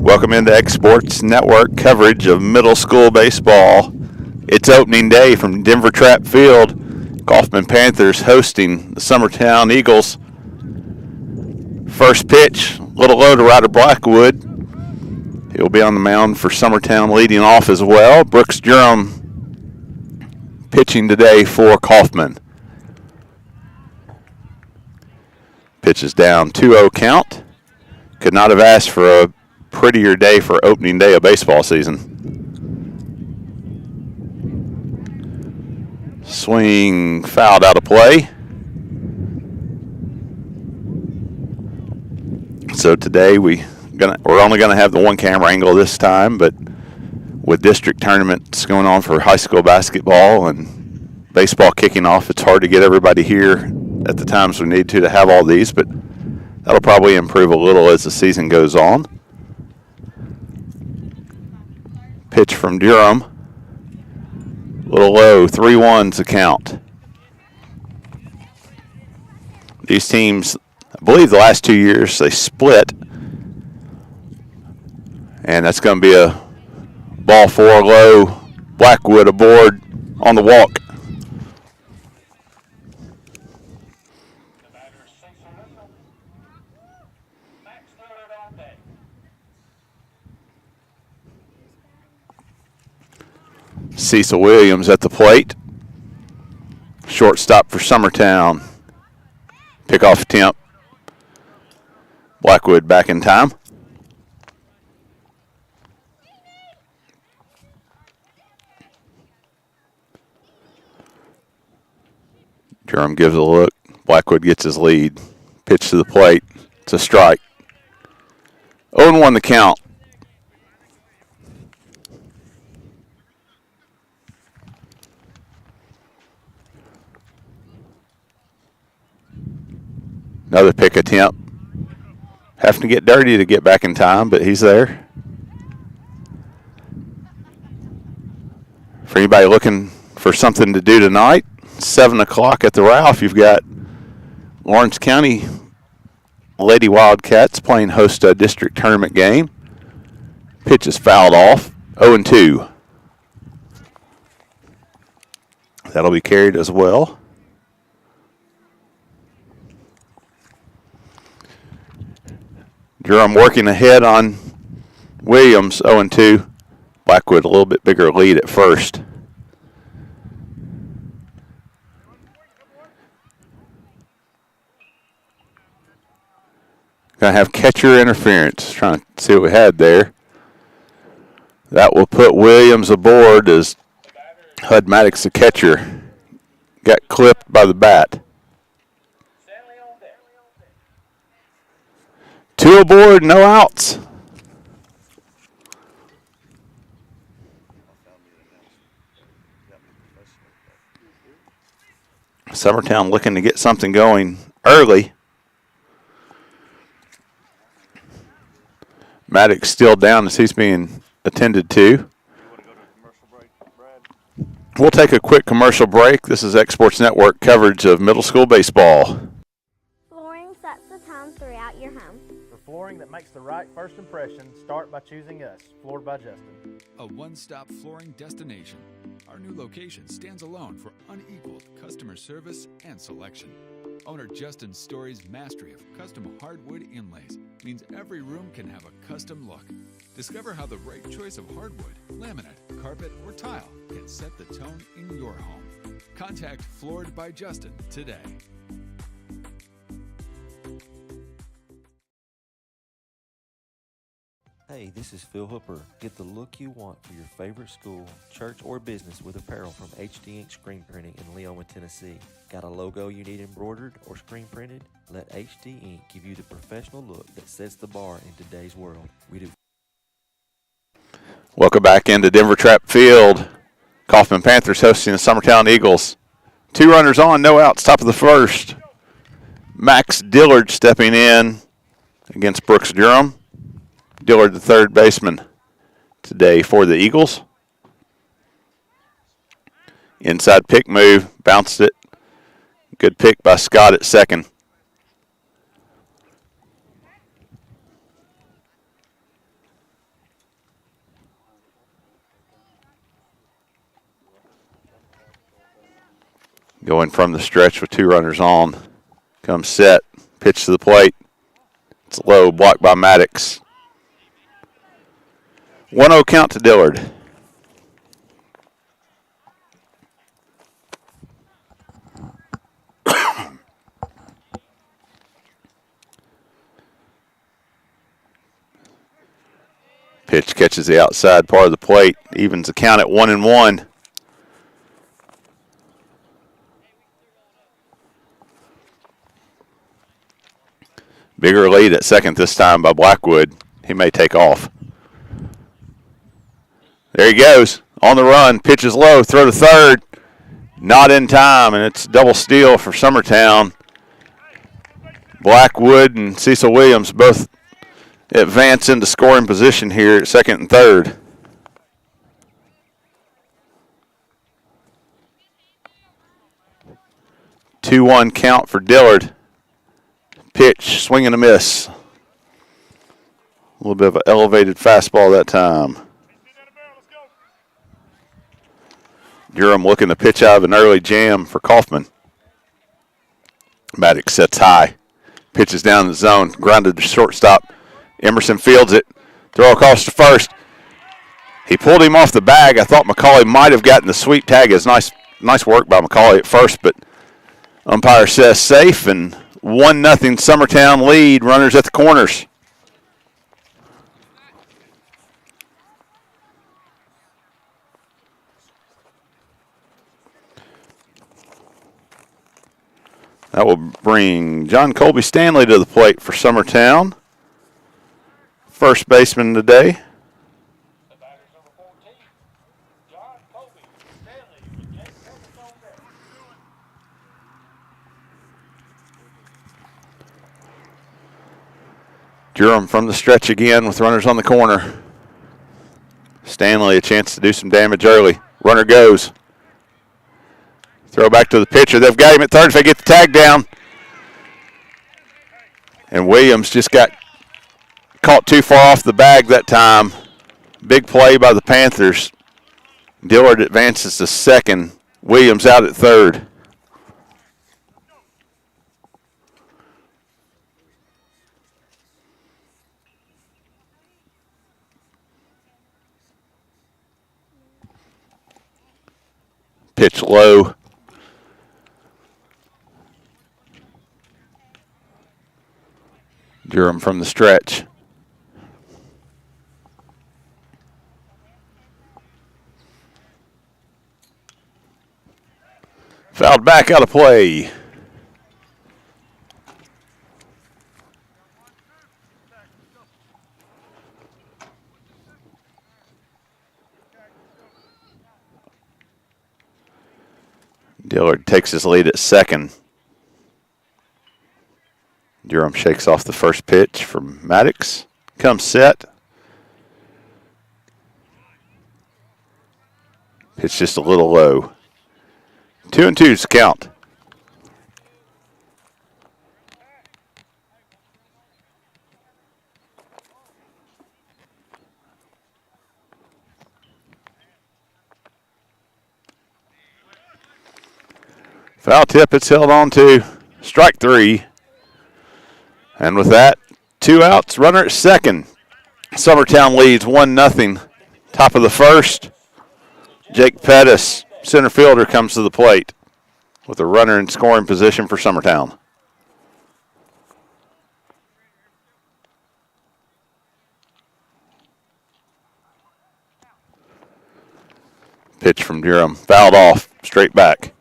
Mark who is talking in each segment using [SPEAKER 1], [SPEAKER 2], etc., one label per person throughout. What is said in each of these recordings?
[SPEAKER 1] Welcome into Exports Network coverage of middle school baseball. It's opening day from Denver Trapp Field. Coffman Panthers hosting the Summertown Eagles. First pitch, a little low to Ryder Blackwood. He'll be on the mound for Summertown leading off as well. Brooks Durham pitching today for Coffman. Pitch is down, 2-0 count. Could not have asked for a prettier day for opening day of baseball season. Swing fouled out of play. So today we're only going to have the one camera angle this time, but with district tournaments going on for high school basketball and baseball kicking off, it's hard to get everybody here at the times we need to have all these, but that'll probably improve a little as the season goes on. Pitch from Durham. A little low, 3-1's the count. These teams, I believe the last 2 years, they split. And that's going to be a ball 4 low. Blackwood aboard on the walk. Cecil Williams at the plate. Shortstop for Summertown. Pickoff attempt. Blackwood back in time. Durham gives a look. Blackwood gets his lead. Pitch to the plate. It's a strike. 0-1 the count. Another pick attempt. Having to get dirty to get back in time, but he's there. For anybody looking for something to do tonight, 7 o'clock at the Ralph, you've got Lawrence County Lady Wildcats playing host to a district tournament game. Pitch is fouled off. 0-2. That'll be carried as well. Durham working ahead on Williams, 0-2. Blackwood a little bit bigger lead at first. Going to have catcher interference. Trying to see what we had there. That will put Williams aboard as Hud Maddox, the catcher, got clipped by the bat. 2 aboard, no outs. Summertown looking to get something going early. Maddox still down as he's being attended to. We'll take a quick commercial break. This is Exports Network coverage of middle school baseball.
[SPEAKER 2] Flooring sets the tone throughout your home.
[SPEAKER 3] For flooring that makes the right first impression, start by choosing us, Floored by Justin.
[SPEAKER 4] A one-stop flooring destination. Our new location stands alone for unequaled customer service and selection. Owner Justin Story's mastery of custom hardwood inlays means every room can have a custom look. Discover how the right choice of hardwood, laminate, carpet, or tile can set the tone in your home. Contact Floored by Justin today.
[SPEAKER 5] Hey, this is Phil Hooper. Get the look you want for your favorite school, church, or business with apparel from HD Ink Screen Printing in Leoma, Tennessee. Got a logo you need embroidered or screen printed? Let HD Ink give you the professional look that sets the bar in today's world. We do.
[SPEAKER 1] Welcome back into Denver Trapp Field. Coffman Panthers hosting the Summertown Eagles. 2 runners on, no outs, top of the first. Max Dillard stepping in against Brooks Durham. Dillard, the third baseman today for the Eagles. Inside pick move, bounced it. Good pick by Scott at second. Going from the stretch with 2 runners on. Comes set. Pitch to the plate. It's low, blocked by Maddox. 1-0 count to Dillard. Pitch catches the outside part of the plate. Evens the count at 1-1. Bigger lead at second this time by Blackwood. He may take off. There he goes. On the run. Pitches low. Throw to third. Not in time, and it's double steal for Summertown. Blackwood and Cecil Williams both advance into scoring position here at second and third. Two-one count for Dillard. Pitch, swing and a miss. A little bit of an elevated fastball that time. Durham looking to pitch out of an early jam for Coffman. Maddox sets high. Pitches down the zone. Grounded to shortstop. Emerson fields it. Throw across to first. He pulled him off the bag. I thought McCauley might have gotten the sweep tag. It's nice work by McCauley at first, but umpire says safe, and 1-0 Summertown lead. Runners at the corners. That will bring John Colby Stanley to the plate for Summertown. First baseman today. Durham from the stretch again with runners on the corner. Stanley a chance to do some damage early. Runner goes. Throw back to the pitcher. They've got him at third if they get the tag down. And Williams just got caught too far off the bag that time. Big play by the Panthers. Dillard advances to second. Williams out at third. Pitch low. Durham from the stretch. Fouled back out of play. Dillard takes his lead at second. Durham shakes off the first pitch from Maddox. Comes set. Pitch just a little low. 2-2's the count. Foul tip, it's held on to. Strike 3. And with that, 2 outs, runner at second. Summertown leads 1-0. Top of the first. Jake Pettis, center fielder, comes to the plate with a runner in scoring position for Summertown. Pitch from Durham, fouled off, straight back.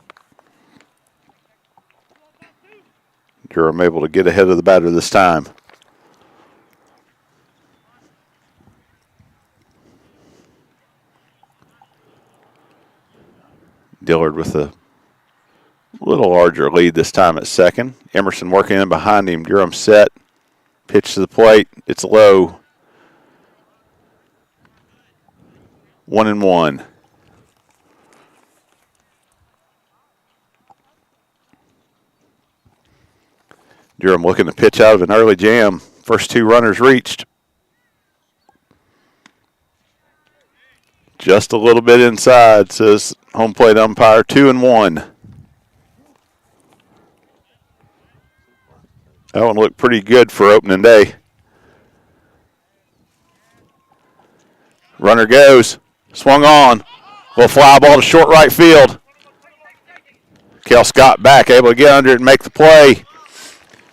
[SPEAKER 1] Durham able to get ahead of the batter this time. Dillard with a little larger lead this time at second. Emerson working in behind him. Durham set. Pitch to the plate. It's low. 1-1. Durham looking to pitch out of an early jam. First 2 runners reached. Just a little bit inside, says home plate umpire. 2-1. That one looked pretty good for opening day. Runner goes. Swung on. Little fly ball to short right field. Kel Scott back, able to get under it and make the play.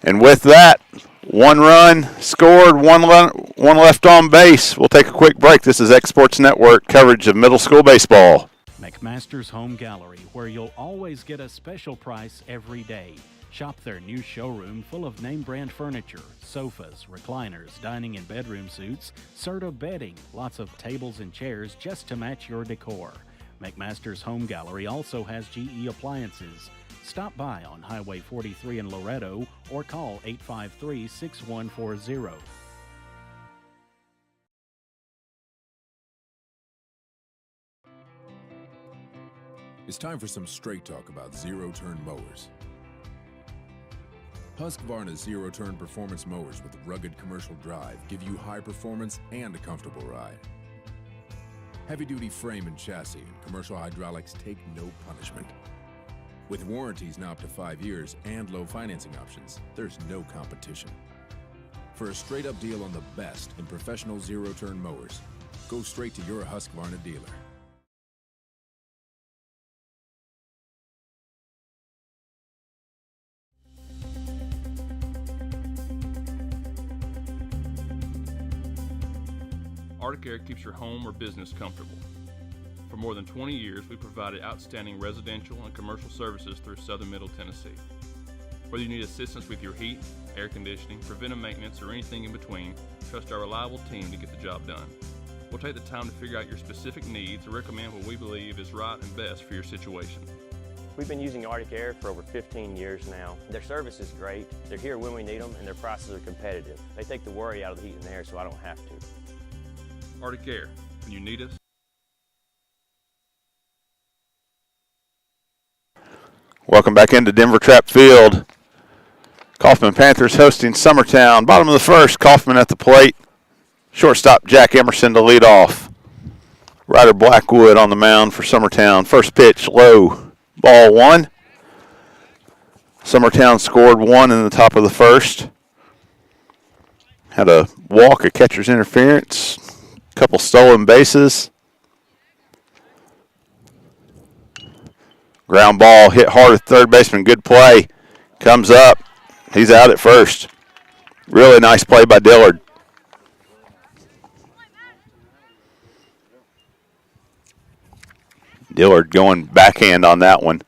[SPEAKER 1] And with that, one run scored, one left on base. We'll take a quick break. This is X Sports Network coverage of middle school baseball.
[SPEAKER 6] McMaster's Home Gallery, where you'll always get a special price every day. Shop their new showroom full of name-brand furniture, sofas, recliners, dining and bedroom suites, Serta bedding, lots of tables and chairs just to match your decor. McMaster's Home Gallery also has GE appliances. Stop by on Highway 43 in Loretto or call 853-6140.
[SPEAKER 7] It's time for some straight talk about zero-turn mowers. Husqvarna's zero-turn performance mowers with rugged commercial drive give you high performance and a comfortable ride. Heavy-duty frame and chassis and commercial hydraulics take no punishment. With warranties now up to 5 years and low financing options, there's no competition. For a straight-up deal on the best in professional zero-turn mowers, go straight to your Husqvarna dealer.
[SPEAKER 8] Arctic Air keeps your home or business comfortable. For more than 20 years, we provided outstanding residential and commercial services through southern Middle Tennessee. Whether you need assistance with your heat, air conditioning, preventive maintenance, or anything in between, trust our reliable team to get the job done. We'll take the time to figure out your specific needs and recommend what we believe is right and best for your situation.
[SPEAKER 9] We've been using Arctic Air for over 15 years now. Their service is great, they're here when we need them, and their prices are competitive. They take the worry out of the heat and air so I don't have to.
[SPEAKER 8] Arctic Air, when you need us.
[SPEAKER 1] Welcome back into Denver Trapp Field. Coffman Panthers hosting Summertown. Bottom of the first, Coffman at the plate. Shortstop Jack Emerson to lead off. Ryder Blackwood on the mound for Summertown. First pitch, low, ball one. Summertown scored one in the top of the first. Had a walk, a catcher's interference, a couple stolen bases. Ground ball hit hard at third baseman. Good play. Comes up. He's out at first. Really nice play by Dillard. Dillard going backhand on that one.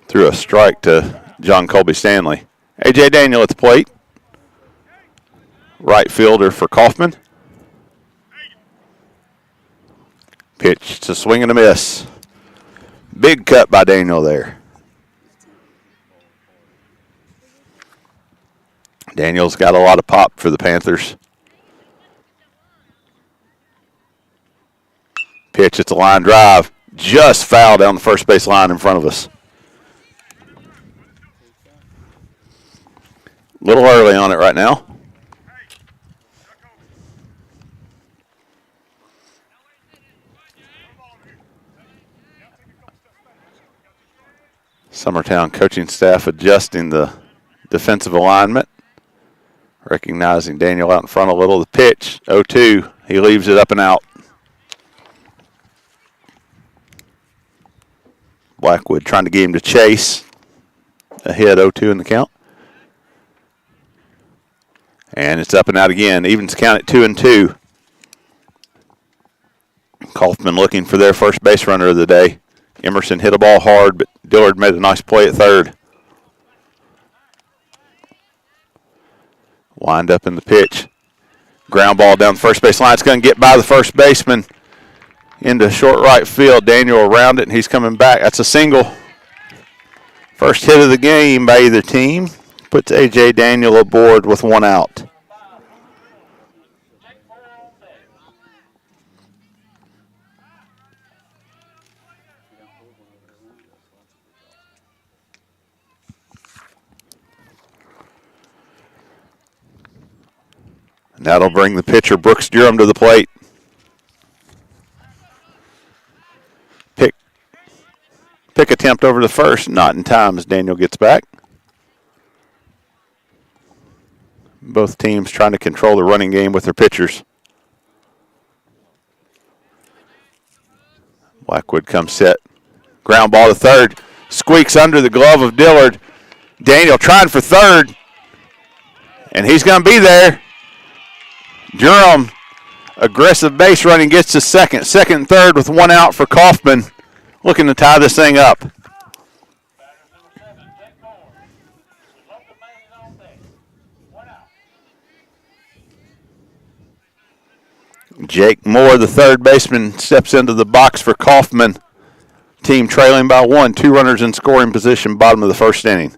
[SPEAKER 1] Threw a strike to John Colby Stanley. A.J. Daniel at the plate. Right fielder for Coffman. Pitch to swing and a miss. Big cut by Daniel there. Daniel's got a lot of pop for the Panthers. Pitch, it's a line drive. Just foul down the first base line in front of us. A little early on it right now. Summertown coaching staff adjusting the defensive alignment. Recognizing Daniel out in front a little. The pitch, 0-2. He leaves it up and out. Blackwood trying to get him to chase. Ahead 0-2 in the count. And it's up and out again. Evens count at 2-2. Coffman looking for their first base runner of the day. Emerson hit a ball hard, but Dillard made a nice play at third. Wind up in the pitch. Ground ball down the first base line. It's going to get by the first baseman into short right field. Daniel around it, and he's coming back. That's a single. First hit of the game by either team. Puts A.J. Daniel aboard with one out. And that'll bring the pitcher, Brooks Durham, to the plate. attempt over the first, not in time as Daniel gets back. Both teams trying to control the running game with their pitchers. Blackwood comes set. Ground ball to third. Squeaks under the glove of Dillard. Daniel trying for third. And he's going to be there. Durham, aggressive base running, gets to second. Second and third with one out for Coffman. Looking to tie this thing up. Jake Moore, the third baseman, steps into the box for Coffman. Team trailing by one. 2 runners in scoring position, bottom of the first inning.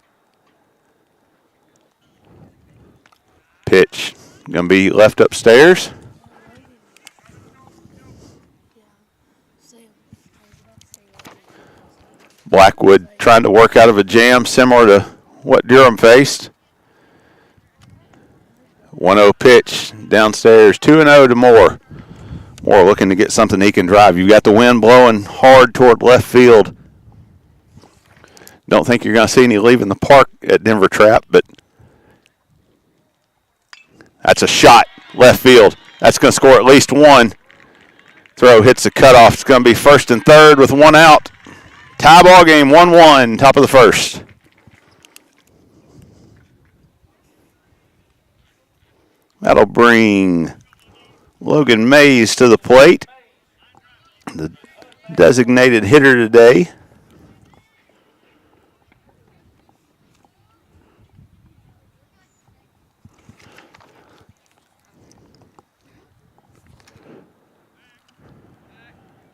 [SPEAKER 1] Pitch going to be left upstairs. Blackwood trying to work out of a jam similar to what Durham faced. 1-0 pitch downstairs. 2-0 to Moore. Moore looking to get something he can drive. You've got the wind blowing hard toward left field. Don't think you're going to see any leaving the park at Denver Trapp, but that's a shot left field. That's going to score at least one. Throw hits the cutoff. It's going to be first and third with one out. Tie ball game, 1-1, top of the first. That'll bring Logan Mays to the plate, the designated hitter today.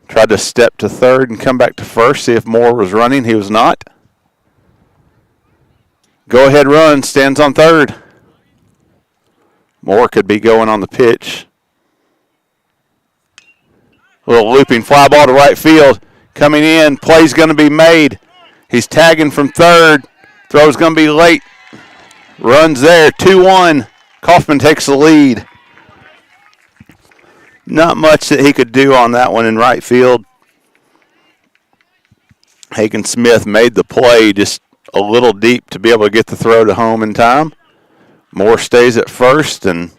[SPEAKER 1] Tried to step to third and come back to first, see if Moore was running. He was not. Go ahead run, stands on third. Moore could be going on the pitch. A little looping fly ball to right field. Coming in, play's going to be made. He's tagging from third. Throw's going to be late. Runs there, 2-1. Coffman takes the lead. Not much that he could do on that one in right field. Hagen Smith made the play just a little deep to be able to get the throw to home in time. Moore stays at first, and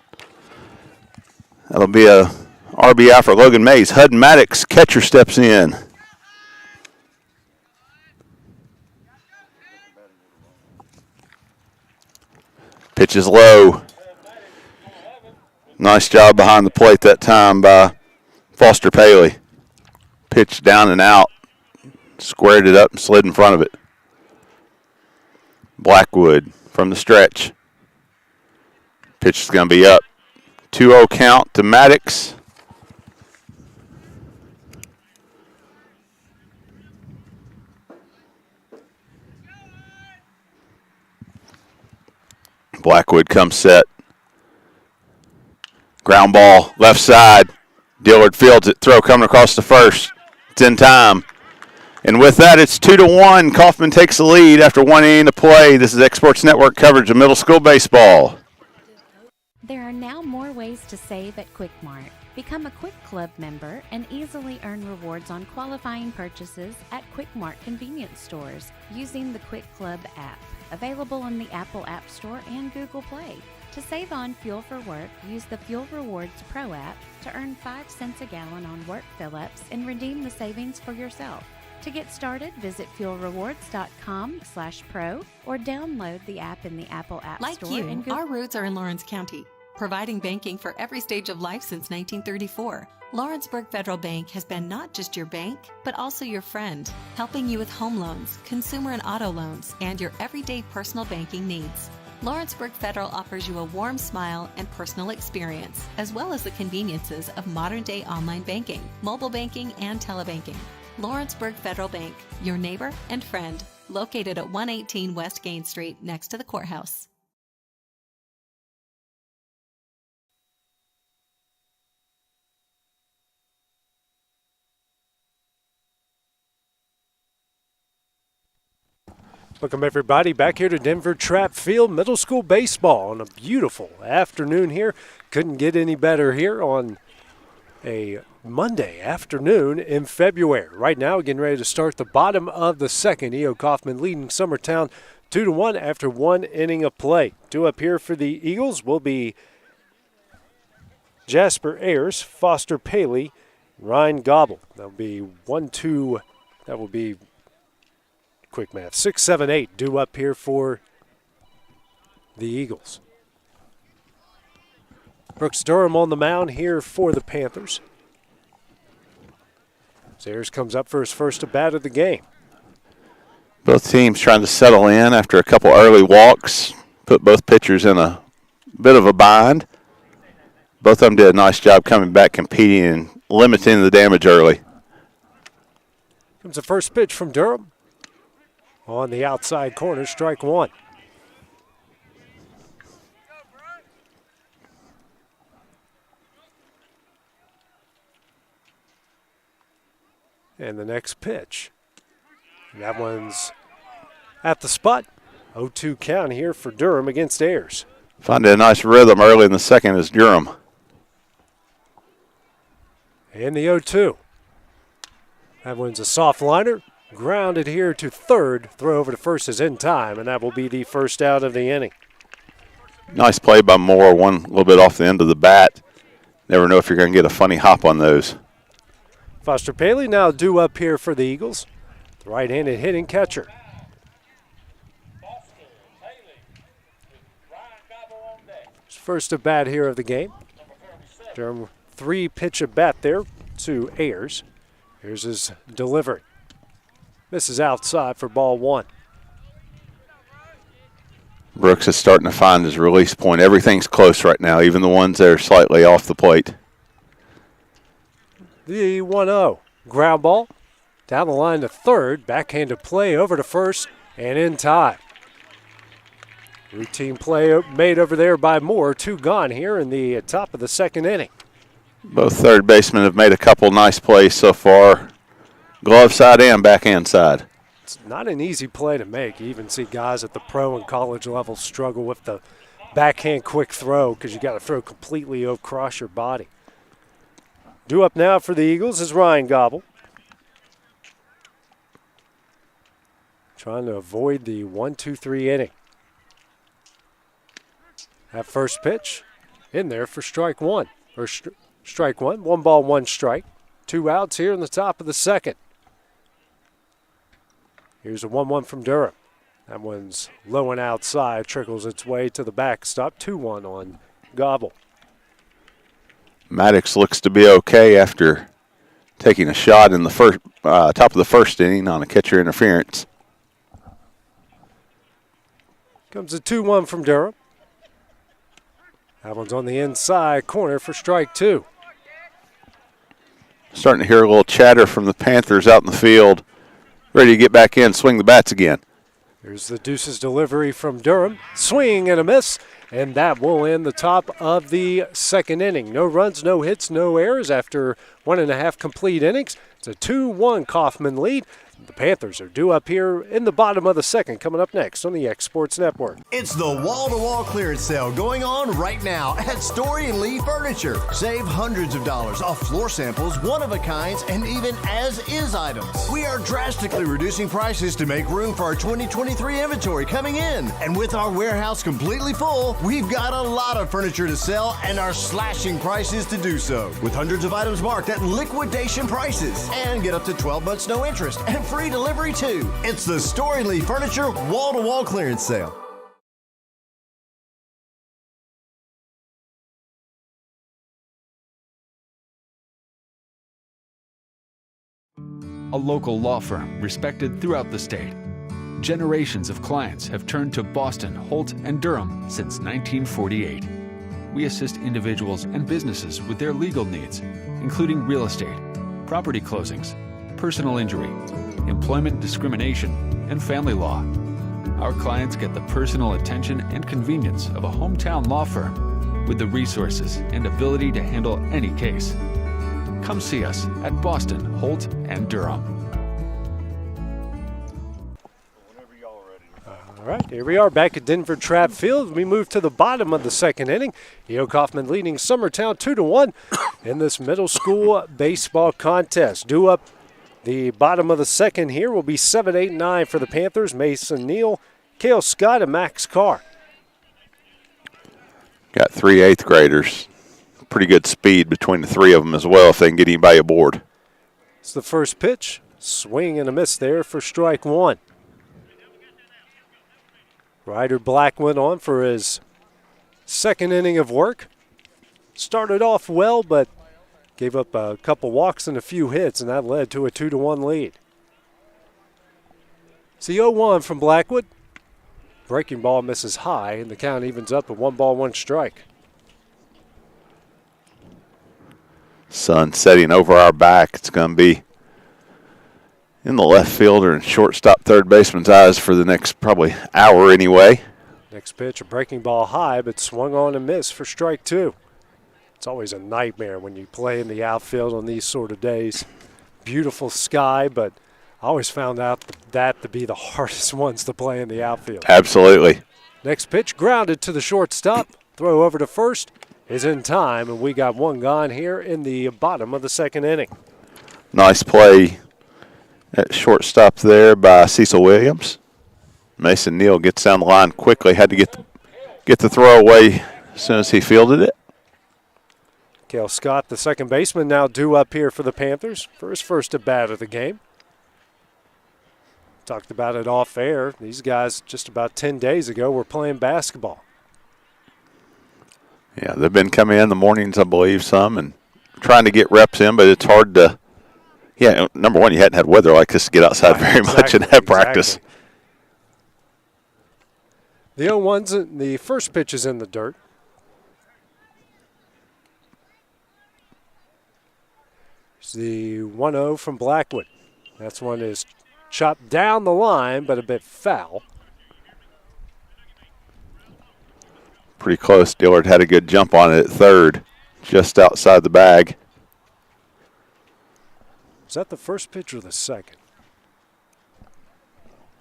[SPEAKER 1] that'll be a RBI for Logan Mays. Hud Maddox, catcher, steps in. Pitch is low. Nice job behind the plate that time by Foster Paley. Pitch down and out. Squared it up and slid in front of it. Blackwood from the stretch. Pitch is going to be up. 2-0 count to Maddox. Blackwood comes set. Ground ball, left side. Dillard fields it. Throw coming across the first. It's in time. And with that, it's 2-1. Coffman takes the lead after 1 inning to play. This is Exports Network coverage of middle school baseball.
[SPEAKER 10] There are now more ways to save at Quick Mart. Become a Quick Club member and easily earn rewards on qualifying purchases at Quick Mart convenience stores using the Quick Club app, available on the Apple App Store and Google Play. To save on fuel for work, use the Fuel Rewards Pro app to earn 5 cents a gallon on work fill-ups and redeem the savings for yourself. To get started, visit fuelrewards.com/pro or download the app in the Apple App Store.
[SPEAKER 11] Like you, our roots are in Lawrence County, providing banking for every stage of life since 1934. Lawrenceburg Federal Bank has been not just your bank, but also your friend, helping you with home loans, consumer and auto loans, and your everyday personal banking needs. Lawrenceburg Federal offers you a warm smile and personal experience, as well as the conveniences of modern-day online banking, mobile banking, and telebanking. Lawrenceburg Federal Bank, your neighbor and friend, located at 118 West Gain Street next to the courthouse.
[SPEAKER 12] Welcome everybody back here to Denver Trapp Field Middle School Baseball on a beautiful afternoon here. Couldn't get any better here on a Monday afternoon in February. Right now, getting ready to start the bottom of the second. E.O. Coffman leading Summertown 2-1 after 1 inning of play. Due up here for the Eagles will be Jasper Ayers, Foster Paley, Ryan Gobble. That'll be 1-2. That will be quick math. 6, 7, 8 due up here for the Eagles. Brooks Durham on the mound here for the Panthers. Ayers comes up for his first at bat of the game.
[SPEAKER 1] Both teams trying to settle in after a couple early walks, put both pitchers in a bit of a bind. Both of them did a nice job coming back, competing, and limiting the damage early.
[SPEAKER 12] Comes the first pitch from Durham. On the outside corner, strike one. And the next pitch. That one's at the spot. 0-2 count here for Durham against Ayers.
[SPEAKER 1] Finding a nice rhythm early in the second is Durham.
[SPEAKER 12] And the 0-2. That one's a soft liner. Grounded here to third. Throw over to first is in time, and that will be the first out of the inning.
[SPEAKER 1] Nice play by Moore. One a little bit off the end of the bat. Never know if you're going to get a funny hop on those.
[SPEAKER 12] Foster Paley now due up here for the Eagles. The right-handed hitting catcher. First at bat here of the game. Durham 3-pitch at bat there to Ayers. Here's his delivery. Misses outside for ball one.
[SPEAKER 1] Brooks is starting to find his release point. Everything's close right now, even the ones that are slightly off the plate.
[SPEAKER 12] The 1-0. Ground ball. Down the line to third. Backhanded play over to first and in time. Routine play made over there by Moore. 2 gone here in the top of the second inning.
[SPEAKER 1] Both third basemen have made a couple nice plays so far. Glove side and backhand side.
[SPEAKER 12] It's not an easy play to make. You even see guys at the pro and college level struggle with the backhand quick throw because you got to throw completely across your body. Due up now for the Eagles is Ryan Gobble. Trying to avoid the 1-2-3 inning. That first pitch in there for strike one. Or strike one. 1 ball, 1 strike. 2 outs here in the top of the second. Here's a 1-1 from Durham. That one's low and outside. Trickles its way to the backstop. 2-1 on Gobble.
[SPEAKER 1] Maddox looks to be okay after taking a shot in the first top of the first inning on a catcher interference.
[SPEAKER 12] Comes a 2-1 from Durham. That one's on the inside corner for strike 2.
[SPEAKER 1] Starting to hear a little chatter from the Panthers out in the field. Ready to get back in, swing the bats again.
[SPEAKER 12] Here's the Deuces delivery from Durham. Swing and a miss, and that will end the top of the second inning. No runs, no hits, no errors after 1.5 complete innings. It's a 2-1 Coffman lead. The Panthers are due up here in the bottom of the second, coming up next on the X Sports Network.
[SPEAKER 13] It's the wall-to-wall clearance sale going on right now at Story & Lee Furniture. Save hundreds of dollars off floor samples, one-of-a-kinds, and even as-is items. We are drastically reducing prices to make room for our 2023 inventory coming in. And with our warehouse completely full, we've got a lot of furniture to sell and are slashing prices to do so. With hundreds of items marked at liquidation prices. And get up to 12 months no interest and free delivery too. It's the Story Lee Furniture wall-to-wall clearance sale.
[SPEAKER 4] A local law firm respected throughout the state. Generations of clients have turned to Boston, Holt, and Durham since 1948. We assist individuals and businesses with their legal needs, including real estate, property closings, personal injury, employment discrimination, and family law. Our clients get the personal attention and convenience of a hometown law firm with the resources and ability to handle any case. Come see us at Boston, Holt, and Durham.
[SPEAKER 12] All right, here we are back at Denver Trapp Field. We move to the bottom of the second inning. E.O. Coffman leading Summertown 2-1 in this middle school baseball contest. Due up the bottom of the second here will be 7, 8, 9 for the Panthers. Mason Neal, Cale Scott, and Max Carr.
[SPEAKER 1] Got 3 8th graders. Pretty good speed between the 3 of them as well if they can get anybody aboard.
[SPEAKER 12] It's the first pitch. Swing and a miss there for strike 1. Ryder Blackwood on for his second inning of work. Started off well, but gave up a couple walks and a few hits, and that led to a 2-1 lead. It's the 0-1 from Blackwood. Breaking ball misses high, and the count evens up at 1 ball, 1 strike.
[SPEAKER 1] Sun setting over our back. It's going to be in the left fielder and shortstop third baseman's eyes for the next probably hour anyway.
[SPEAKER 12] Next pitch, a breaking ball high, but swung on and missed for strike 2. It's always a nightmare when you play in the outfield on these sort of days. Beautiful sky, but I always found out that to be the hardest ones to play in the outfield.
[SPEAKER 1] Absolutely.
[SPEAKER 12] Next pitch, grounded to the shortstop. Throw over to first is in time, and we got 1 gone here in the bottom of the second inning.
[SPEAKER 1] Nice play at shortstop there by Cecil Williams. Mason Neal gets down the line quickly. Had to get the throw away as soon as he fielded it.
[SPEAKER 12] Cale Scott, the second baseman, now due up here for the Panthers for his first at bat of the game. Talked about it off air. These guys just about 10 days ago were playing basketball.
[SPEAKER 1] Yeah, they've been coming in the mornings, I believe, some, and trying to get reps in, but it's hard to. Yeah, number one, you hadn't had weather like this to get outside very much and have practice.
[SPEAKER 12] The 0-1's, the first pitch is in the dirt. It's the 1-0 from Blackwood. That's one is chopped down the line, but a bit foul.
[SPEAKER 1] Pretty close. Dillard had a good jump on it at third, just outside the bag.
[SPEAKER 12] Is that the first pitch or the second?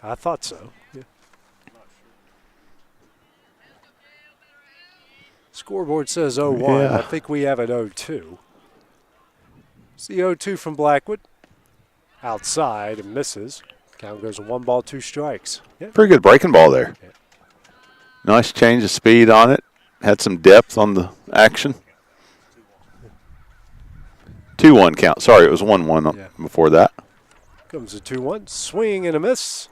[SPEAKER 12] I thought so. Yeah. Scoreboard says 0-1.
[SPEAKER 1] Yeah.
[SPEAKER 12] I think we have an 0-2. It's the 0-2 from Blackwood. Outside and misses. Count goes to 1 ball, 2 strikes. Yeah.
[SPEAKER 1] Pretty good breaking ball there. Yeah. Nice change of speed on it. Had some depth on the action. 2-1 count. Sorry, it was 1-1 before that.
[SPEAKER 12] Comes a 2-1. Swing and a miss.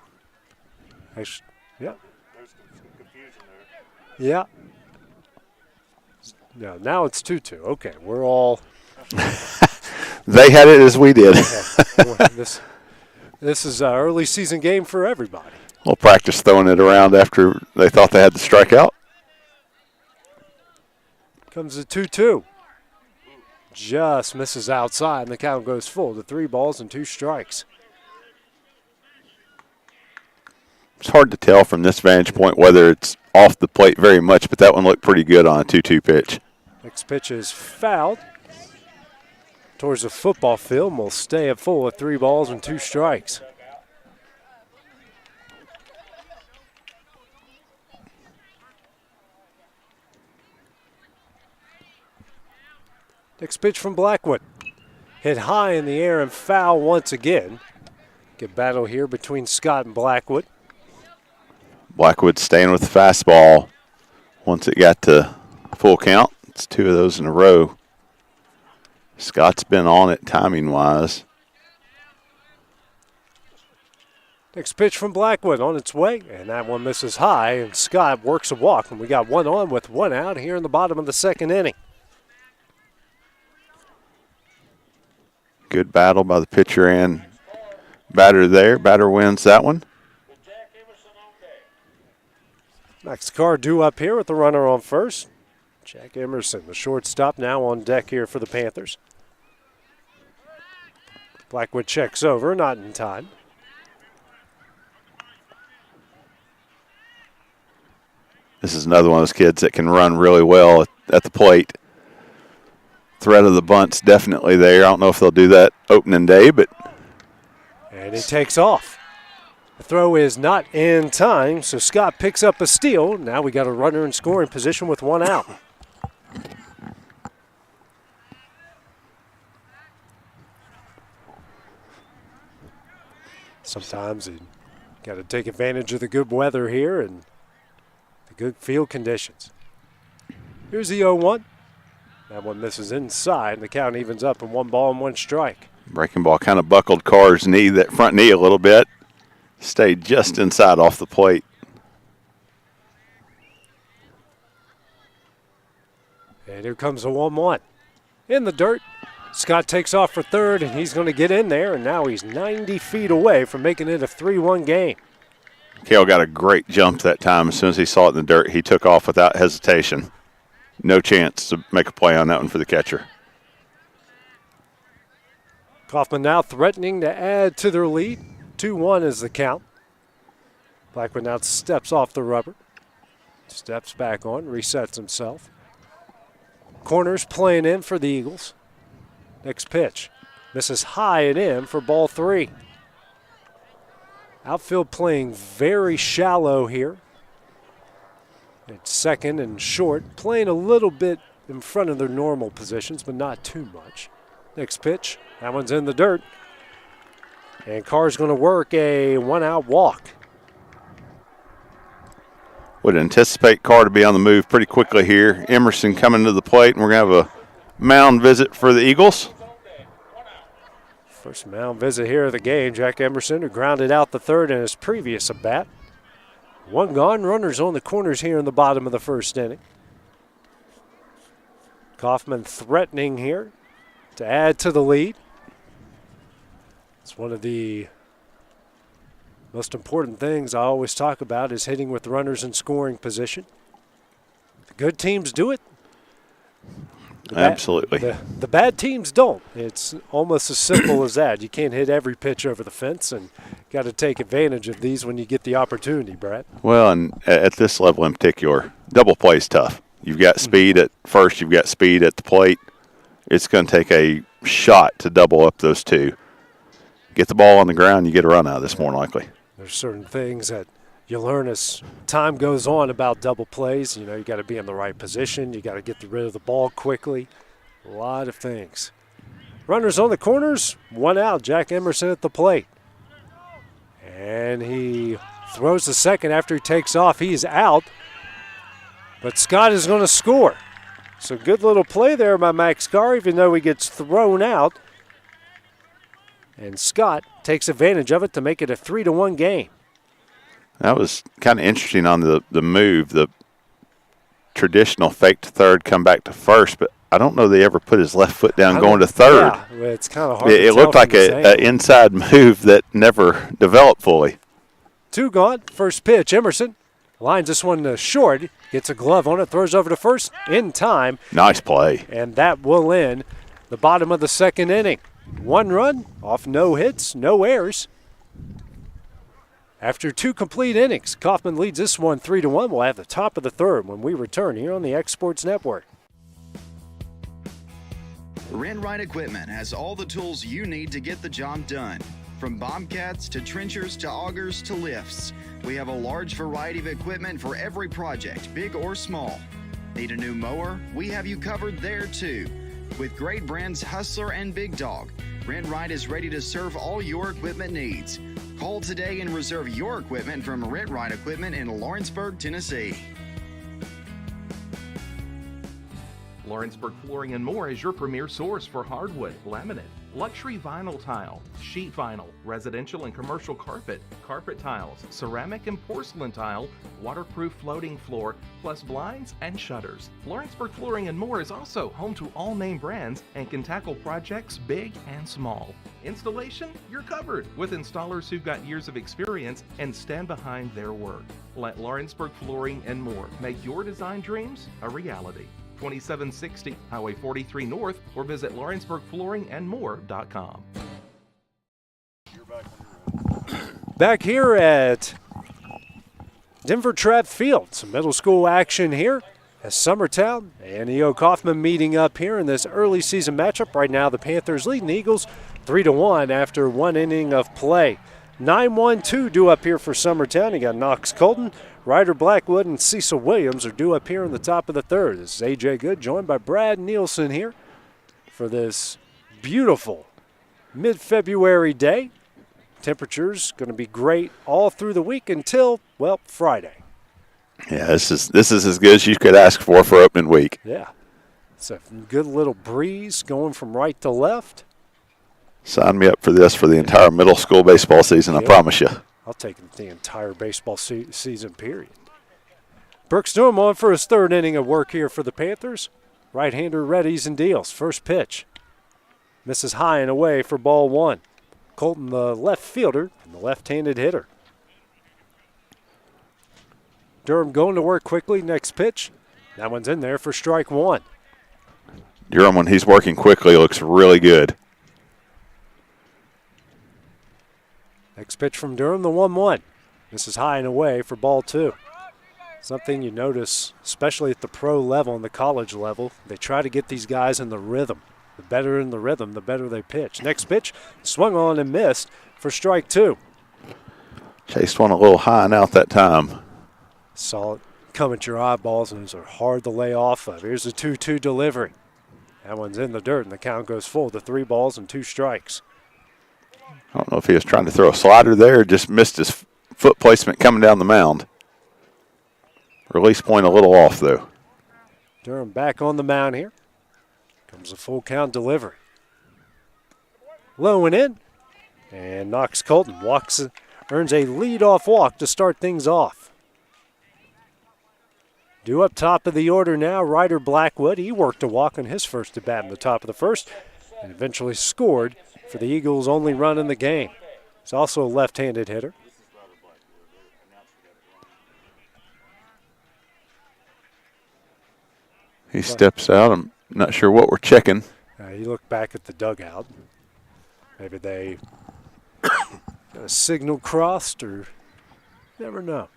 [SPEAKER 12] Actually, yeah.
[SPEAKER 14] There's some confusion there.
[SPEAKER 12] Yeah. No, now it's 2-2. Okay, we're all.
[SPEAKER 1] They had it as we did.
[SPEAKER 12] This is an early season game for everybody.
[SPEAKER 1] We'll practice throwing it around after they thought they had the strikeout.
[SPEAKER 12] Comes a 2-2. Just misses outside, and the count goes full to 3 balls and 2 strikes.
[SPEAKER 1] It's hard to tell from this vantage point whether it's off the plate very much, but that one looked pretty good on a 2-2 pitch.
[SPEAKER 12] Next pitch is fouled towards the football field, and will stay at full at 3 balls and 2 strikes. Next pitch from Blackwood. Hit high in the air and foul once again. Good battle here between Scott and Blackwood.
[SPEAKER 1] Blackwood staying with the fastball. Once it got to full count, it's 2 of those in a row. Scott's been on it timing-wise.
[SPEAKER 12] Next pitch from Blackwood on its way, and that one misses high, and Scott works a walk, and we got 1 on with 1 out here in the bottom of the second inning.
[SPEAKER 1] Good battle by the pitcher and batter there. Batter wins that one.
[SPEAKER 12] Max Carr due up here with the runner on first. Jack Emerson, the shortstop, now on deck here for the Panthers. Blackwood checks over, not in time.
[SPEAKER 1] This is another one of those kids that can run really well at the plate. Threat of the bunt's definitely there. I don't know if they'll do that opening day, but.
[SPEAKER 12] And it takes off. The throw is not in time, so Scott picks up a steal. Now we got a runner in scoring position with one out. Sometimes you got to take advantage of the good weather here and the good field conditions. Here's the 0-1. That one misses inside, and the count evens up in 1 ball and 1 strike.
[SPEAKER 1] Breaking ball kind of buckled Carr's knee, that front knee a little bit. Stayed just inside off the plate.
[SPEAKER 12] And here comes the 1-1. In the dirt. Scott takes off for third, and he's going to get in there, and now he's 90 feet away from making it a 3-1 game.
[SPEAKER 1] Cale got a great jump that time. As soon as he saw it in the dirt, he took off without hesitation. No chance to make a play on that one for the catcher.
[SPEAKER 12] Coffman now threatening to add to their lead. 2-1 is the count. Blackwood now steps off the rubber. Steps back on, resets himself. Corners playing in for the Eagles. Next pitch. Misses high and in for ball 3. Outfield playing very shallow here. At second and short. Playing a little bit in front of their normal positions, but not too much. Next pitch. That one's in the dirt. And Carr's going to work a 1-out walk.
[SPEAKER 1] Would anticipate Carr to be on the move pretty quickly here. Emerson coming to the plate, and we're going to have a mound visit for the Eagles.
[SPEAKER 12] First mound visit here of the game. Jack Emerson, who grounded out the third in his previous at-bat. 1 gone, runners on the corners here in the bottom of the first inning. Coffman threatening here to add to the lead. It's one of the most important things I always talk about is hitting with runners in scoring position. The good teams do it.
[SPEAKER 1] Absolutely.
[SPEAKER 12] The bad teams don't. It's almost as simple as that. You can't hit every pitch over the fence, and got to take advantage of these when you get the opportunity, Brad.
[SPEAKER 1] Well, and at this level in particular, double play is tough. You've got speed at first, you've got speed at the plate. It's going to take a shot to double up those two. Get the ball on the ground, you get a run out of this more than likely.
[SPEAKER 12] There's certain things that you learn as time goes on about double plays. You know, you got to be in the right position. You got to get rid of the ball quickly. A lot of things. Runners on the corners, 1 out. Jack Emerson at the plate. And he throws the second after he takes off. He's out. But Scott is going to score. So good little play there by Max Carr, even though he gets thrown out. And Scott takes advantage of it to make it a 3-1 game.
[SPEAKER 1] That was kind of interesting on the move, the traditional fake to third, come back to first, but I don't know they ever put his left foot down going to third.
[SPEAKER 12] Yeah, it's kind of hard
[SPEAKER 1] It looked like an inside move that never developed fully.
[SPEAKER 12] 2 gone, first pitch, Emerson lines this one to short, gets a glove on it, throws over to first in time.
[SPEAKER 1] Nice play.
[SPEAKER 12] And that will end the bottom of the second inning. 1 run off no hits, no errors. After 2 complete innings, Coffman leads this one 3-1. We'll have the top of the third when we return here on the X Sports Network.
[SPEAKER 15] Rent Right Equipment has all the tools you need to get the job done. From bobcats to trenchers to augers to lifts, we have a large variety of equipment for every project, big or small. Need a new mower? We have you covered there too. With great brands Hustler and Big Dog, Rent Right is ready to serve all your equipment needs. Call today and reserve your equipment from Rent Right Equipment in Lawrenceburg, Tennessee.
[SPEAKER 16] Lawrenceburg Flooring and More is your premier source for hardwood, laminate, luxury vinyl tile, sheet vinyl, residential and commercial carpet, carpet tiles, ceramic and porcelain tile, waterproof floating floor, plus blinds and shutters. Lawrenceburg Flooring and More is also home to all name brands and can tackle projects big and small. Installation, you're covered with installers who've got years of experience and stand behind their work. Let Lawrenceburg Flooring and More make your design dreams a reality. 2760 Highway 43 North, or visit LawrenceburgFlooringandMore.com.
[SPEAKER 12] Back here at Denver Trapp Field, some middle school action here as Summertown and E.O. Coffman meeting up here in this early season matchup. Right now the Panthers leading the Eagles 3-1 after 1 inning of play. 9-1-2 due up here for Summertown. You got Knox Colton, Ryder Blackwood, and Cecil Williams are due up here in the top of the third. This is A.J. Good joined by Brad Nielsen here for this beautiful mid-February day. Temperatures going to be great all through the week until, well, Friday.
[SPEAKER 1] Yeah, this is as good as you could ask for opening week.
[SPEAKER 12] Yeah. It's a good little breeze going from right to left.
[SPEAKER 1] Sign me up for this for the entire middle school baseball season, I promise you.
[SPEAKER 12] I'll take the entire baseball season, period. Brooks Durham on for his third inning of work here for the Panthers. Right-hander readies and deals. First pitch. Misses high and away for ball one. Colton, the left fielder, and the left-handed hitter. Durham going to work quickly. Next pitch. That one's in there for strike one.
[SPEAKER 1] Durham, when he's working quickly, looks really good.
[SPEAKER 12] Next pitch from Durham, the 1-1. This is high and away for ball two. Something you notice, especially at the pro level and the college level, they try to get these guys in the rhythm. The better in the rhythm, the better they pitch. Next pitch, swung on and missed for strike two.
[SPEAKER 1] Chased one a little high and out that time.
[SPEAKER 12] Saw it come at your eyeballs, and those are hard to lay off of. Here's the 2-2 delivery. That one's in the dirt, and the count goes full to 3 balls and 2 strikes.
[SPEAKER 1] I don't know if he was trying to throw a slider there or just missed his foot placement coming down the mound. Release point a little off, though.
[SPEAKER 12] Durham back on the mound here. Comes a full count delivery. Low and in. And Knox Colton earns a leadoff walk to start things off. Due up top of the order now, Ryder Blackwood. He worked a walk on his first at bat in the top of the first and eventually scored for the Eagles' only run in the game. He's also a left-handed hitter.
[SPEAKER 1] He steps out. I'm not sure what we're checking.
[SPEAKER 12] You look back at the dugout. Maybe they got a signal crossed, or never know.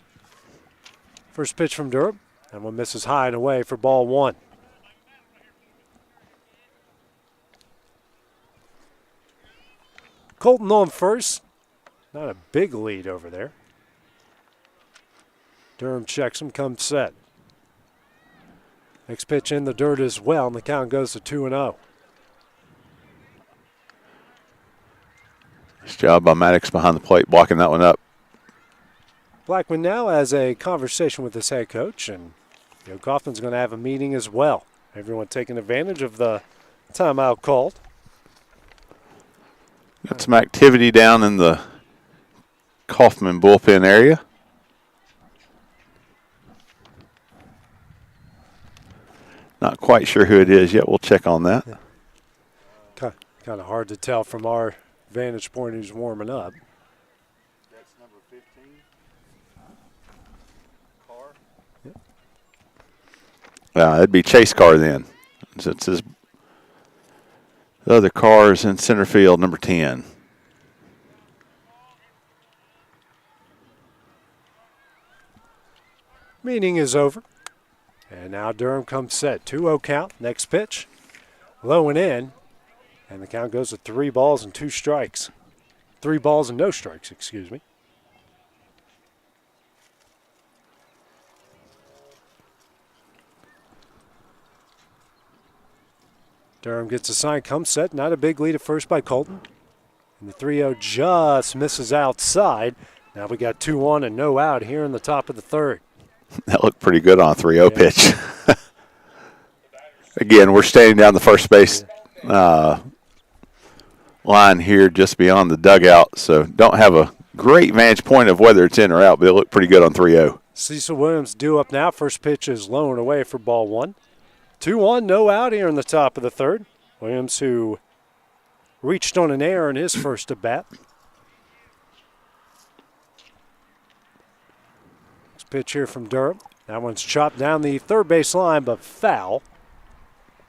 [SPEAKER 12] First pitch from Durham. That one misses high and away for ball one. Colton on first. Not a big lead over there. Durham checks him, comes set. Next pitch in the dirt as well, and the count goes to 2-0.
[SPEAKER 1] Nice job by Maddox behind the plate, blocking that one up.
[SPEAKER 12] Blackman now has a conversation with his head coach, and Coffman's going to have a meeting as well. Everyone taking advantage of the timeout called.
[SPEAKER 1] Got some activity down in the Coffman bullpen area. Not quite sure who it is yet. We'll check on that.
[SPEAKER 12] Yeah. Kind of hard to tell from our vantage point who's warming up.
[SPEAKER 14] That's number 15. Carr.
[SPEAKER 12] Yep.
[SPEAKER 1] It'd be Chase Carr then. Since the other car is in center field, number 10.
[SPEAKER 12] Meeting is over. And now Durham comes set. 2-0 count. Next pitch. Low and in. And the count goes to 3 balls and 2 strikes. 3 balls and no strikes, excuse me. Durham gets a sign, comes set. Not a big lead at first by Colton. And the 3-0 just misses outside. Now we got 2-1 and no out here in the top of the third.
[SPEAKER 1] That looked pretty good on a 3-0 pitch. Again, we're standing down the first base line here just beyond the dugout, so don't have a great vantage point of whether it's in or out, but it looked pretty good on 3-0.
[SPEAKER 12] Cecil Williams due up now. First pitch is low and away for ball one. 2-1, no out here in the top of the third. Williams, who reached on an error in his first at bat. Pitch here from Durham. That one's chopped down the third base line, but foul.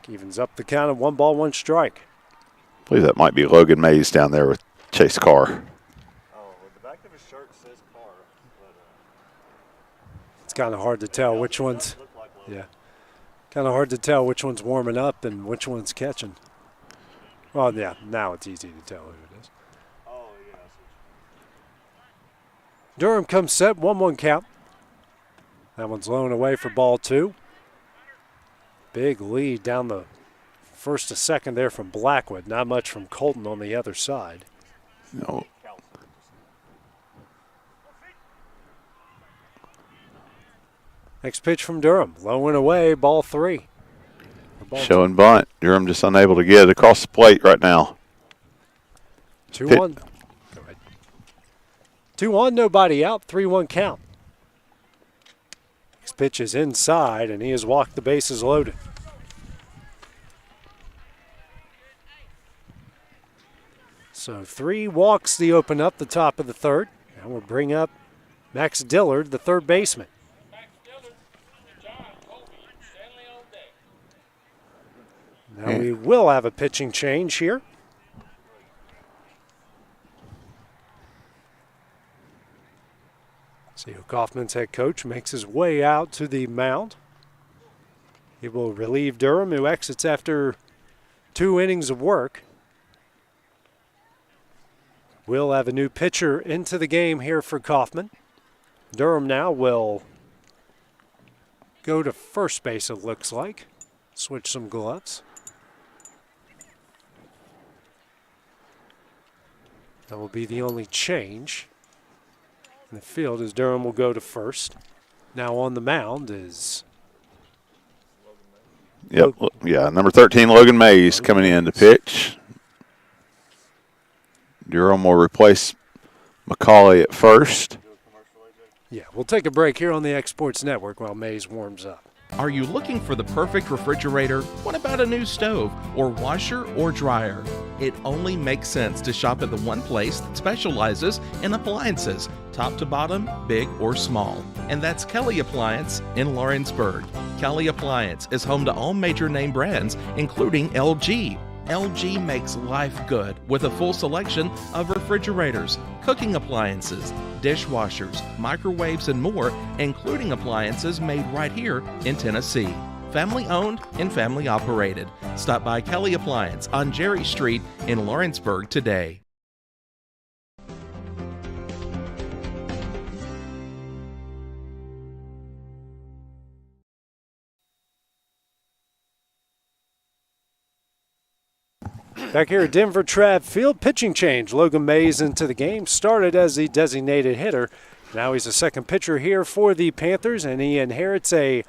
[SPEAKER 12] Evens up the count of 1 ball, 1 strike.
[SPEAKER 1] I believe that might be Logan Mays down there with Chase Carr.
[SPEAKER 14] The back of his shirt says Carr.
[SPEAKER 12] It's kind of hard to tell which one's. Yeah. Kind of hard to tell which one's warming up and which one's catching. Well, yeah, now it's easy to tell who it is.
[SPEAKER 14] Oh, yeah.
[SPEAKER 12] Durham comes set, 1-1 count. That one's low and away for ball 2. Big lead down the first to second there from Blackwood. Not much from Colton on the other side.
[SPEAKER 1] No.
[SPEAKER 12] Next pitch from Durham. Low and away, ball 3.
[SPEAKER 1] Showing bunt. Durham just unable to get it across the plate right now.
[SPEAKER 12] 2-1. Go ahead. 2-1, nobody out, 3-1 count. Next pitch is inside, and he has walked the bases loaded. So 3 walks to open up the top of the third. And we'll bring up Max Dillard, the third baseman. Now we will have a pitching change here. See who Coffman's head coach makes his way out to the mound. He will relieve Durham, who exits after 2 innings of work. We'll have a new pitcher into the game here for Coffman. Durham now will go to first base, it looks like. Switch some gloves. That will be the only change in the field, as Durham will go to first. Now on the mound is...
[SPEAKER 1] Yep, yeah, number 13, Logan Mays, coming in to pitch. Durham will replace McCauley at first.
[SPEAKER 12] Yeah, we'll take a break here on the X Sports Network while Mays warms up.
[SPEAKER 16] Are you looking for the perfect refrigerator? What about a new stove or washer or dryer? It only makes sense to shop at the one place that specializes in appliances, top to bottom, big or small. And that's Kelly Appliance in Lawrenceburg. Kelly Appliance is home to all major name brands, including LG. LG makes life good with a full selection of refrigerators, cooking appliances, dishwashers, microwaves, and more, including appliances made right here in Tennessee. Family owned and family operated. Stop by Kelly Appliance on Jerry Street in Lawrenceburg today.
[SPEAKER 12] Back here at Denver Trapp Field, pitching change. Logan Mays into the game. Started as the designated hitter. Now he's a second pitcher here for the Panthers, and he inherits a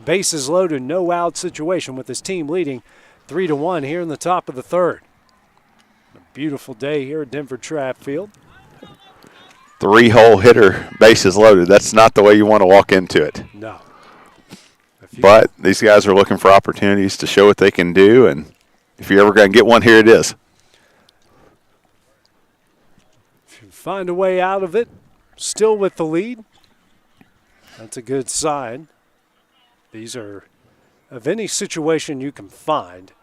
[SPEAKER 12] bases loaded, no out situation with his team leading 3-1 here in the top of the third. A beautiful day here at Denver Trapp Field.
[SPEAKER 1] 3-hole hitter, bases loaded. That's not the way you want to walk into it.
[SPEAKER 12] No.
[SPEAKER 1] But these guys are looking for opportunities to show what they can do, and if you're ever going to get one, here it is.
[SPEAKER 12] If you find a way out of it, still with the lead, that's a good sign. These are, of any situation you can find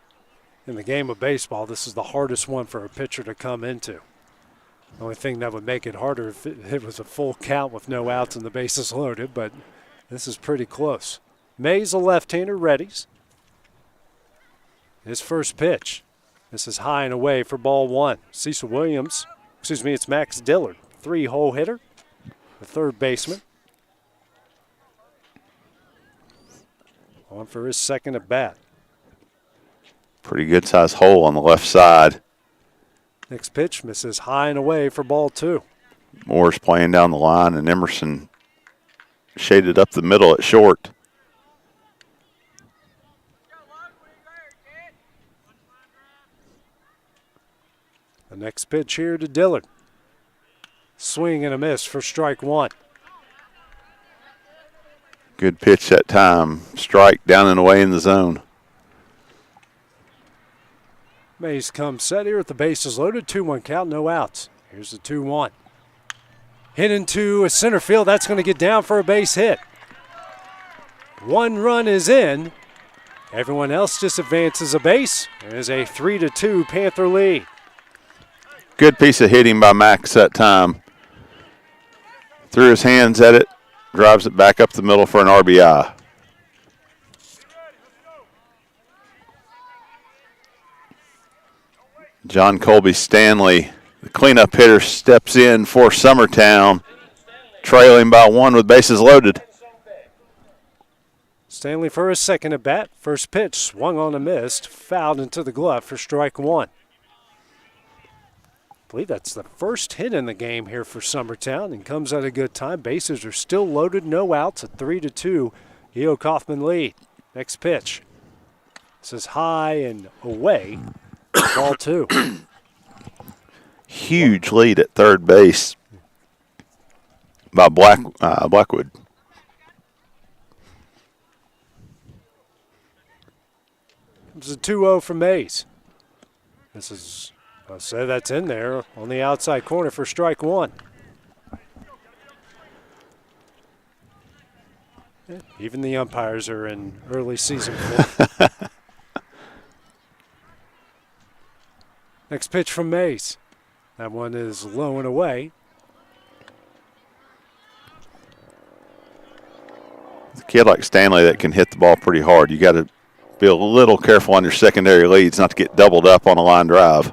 [SPEAKER 12] in the game of baseball, this is the hardest one for a pitcher to come into. The only thing that would make it harder if it was a full count with no outs and the bases loaded, but this is pretty close. Mays, a left-hander, readies. His first pitch. This is high and away for ball 1. Cecil Williams, it's Max Dillard, 3-hole hitter, the third baseman. On for his second at bat.
[SPEAKER 1] Pretty good size hole on the left side.
[SPEAKER 12] Next pitch misses high and away for ball 2.
[SPEAKER 1] Moore's playing down the line, and Emerson shaded up the middle at short.
[SPEAKER 12] The next pitch here to Dillard. Swing and a miss for strike 1.
[SPEAKER 1] Good pitch that time. Strike down and away in the zone.
[SPEAKER 12] Mays comes set here at the bases loaded. 2-1 count, no outs. Here's the 2-1. Hit into a center field. That's going to get down for a base hit. 1 run is in. Everyone else just advances a base. There's a 3-2 Panther lead.
[SPEAKER 1] Good piece of hitting by Max that time. Threw his hands at it, drives it back up the middle for an RBI. John Colby Stanley, the cleanup hitter, steps in for Summertown. trailing by 1 with bases loaded.
[SPEAKER 12] Stanley for his second at bat. First pitch swung on and missed, fouled into the glove for strike 1. I believe that's the first hit in the game here for Summertown, and comes at a good time. Bases are still loaded, no outs at 3-2. E.O. Coffman lead. Next pitch. This is high and away. Ball 2.
[SPEAKER 1] Huge lead at third base by Blackwood.
[SPEAKER 12] It's a 2-0 from Mays. This is, I'll say that's in there on the outside corner for strike 1. Even the umpires are in early season form. Next pitch from Mays. That one is low and away.
[SPEAKER 1] A kid like Stanley that can hit the ball pretty hard, you got to be a little careful on your secondary leads not to get doubled up on a line drive.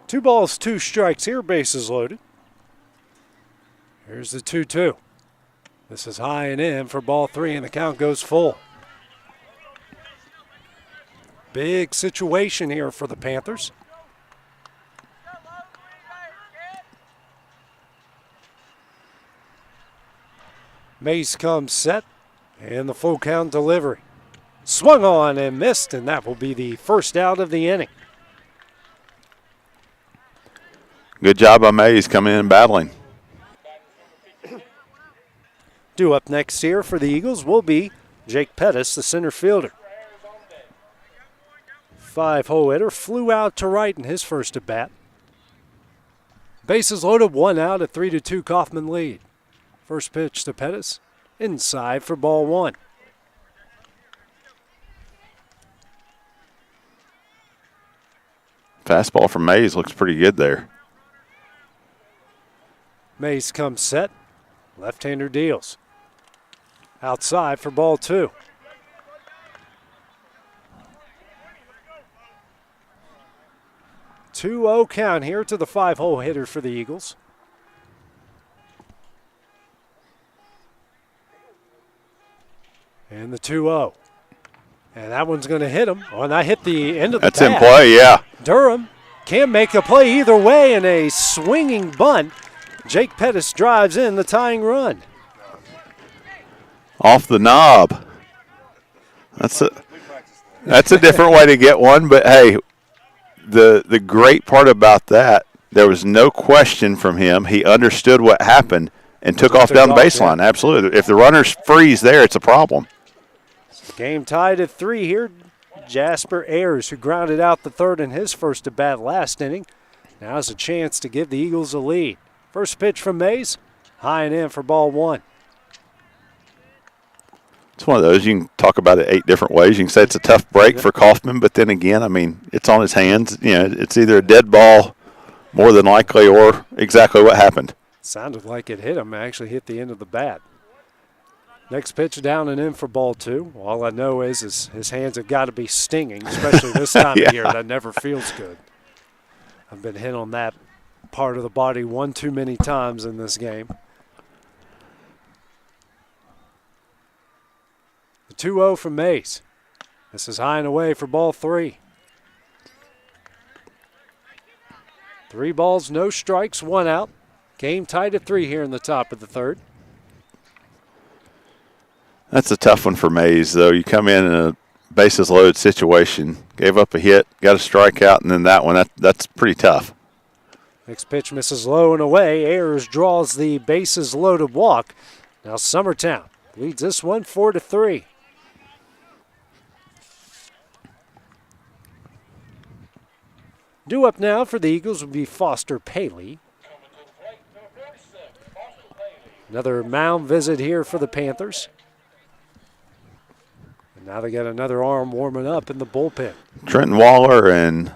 [SPEAKER 12] 2 balls, 2 strikes here, bases loaded. Here's the 2-2. This is high and in for ball 3, and the count goes full. Big situation here for the Panthers. Mays comes set, and the full count delivery. Swung on and missed, and that will be the first out of the inning.
[SPEAKER 1] Good job by Mays coming in and battling.
[SPEAKER 12] Due up next here for the Eagles will be Jake Pettis, the center fielder. 5-hole hitter, flew out to right in his first at bat. Bases loaded, 1 out at 3-2 Coffman lead. First pitch to Pettis, inside for ball 1.
[SPEAKER 1] Fastball from Mays looks pretty good there.
[SPEAKER 12] Mays comes set, left-hander deals. Outside for ball 2. Two-0 count here to the 5-hole hitter for the Eagles. And the 2-0. And that one's going to hit him. Oh, and I hit the end of the
[SPEAKER 1] That's
[SPEAKER 12] bat.
[SPEAKER 1] in play, yeah.
[SPEAKER 12] Durham can make a play either way in a swinging bunt. Jake Pettis drives in the tying run.
[SPEAKER 1] Off the knob. That's a different way to get one, but hey, the great part about that, there was no question from him. He understood what happened and took off down the baseline. Yeah. Absolutely. If the runners freeze there, it's a problem.
[SPEAKER 12] Game tied at 3 here. Jasper Ayers, who grounded out the third in his first at bat last inning, now has a chance to give the Eagles a lead. First pitch from Mays, high and in for ball 1.
[SPEAKER 1] It's one of those, you can talk about it 8 different ways. You can say it's a tough break for Coffman, but then again, I mean, it's on his hands. You know, it's either a dead ball more than likely or exactly what happened.
[SPEAKER 12] Sounded like it hit him, actually hit the end of the bat. Next pitch down and in for ball 2. All I know is his hands have got to be stinging, especially this time of year. That never feels good. I've been hit on that part of the body one too many times in this game. The 2-0 from Mays. This is high and away for ball 3. 3 balls, no strikes, 1 out. Game tied at 3 here in the top of the third.
[SPEAKER 1] That's a tough one for Mays, though. You come in a bases loaded situation, gave up a hit, got a strikeout, and then that one, that's pretty tough.
[SPEAKER 12] Next pitch misses low and away. Ayers draws the bases loaded walk. Now Summertown leads this one 4-3. Due up now for the Eagles will be Foster Paley. Another mound visit here for the Panthers. And now they got another arm warming up in the bullpen.
[SPEAKER 1] Trenton Waller and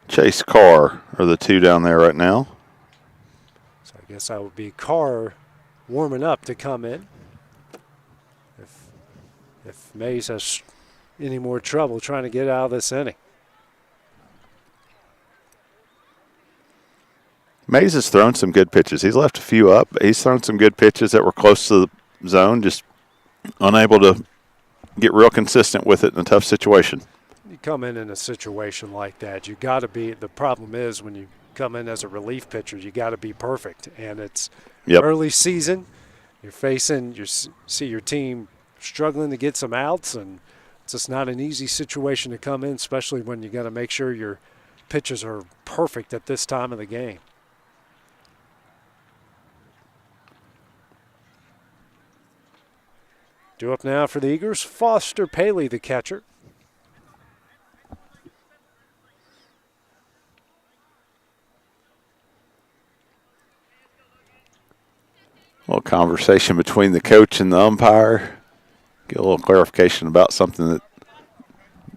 [SPEAKER 1] Chase Carr are the 2 down there right now.
[SPEAKER 12] So I guess that would be Carr warming up to come in. If Mays has any more trouble trying to get out of this inning.
[SPEAKER 1] Mays has thrown some good pitches. He's left a few up, but he's thrown some good pitches that were close to the zone, just unable to get real consistent with it in a tough situation.
[SPEAKER 12] You come in a situation like that, you got to be. The problem is when you come in as a relief pitcher, you got to be perfect, and it's early season. You're facing, you see your team struggling to get some outs, and it's just not an easy situation to come in, especially when you got to make sure your pitches are perfect at this time of the game. Due up now for the Eagles, Foster Paley, the catcher.
[SPEAKER 1] A little conversation between the coach and the umpire. Get a little clarification about something that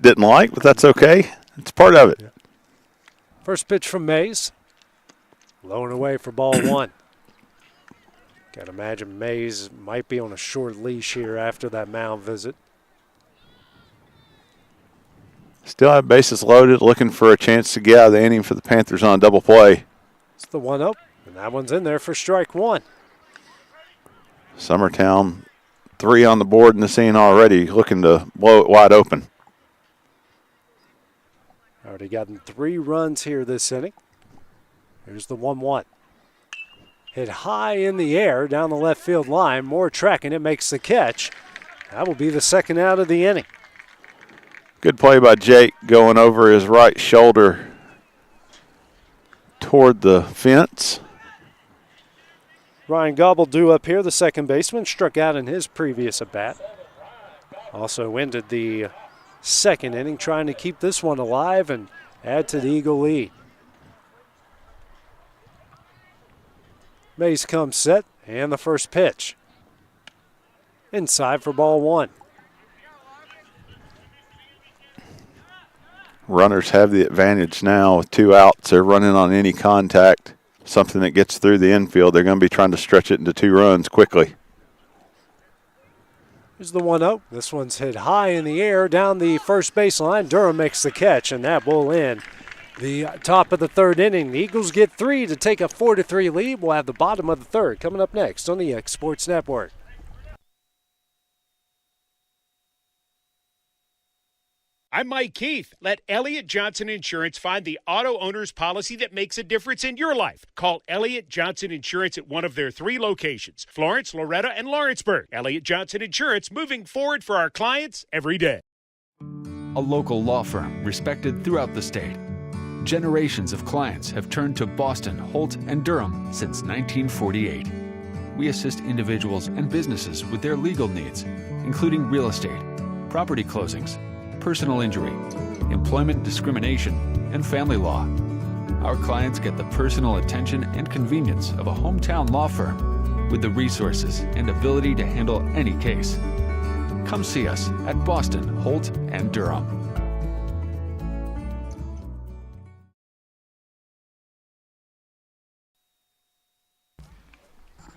[SPEAKER 1] didn't like, but that's okay. It's part of it.
[SPEAKER 12] First pitch from Mays. Low and away for ball one. Got to imagine Mays might be on a short leash here after that mound visit.
[SPEAKER 1] Still have bases loaded, looking for a chance to get out of the inning for the Panthers on a double play.
[SPEAKER 12] It's the 1-0, and that one's in there for strike one.
[SPEAKER 1] Summertown, 3 on the board in this inning already, looking to blow it wide open.
[SPEAKER 12] Already gotten 3 runs here this inning. Here's the 1-1. Hit high in the air down the left field line. Moore tracking it, makes the catch. That will be the second out of the inning.
[SPEAKER 1] Good play by Jake, going over his right shoulder toward the fence.
[SPEAKER 12] Ryan Gobble due up here, the second baseman, struck out in his previous at-bat. Also ended the second inning trying to keep this one alive and add to the Eagle lead. Mays comes set, and the first pitch. Inside for ball one.
[SPEAKER 1] Runners have the advantage now with 2 outs. They're running on any contact, something that gets through the infield. They're going to be trying to stretch it into 2 runs quickly.
[SPEAKER 12] Here's the 1-0. This one's hit high in the air down the first baseline. Durham makes the catch, and that will end the top of the third inning. The Eagles get 3 to take a 4-3 lead. We'll have the bottom of the third coming up next on the X Sports Network.
[SPEAKER 17] I'm Mike Keith. Let Elliott Johnson Insurance find the auto owner's policy that makes a difference in your life. Call Elliott Johnson Insurance at one of their 3 locations, Florence, Loretto, and Lawrenceburg. Elliott Johnson Insurance, moving forward for our clients every day.
[SPEAKER 4] A local law firm respected throughout the state. Generations of clients have turned to Boston, Holt, and Durham since 1948. We assist individuals and businesses with their legal needs, including real estate, property closings, personal injury, employment discrimination, and family law. Our clients get the personal attention and convenience of a hometown law firm with the resources and ability to handle any case. Come see us at Boston, Holt, and Durham.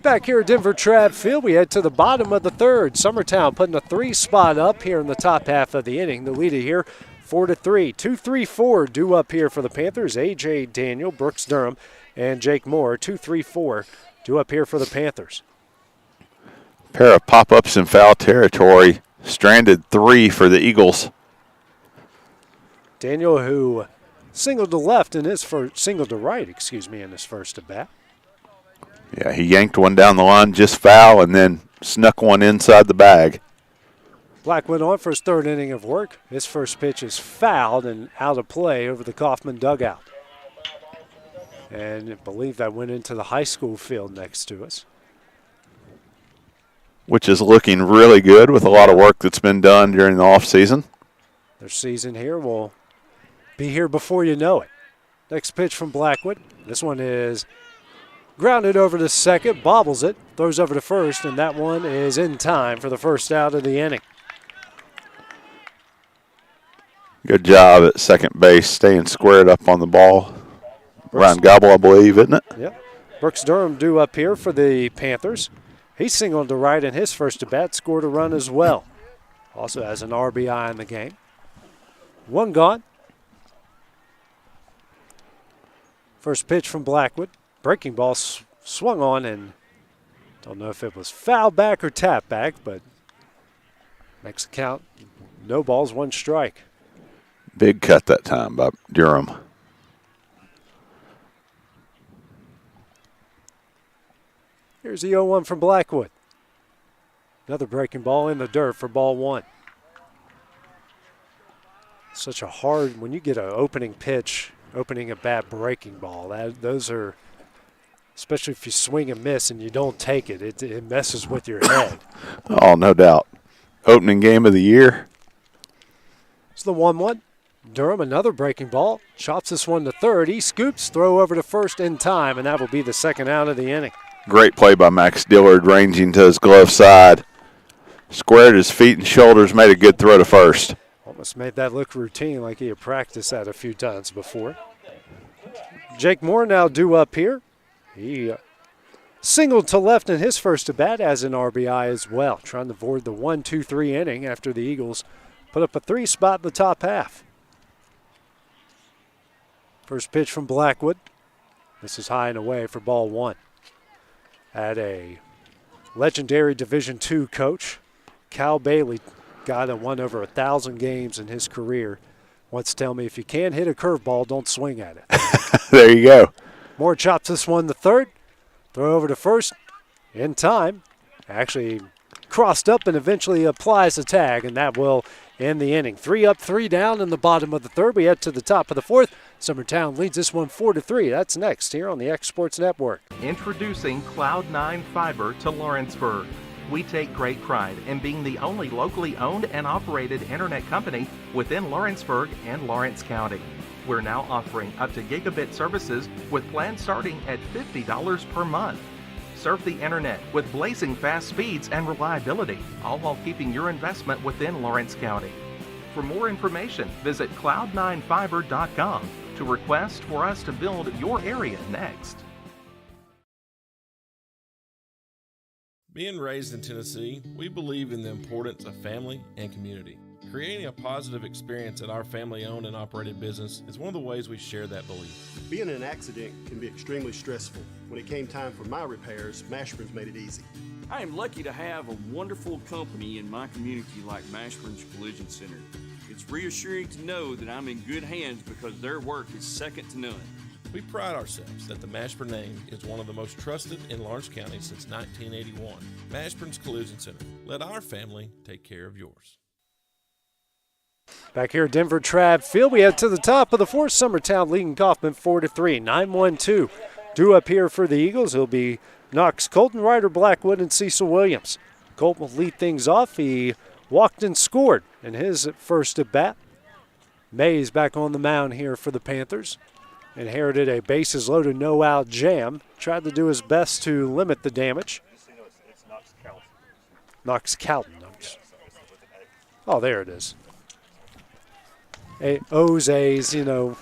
[SPEAKER 12] Back here at Denver Trapp Field, we head to the bottom of the third. Summertown putting a 3 spot up here in the top half of the inning. The leader here, 4-3. 2-3-4 due up here for the Panthers. A.J. Daniel, Brooks Durham, and Jake Moore. 2-3-4 due up here for the Panthers.
[SPEAKER 1] Pair of pop-ups in foul territory. Stranded 3 for the Eagles.
[SPEAKER 12] Daniel, who singled to left in his first, singled to right, in his first at bat.
[SPEAKER 1] Yeah, he yanked one down the line just foul and then snuck one inside the bag.
[SPEAKER 12] Black went on for his third inning of work. His first pitch is fouled and out of play over the Coffman dugout. And I believe that went into the high school field next to us.
[SPEAKER 1] Which is looking really good with a lot of work that's been done during the offseason.
[SPEAKER 12] Their season here will be here before you know it. Next pitch from Blackwood. This one is grounded over to second, bobbles it, throws over to first, and that one is in time for the first out of the inning.
[SPEAKER 1] Good job at second base, staying squared up on the ball. Ryan Gobble, I believe, isn't it?
[SPEAKER 12] Yep. Brooks Durham due up here for the Panthers. He singled to right in his first at-bat, scored a run as well. Also has an RBI in the game. One gone. First pitch from Blackwood. breaking ball swung on, and don't know if it was foul back or tap back, but makes the count. No balls, 1 strike.
[SPEAKER 1] Big cut that time by Durham.
[SPEAKER 12] Here's the 0-1 from Blackwood. Another breaking ball in the dirt for ball 1. Such a hard, when you get an opening pitch, opening a bat breaking ball, those are, especially if you swing and miss and you don't take it, it messes with your head.
[SPEAKER 1] Oh, no doubt. Opening game of the year.
[SPEAKER 12] It's the 1-1. Durham, another breaking ball, chops this one to third. He scoops, throw over to first in time, and that will be the second out of the inning.
[SPEAKER 1] Great play by Max Dillard, ranging to his glove side. Squared his feet and shoulders, made a good throw to first.
[SPEAKER 12] Almost made that look routine, like he had practiced that a few times before. Jake Moore now due up here. He singled to left in his first at bat as an RBI as well, trying to avoid the 1-2-3 inning after the Eagles put up a 3 spot in the top half. First pitch from Blackwood. This is high and away for ball 1. At a legendary Division II coach, Cal Bailey, guy that won over 1,000 games in his career, wants to tell me if you can't hit a curveball, don't swing at it.
[SPEAKER 1] There you go.
[SPEAKER 12] Moore chops this one to third. Throw over to first in time. Actually crossed up and eventually applies the tag, and that will end the inning. 3 up, 3 down in the bottom of the third. We head to the top of the fourth. Summertown leads this one 4-3. That's next here on the X Sports Network.
[SPEAKER 16] Introducing Cloud9 Fiber to Lawrenceburg. We take great pride in being the only locally owned and operated internet company within Lawrenceburg and Lawrence County. We're now offering up to gigabit services with plans starting at $50 per month. Surf the internet with blazing fast speeds and reliability, all while keeping your investment within Lawrence County. For more information, visit cloud9fiber.com to request for us to build your area next.
[SPEAKER 18] Being raised in Tennessee, we believe in the importance of family and community. Creating a positive experience at our family-owned and operated business is one of the ways we share that belief.
[SPEAKER 19] Being in an accident can be extremely stressful. When it came time for my repairs, Mashburn's made it easy.
[SPEAKER 20] I am lucky to have a wonderful company in my community like Mashburn's Collision Center. It's reassuring to know that I'm in good hands because their work is second to none.
[SPEAKER 18] We pride ourselves that the Mashburn name is one of the most trusted in Lawrence County since 1981. Mashburn's Collision Center. Let our family take care of yours.
[SPEAKER 12] Back here at Denver Trapp Field, we head to the top of the fourth. Summertown leading Coffman 4-3. 9-1-2. Due up here for the Eagles. He'll be Knox, Colton Ryder, Blackwood, and Cecil Williams. Colton will lead things off. He walked and scored in his first at bat. Mays back on the mound here for the Panthers. Inherited a bases loaded no out jam. Tried to do his best to limit the damage. Knox Calton. Oh, there it is. O's, A's, you know.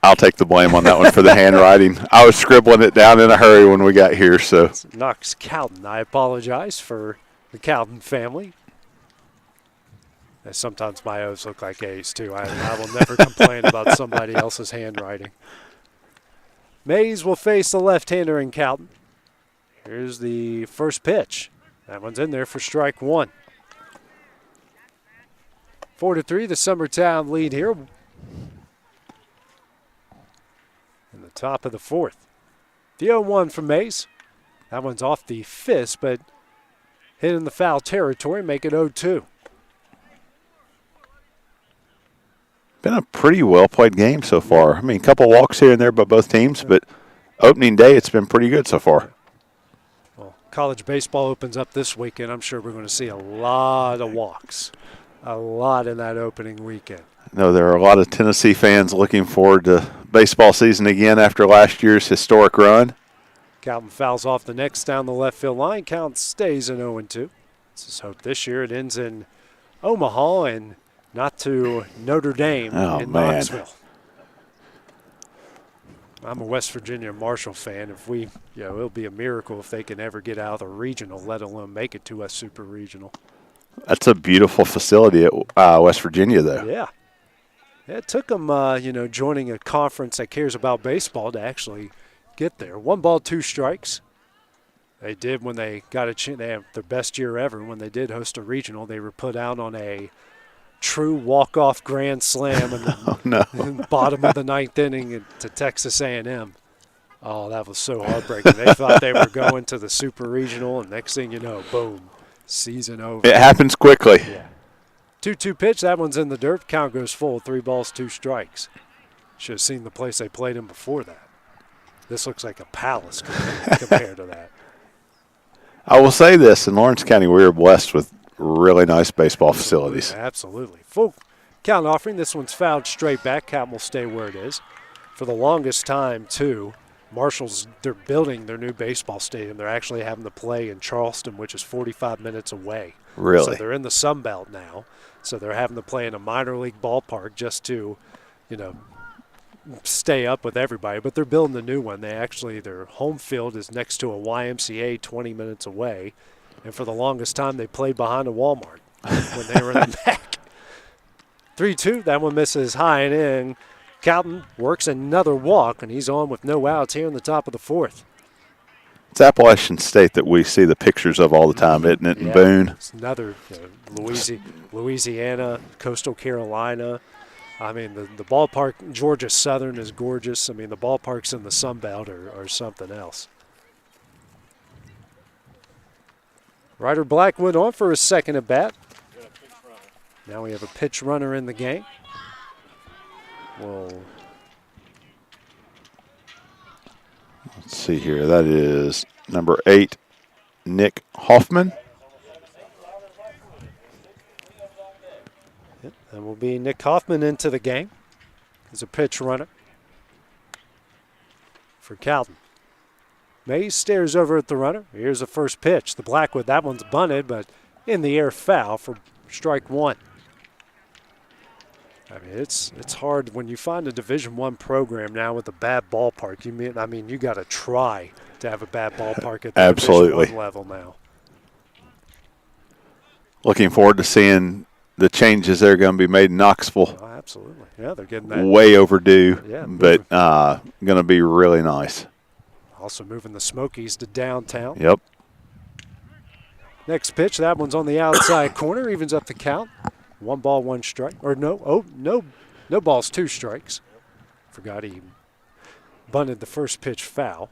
[SPEAKER 1] I'll take the blame on that one for the handwriting. I was scribbling it down in a hurry when we got here. So
[SPEAKER 12] Knox Calton. I apologize for the Calton family. Sometimes my O's look like A's, too. I will never complain about somebody else's handwriting. Mays will face the left-hander in Calton. Here's the first pitch. That one's in there for strike 1. 4-3, the Summertown lead here. In the top of the fourth. The 0-1 from Mays. That one's off the fist, but hit in the foul territory, make it 0-2.
[SPEAKER 1] Been a pretty well-played game so far. I mean, a couple walks here and there by both teams, but opening day, it's been pretty good so far.
[SPEAKER 12] Well, college baseball opens up this weekend. I'm sure we're going to see a lot of walks. A lot in that opening weekend.
[SPEAKER 1] I know there are a lot of Tennessee fans looking forward to baseball season again after last year's historic run.
[SPEAKER 12] Calton fouls off the next down the left field line. Calton stays in 0-2. Let's just hope this year it ends in Omaha and not to Notre Dame in Knoxville. I'm a West Virginia Marshall fan. If we, it'll be a miracle if they can ever get out of the regional, let alone make it to a super regional.
[SPEAKER 1] That's a beautiful facility at West Virginia, though.
[SPEAKER 12] Yeah. It took them, joining a conference that cares about baseball to actually get there. 1 ball, 2 strikes. They did when they got a chance. They have their best year ever. When they did host a regional, they were put out on a true walk-off grand slam in the bottom of the 9th inning to Texas A&M. Oh, that was so heartbreaking. They thought they were going to the super regional, and next thing you know, boom, season over.
[SPEAKER 1] It happens quickly.
[SPEAKER 12] Yeah. 2-2 pitch. That one's in the dirt. Count goes full. 3 balls, 2 strikes. Should have seen the place they played in before that. This looks like a palace compared to that.
[SPEAKER 1] I will say this, in Lawrence County, we are blessed with really nice baseball facilities.
[SPEAKER 12] Absolutely. Full count offering. This one's fouled straight back. Count will stay where it is. For the longest time, too, Marshall's, they're building their new baseball stadium. They're actually having to play in Charleston, which is 45 minutes away.
[SPEAKER 1] Really?
[SPEAKER 12] So they're in the Sun Belt now. So they're having to play in a minor league ballpark just to, stay up with everybody. But they're building the new one. Their home field is next to a YMCA 20 minutes away. And for the longest time, they played behind a Walmart when they were in the back. 3-2. That one misses high and in. Calton works another walk, and he's on with no outs here in the top of the 4th.
[SPEAKER 1] It's Appalachian State that we see the pictures of all the time, isn't it? In Boone.
[SPEAKER 12] It's another Louisiana, Coastal Carolina. I mean, the ballpark, Georgia Southern is gorgeous. I mean, the ballparks in the Sun Belt are something else. Ryder Blackwood on for his second at bat. Now we have a pitch runner in the game.
[SPEAKER 1] Let's see here. That is number 8, Nick Hoffman.
[SPEAKER 12] That will be Nick Coffman into the game as a pitch runner for Calton. Mays stares over at the runner. Here's the first pitch. The Blackwood, that one's bunted, but in the air foul for strike 1. I mean, it's hard when you find a Division I program now with a bad ballpark. You got to try to have a bad ballpark at the
[SPEAKER 1] Absolutely.
[SPEAKER 12] Division I level now.
[SPEAKER 1] Looking forward to seeing the changes that are going to be made in Knoxville.
[SPEAKER 12] Oh, absolutely. Yeah, they're getting that.
[SPEAKER 1] Way overdue,
[SPEAKER 12] Yeah,
[SPEAKER 1] but going to be really nice.
[SPEAKER 12] Also moving the Smokies to downtown.
[SPEAKER 1] Yep.
[SPEAKER 12] Next pitch, that one's on the outside corner, evens up the count. 1 ball, 1 strike. Or no balls, 2 strikes. Forgot he bunted the first pitch foul.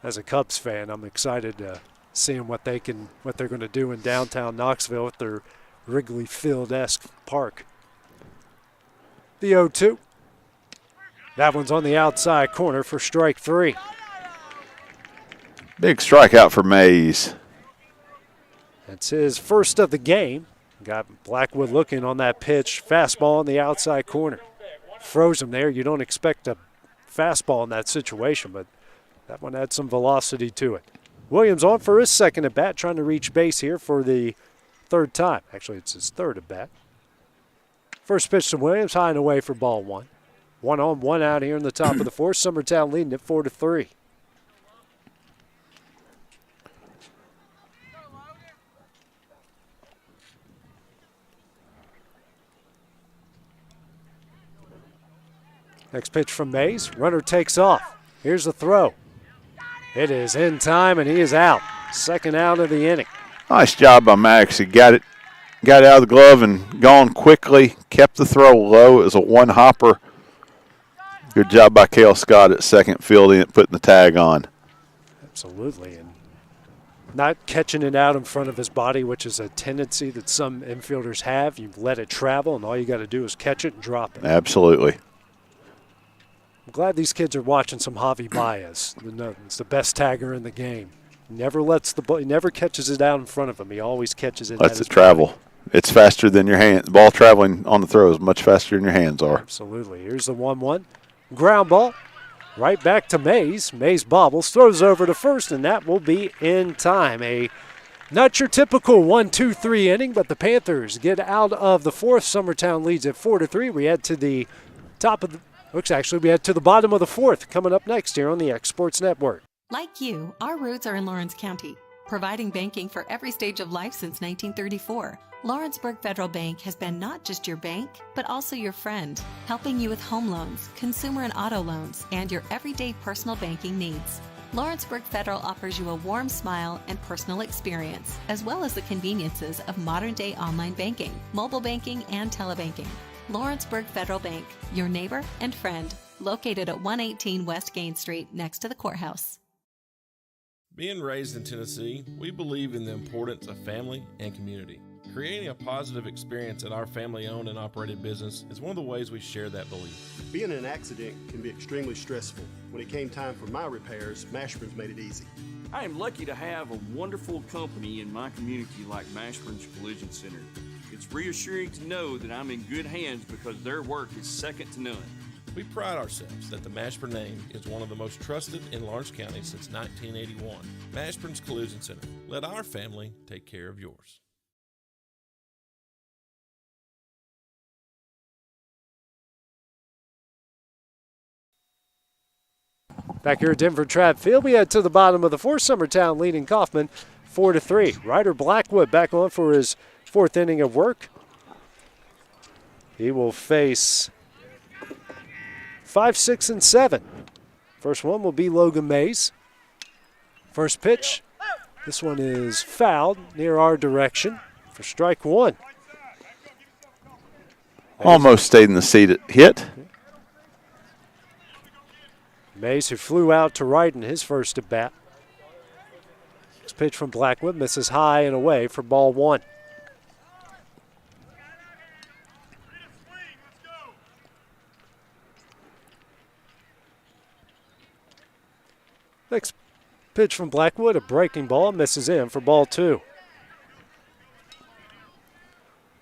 [SPEAKER 12] As a Cubs fan, I'm excited to seeing what they're going to do in downtown Knoxville with their Wrigley Field-esque park. The 0-2. That one's on the outside corner for strike 3.
[SPEAKER 1] Big strikeout for Mays.
[SPEAKER 12] That's his first of the game. Got Blackwood looking on that pitch. Fastball on the outside corner. Froze him there. You don't expect a fastball in that situation, but that one had some velocity to it. Williams on for his second at bat, trying to reach base here for the 3rd time. Actually, it's his 3rd at bat. First pitch to Williams, high and away for ball 1. 1 on, 1 out here in the top of the 4th. Summertown leading it 4-3. Next pitch from Mays. Runner takes off. Here's the throw. It is in time, and he is out. Second out of the inning.
[SPEAKER 1] Nice job by Max. He got it out of the glove and gone quickly. Kept the throw low. It was a 1-hopper. Good job by Cale Scott at second, fielding it, putting the tag on.
[SPEAKER 12] Absolutely. And not catching it out in front of his body, which is a tendency that some infielders have. You let it travel, and all you got to do is catch it and drop it.
[SPEAKER 1] Absolutely.
[SPEAKER 12] I'm glad these kids are watching some Javi Baez. It's the best tagger in the game. He never catches it out in front of him. He always catches it.
[SPEAKER 1] Lets it travel. It's faster than your hand. The ball traveling on the throw is much faster than your hands are.
[SPEAKER 12] Absolutely. Here's the 1-1. Ground ball. Right back to Mays. Mays bobbles, throws over to first, and that will be in time. Not your typical 1-2-3 inning, but the Panthers get out of the 4th. Summertown leads at 4-3. We head to the top of the we head to the bottom of the 4th coming up next here on the X Sports Network.
[SPEAKER 11] Like you, our roots are in Lawrence County. providing banking for every stage of life since 1934. Lawrenceburg Federal Bank has been not just your bank, but also your friend, helping you with home loans, consumer and auto loans, and your everyday personal banking needs. Lawrenceburg Federal offers you a warm smile and personal experience, as well as the conveniences of modern-day online banking, mobile banking, and telebanking. Lawrenceburg Federal Bank, your neighbor and friend, located at 118 West Gain Street next to the courthouse.
[SPEAKER 18] Being raised in Tennessee, we believe in the importance of family and community. Creating a positive experience at our family-owned and operated business is one of the ways we share that belief.
[SPEAKER 19] Being in an accident can be extremely stressful. When it came time for my repairs, Mashburn's made it easy.
[SPEAKER 20] I am lucky to have a wonderful company in my community like Mashburn's Collision Center. It's reassuring to know that I'm in good hands because their work is second to none.
[SPEAKER 18] We pride ourselves that the Mashburn name is one of the most trusted in Lawrence County since 1981. Mashburn's Collision Center. Let our family take care of yours.
[SPEAKER 12] Back here at Denver Trapp Field, we head to the bottom of the fourth. Summertown leading Coffman 4-3. Ryder Blackwood back on for his fourth inning of work. He will face 5, 6, and 7. First one will be Logan Mays. First pitch. This one is fouled near our direction for strike one.
[SPEAKER 1] Almost stayed in the seat at hit.
[SPEAKER 12] Mays, who flew out to right in his first at bat. This pitch from Blackwood misses high and away for ball one. Next pitch from Blackwood, a breaking ball, misses in for ball two.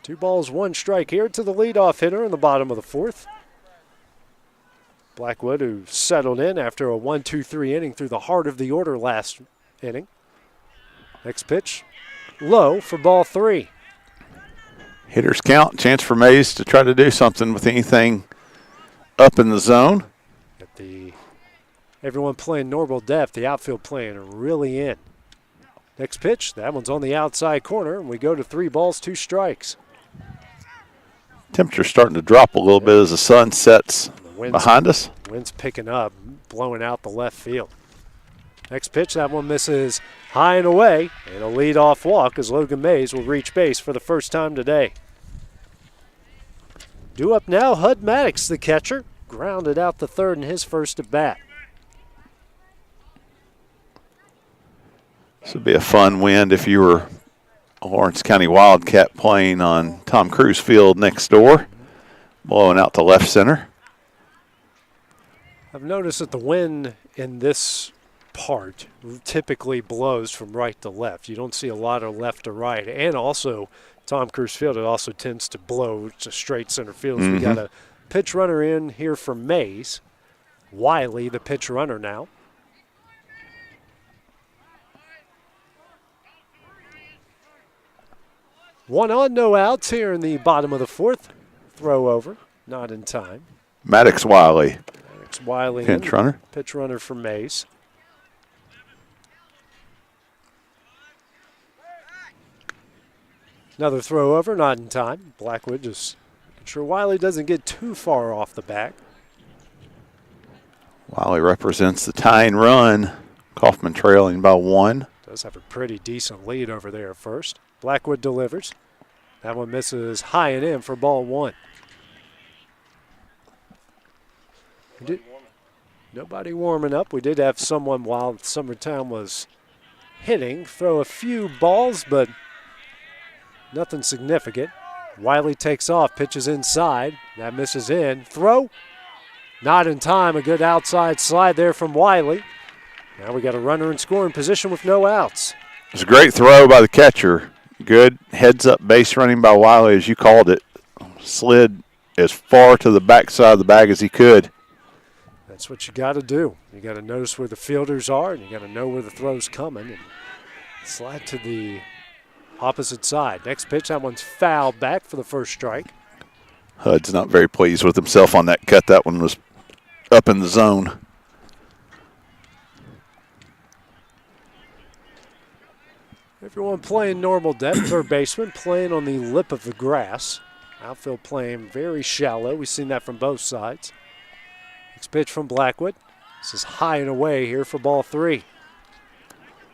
[SPEAKER 12] 2 balls, 1 strike here to the leadoff hitter in the bottom of the fourth. Blackwood, who settled in after a 1-2-3 inning through the heart of the order last inning. Next pitch, low for ball 3.
[SPEAKER 1] Hitters count, chance for Mays to try to do something with anything up in the zone.
[SPEAKER 12] Everyone playing normal depth, the outfield playing really in. Next pitch, that one's on the outside corner, and we go to 3 balls, 2 strikes.
[SPEAKER 1] Temperature's starting to drop a little bit as the sun sets behind us.
[SPEAKER 12] Wind's picking up, blowing out the left field. Next pitch, that one misses high and away, and a leadoff walk as Logan Mays will reach base for the first time today. Due up now, Hud Maddox, the catcher, grounded out the third in his first at bat.
[SPEAKER 1] This would be a fun wind if you were a Lawrence County Wildcat playing on Tom Cruise Field next door, blowing out to left center.
[SPEAKER 12] I've noticed that the wind in this part typically blows from right to left. You don't see a lot of left to right. And also, Tom Cruise Field, it also tends to blow to straight center field. So we got a pitch runner in here for Mays. Wiley, the pitch runner now. One on, no outs here in the bottom of the fourth. Throw over, not in time.
[SPEAKER 1] Maddox Wiley.
[SPEAKER 12] Maddox Wiley,
[SPEAKER 1] pinch runner.
[SPEAKER 12] Pitch runner for Mays. Another throw over, not in time. Blackwood just making sure Wiley doesn't get too far off the back.
[SPEAKER 1] Wiley represents the tying run. Coffman trailing by 1.
[SPEAKER 12] Does have a pretty decent lead over there at first. Blackwood delivers. That one misses high and in for ball 1. Nobody warming up. We did have someone while Summertown was hitting throw a few balls, but nothing significant. Wiley takes off, pitches inside. That misses in. Throw. Not in time. A good outside slide there from Wiley. Now we got a runner in scoring position with no outs.
[SPEAKER 1] It's a great throw by the catcher. Good heads-up base running by Wiley, as you called it. Slid as far to the backside of the bag as he could.
[SPEAKER 12] That's what you got to do. You got to notice where the fielders are, and you got to know where the throw's coming, and slide to the opposite side. Next pitch, that one's fouled back for the first strike.
[SPEAKER 1] Hud's not very pleased with himself on that cut. That one was up in the zone.
[SPEAKER 12] Everyone playing normal depth. Third baseman playing on the lip of the grass. Outfield playing very shallow. We've seen that from both sides. Next pitch from Blackwood. This is high and away here for ball 3.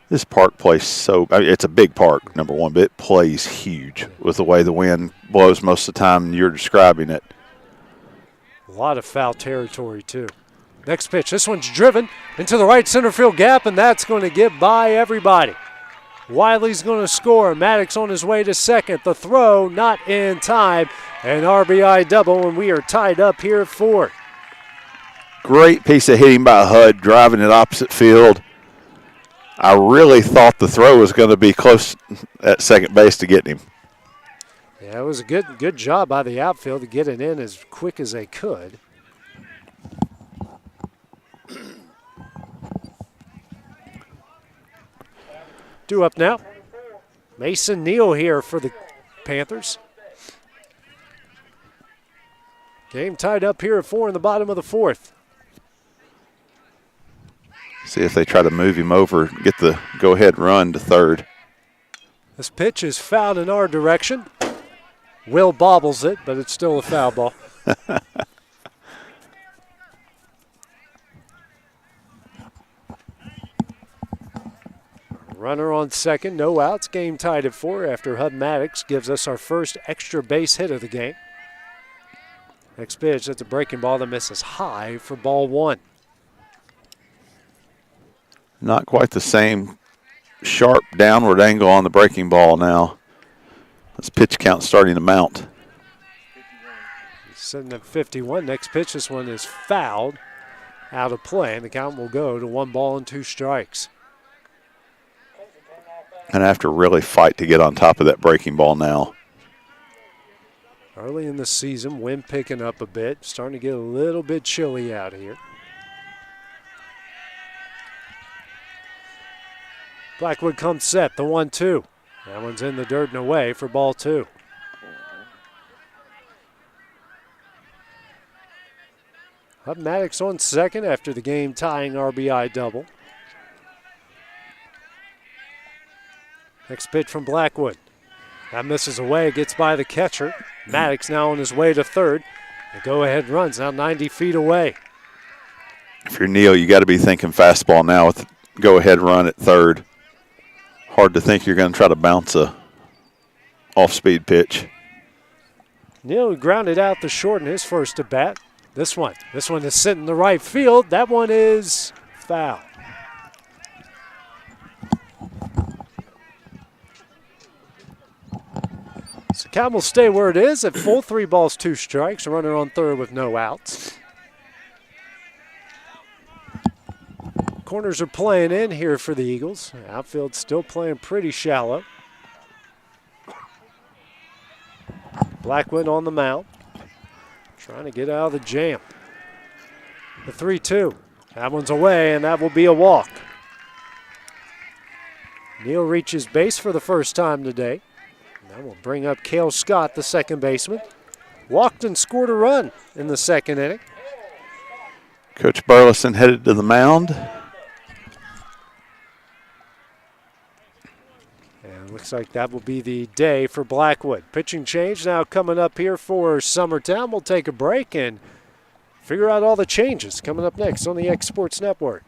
[SPEAKER 1] This park plays it's a big park, number one, but it plays huge with the way the wind blows most of the time you're describing it.
[SPEAKER 12] A lot of foul territory, too. Next pitch. This one's driven into the right center field gap, and that's going to get by everybody. Wiley's going to score. Maddox on his way to second. The throw not in time. An RBI double, and we are tied up here at 4.
[SPEAKER 1] Great piece of hitting by Hud, driving it opposite field. I really thought the throw was going to be close at second base to getting him.
[SPEAKER 12] Yeah, it was a good job by the outfield to get it in as quick as they could. Due up now. Mason Neal here for the Panthers. Game tied up here at 4 in the bottom of the 4th.
[SPEAKER 1] See if they try to move him over, get the go-ahead run to third.
[SPEAKER 12] This pitch is fouled in our direction. Will bobbles it, but it's still a foul ball. Runner on second, no outs. Game tied at 4 after Hud Maddox gives us our first extra base hit of the game. Next pitch, that's a breaking ball that misses high for ball 1.
[SPEAKER 1] Not quite the same sharp downward angle on the breaking ball now. This pitch count starting to mount.
[SPEAKER 12] Sitting at 51. Next pitch, this one is fouled out of play, and the count will go to 1 ball and 2 strikes.
[SPEAKER 1] And I have to really fight to get on top of that breaking ball now.
[SPEAKER 12] Early in the season, wind picking up a bit, starting to get a little bit chilly out here. Blackwood comes set, the 1-2. That one's in the dirt and away for ball 2. Hud Maddox on second after the game tying RBI double. Next pitch from Blackwood. That misses away, gets by the catcher. Maddox now on his way to third. The go-ahead run's now 90 feet away.
[SPEAKER 1] If you're Neal, you got to be thinking fastball now with the go-ahead run at third. Hard to think you're going to try to bounce a off-speed pitch.
[SPEAKER 12] Neal grounded out the short in his first at bat. This one is sitting in the right field. That one is foul. So count will stay where it is at full 3 balls, 2 strikes. A runner on third with no outs. Corners are playing in here for the Eagles. Outfield still playing pretty shallow. Blackwood on the mound. Trying to get out of the jam. The 3-2. That one's away, and that will be a walk. Neal reaches base for the first time today. That will bring up Cale Scott, the second baseman. Walked and scored a run in the second inning.
[SPEAKER 1] Coach Burleson headed to the mound.
[SPEAKER 12] And looks like that will be the day for Blackwood. Pitching change now coming up here for Summertown. We'll take a break and figure out all the changes coming up next on the X Sports Network.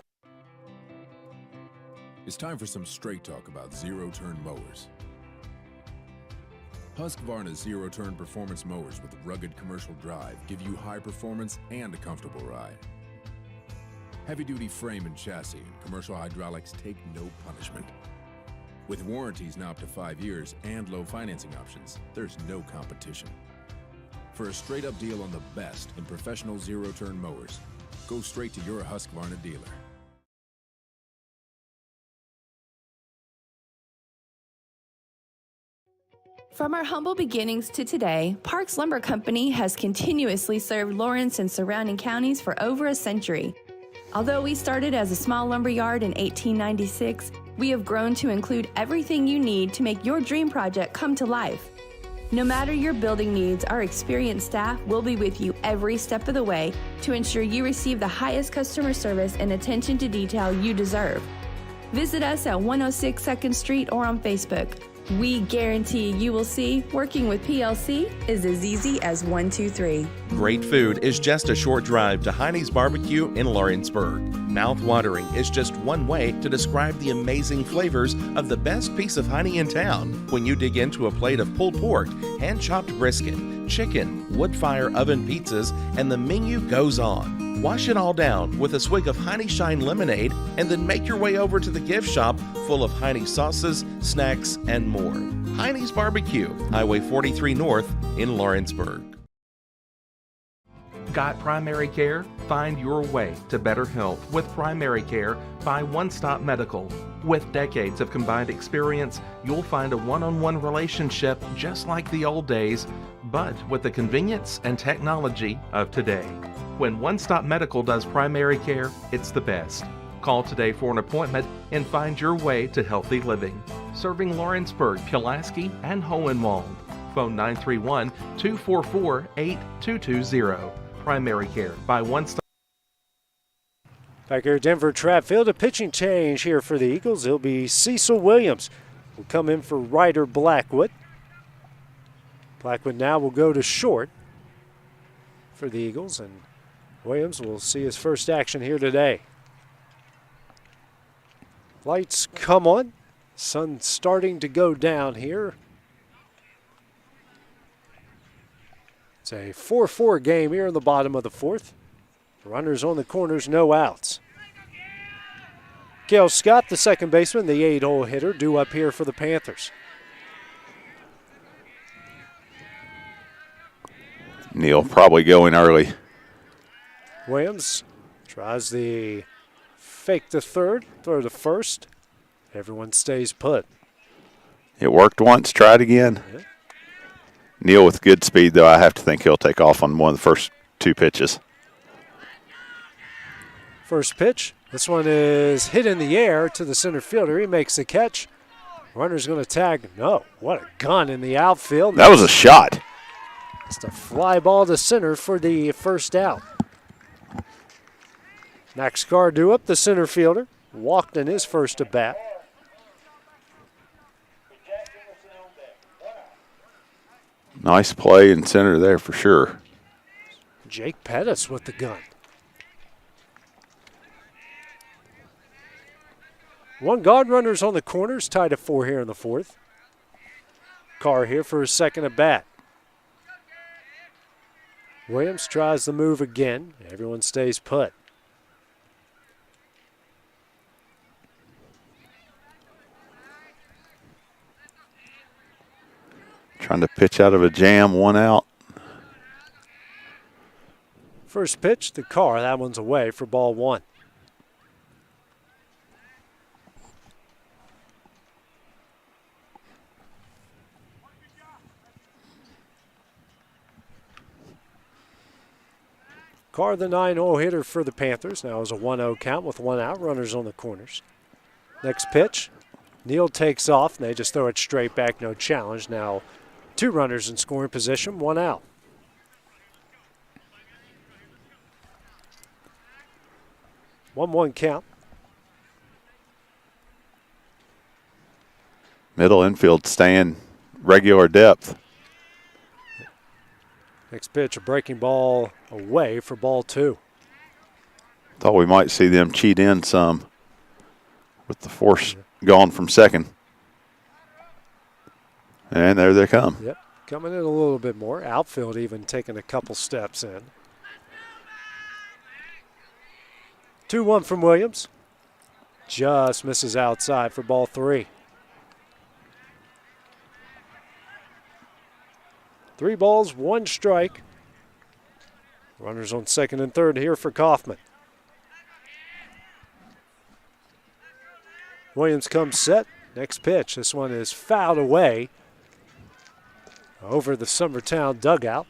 [SPEAKER 7] It's time for some straight talk about zero-turn mowers. Husqvarna's zero-turn performance mowers with rugged commercial drive give you high performance and a comfortable ride. Heavy-duty frame and chassis and commercial hydraulics take no punishment. With warranties now up to 5 years and low financing options, there's no competition. For a straight-up deal on the best in professional zero-turn mowers, go straight to your Husqvarna dealer.
[SPEAKER 21] From our humble beginnings to today, Parks Lumber Company has continuously served Lawrence and surrounding counties for over a century. Although we started as a small lumber yard in 1896, we have grown to include everything you need to make your dream project come to life. No matter your building needs, our experienced staff will be with you every step of the way to ensure you receive the highest customer service and attention to detail you deserve. Visit us at 106 2nd Street or on Facebook. We guarantee you will see working with PLC is as easy as 1, 2, 3.
[SPEAKER 2] Great food is just a short drive to Heine's Barbecue in Lawrenceburg. Mouth-watering is just one way to describe the amazing flavors of the best piece of Heine in town. When you dig into a plate of pulled pork, hand-chopped brisket, chicken, wood-fire oven pizzas, and the menu goes on. Wash it all down with a swig of Heine Shine lemonade and then make your way over to the gift shop full of Heine sauces, snacks, and more. Heine's Barbecue, Highway 43 North in Lawrenceburg.
[SPEAKER 16] Got primary care? Find your way to better health with primary care by One Stop Medical. With decades of combined experience, you'll find a one-on-one relationship just like the old days, but with the convenience and technology of today. When One Stop Medical does primary care, it's the best. Call today for an appointment and find your way to healthy living. Serving Lawrenceburg, Pulaski, and Hohenwald. Phone 931-244-8220. Primary care by One Stop.
[SPEAKER 12] Back here at Denver Trapp Field, a pitching change here for the Eagles. It'll be Cecil Williams will come in for Ryder Blackwood. Blackwood now will go to short for the Eagles, and Williams will see his first action here today. Lights come on. Sun starting to go down here. It's a 4-4 game here in the bottom of the fourth. Runners on the corners, no outs. Cale Scott, the second baseman, the 8-hole hitter, due up here for the Panthers.
[SPEAKER 1] Neal probably going early.
[SPEAKER 12] Williams tries the fake to third, throw to first. Everyone stays put.
[SPEAKER 1] It worked once, try it again.
[SPEAKER 12] Yeah.
[SPEAKER 1] Neal with good speed, though. I have to think he'll take off on one of the first two pitches.
[SPEAKER 12] First pitch. This one is hit in the air to the center fielder. He makes the catch. Runner's going to tag. No, what a gun in the outfield.
[SPEAKER 1] That was a shot.
[SPEAKER 12] Just a fly ball to center for the first out. Max Cardew up, the center fielder. Walked in his first at bat.
[SPEAKER 1] Nice play in center there for sure.
[SPEAKER 12] Jake Pettis with the gun. One guard runners on the corners, tied at 4 here in the fourth. Carr here for his second at bat. Williams tries the move again. Everyone stays put.
[SPEAKER 1] Trying to pitch out of a jam, one out.
[SPEAKER 12] First pitch to Carr. That one's away for ball one. Carr, the 9-0 hitter for the Panthers. Now is a 1-0 count with one out. Runners on the corners. Next pitch. Neal takes off, and they just throw it straight back. No challenge. Now 2 runners in scoring position, 1 out. One count.
[SPEAKER 1] Middle infield staying regular depth.
[SPEAKER 12] Next pitch, a breaking ball away for ball 2.
[SPEAKER 1] Thought we might see them cheat in some with the force gone from second. And there they come.
[SPEAKER 12] Yep, coming in a little bit more. Outfield even taking a couple steps in. 2-1 from Williams. Just misses outside for ball 3. 3 balls, 1 strike. Runners on second and third here for Coffman. Williams comes set. Next pitch. This one is fouled away over the Summertown dugout.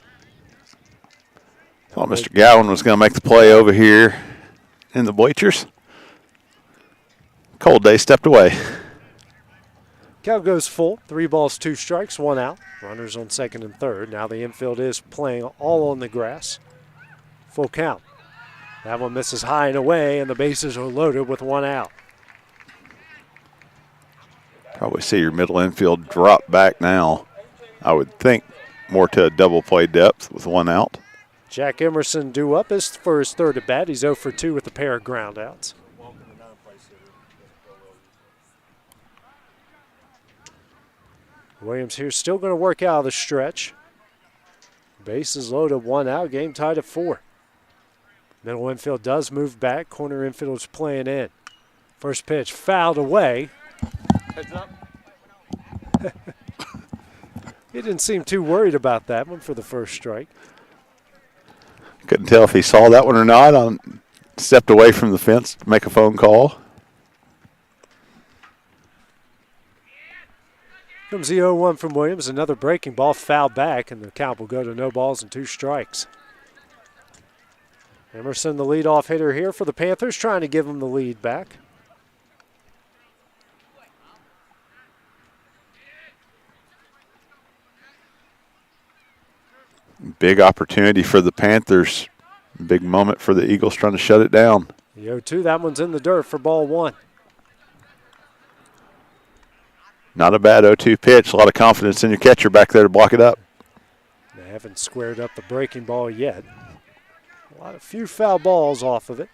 [SPEAKER 1] Thought Mr. Gowan was going to make the play over here in the bleachers. Cold Day stepped away.
[SPEAKER 12] Count goes full. 3 balls, 2 strikes, 1 out. Runners on second and third. Now the infield is playing all on the grass. Full count. That one misses high and away, and the bases are loaded with 1 out.
[SPEAKER 1] Probably see your middle infield drop back now. I would think more to a double play depth with one out.
[SPEAKER 12] Jack Emerson due up for his third at bat. He's 0 for 2 with a pair of ground outs. Williams here still going to work out of the stretch. Bases loaded, one out, game tied at 4. Middle infield does move back. Corner infield's playing in. First pitch fouled away.
[SPEAKER 20] Heads up.
[SPEAKER 12] He didn't seem too worried about that one for the first strike.
[SPEAKER 1] Couldn't tell if he saw that one or not. Stepped away from the fence to make a phone call.
[SPEAKER 12] Comes the 0-1 from Williams. Another breaking ball fouled back, and the count will go to no balls and 2 strikes. Emerson, the leadoff hitter here for the Panthers, trying to give him the lead back.
[SPEAKER 1] Big opportunity for the Panthers. Big moment for the Eagles trying to shut it down.
[SPEAKER 12] The 0-2, that one's in the dirt for ball 1.
[SPEAKER 1] Not a bad 0-2 pitch. A lot of confidence in your catcher back there to block it up.
[SPEAKER 12] They haven't squared up the breaking ball yet. A few foul balls off of it.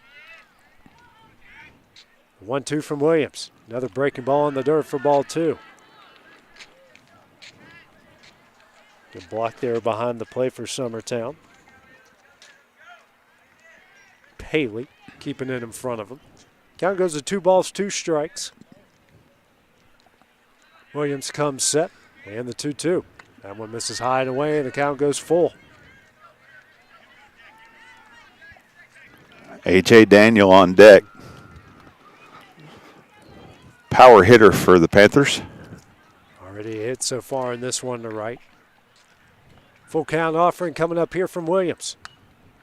[SPEAKER 12] 1-2 from Williams. Another breaking ball in the dirt for ball 2. Good block there behind the plate for Summertown. Paley keeping it in front of him. Count goes to 2 balls, 2 strikes. Williams comes set, and the 2-2. That one misses high and away, and the count goes full.
[SPEAKER 1] A.J. Daniel on deck. Power hitter for the Panthers.
[SPEAKER 12] Already hit so far in this one to right. Full count offering coming up here from Williams.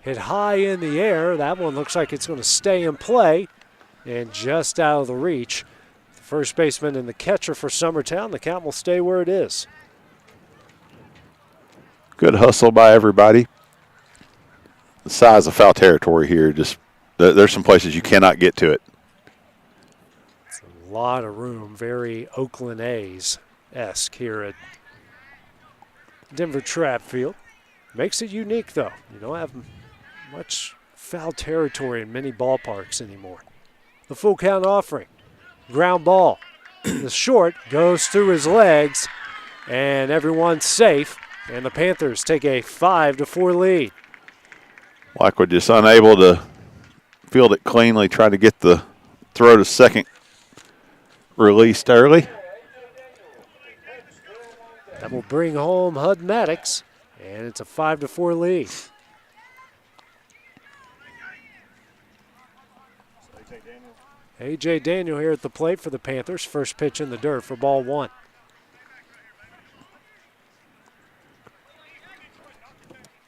[SPEAKER 12] Hit high in the air. That one looks like it's going to stay in play and just out of the reach. The first baseman and the catcher for Summertown. The count will stay where it is.
[SPEAKER 1] Good hustle by everybody. The size of foul territory here, just there's some places you cannot get to it.
[SPEAKER 12] It's a lot of room, very Oakland A's-esque here at Denver Trapp Field. Makes it unique, though. You don't have much foul territory in many ballparks anymore. The full count offering. Ground ball. The short goes through his legs, and everyone's safe. And the Panthers take a 5-4 lead.
[SPEAKER 1] Like we're just unable to field it cleanly, trying to get the throw to second released early.
[SPEAKER 12] That will bring home Hud Maddox, and it's a 5-4 lead. A.J. Daniel here at the plate for the Panthers. First pitch in the dirt for ball 1.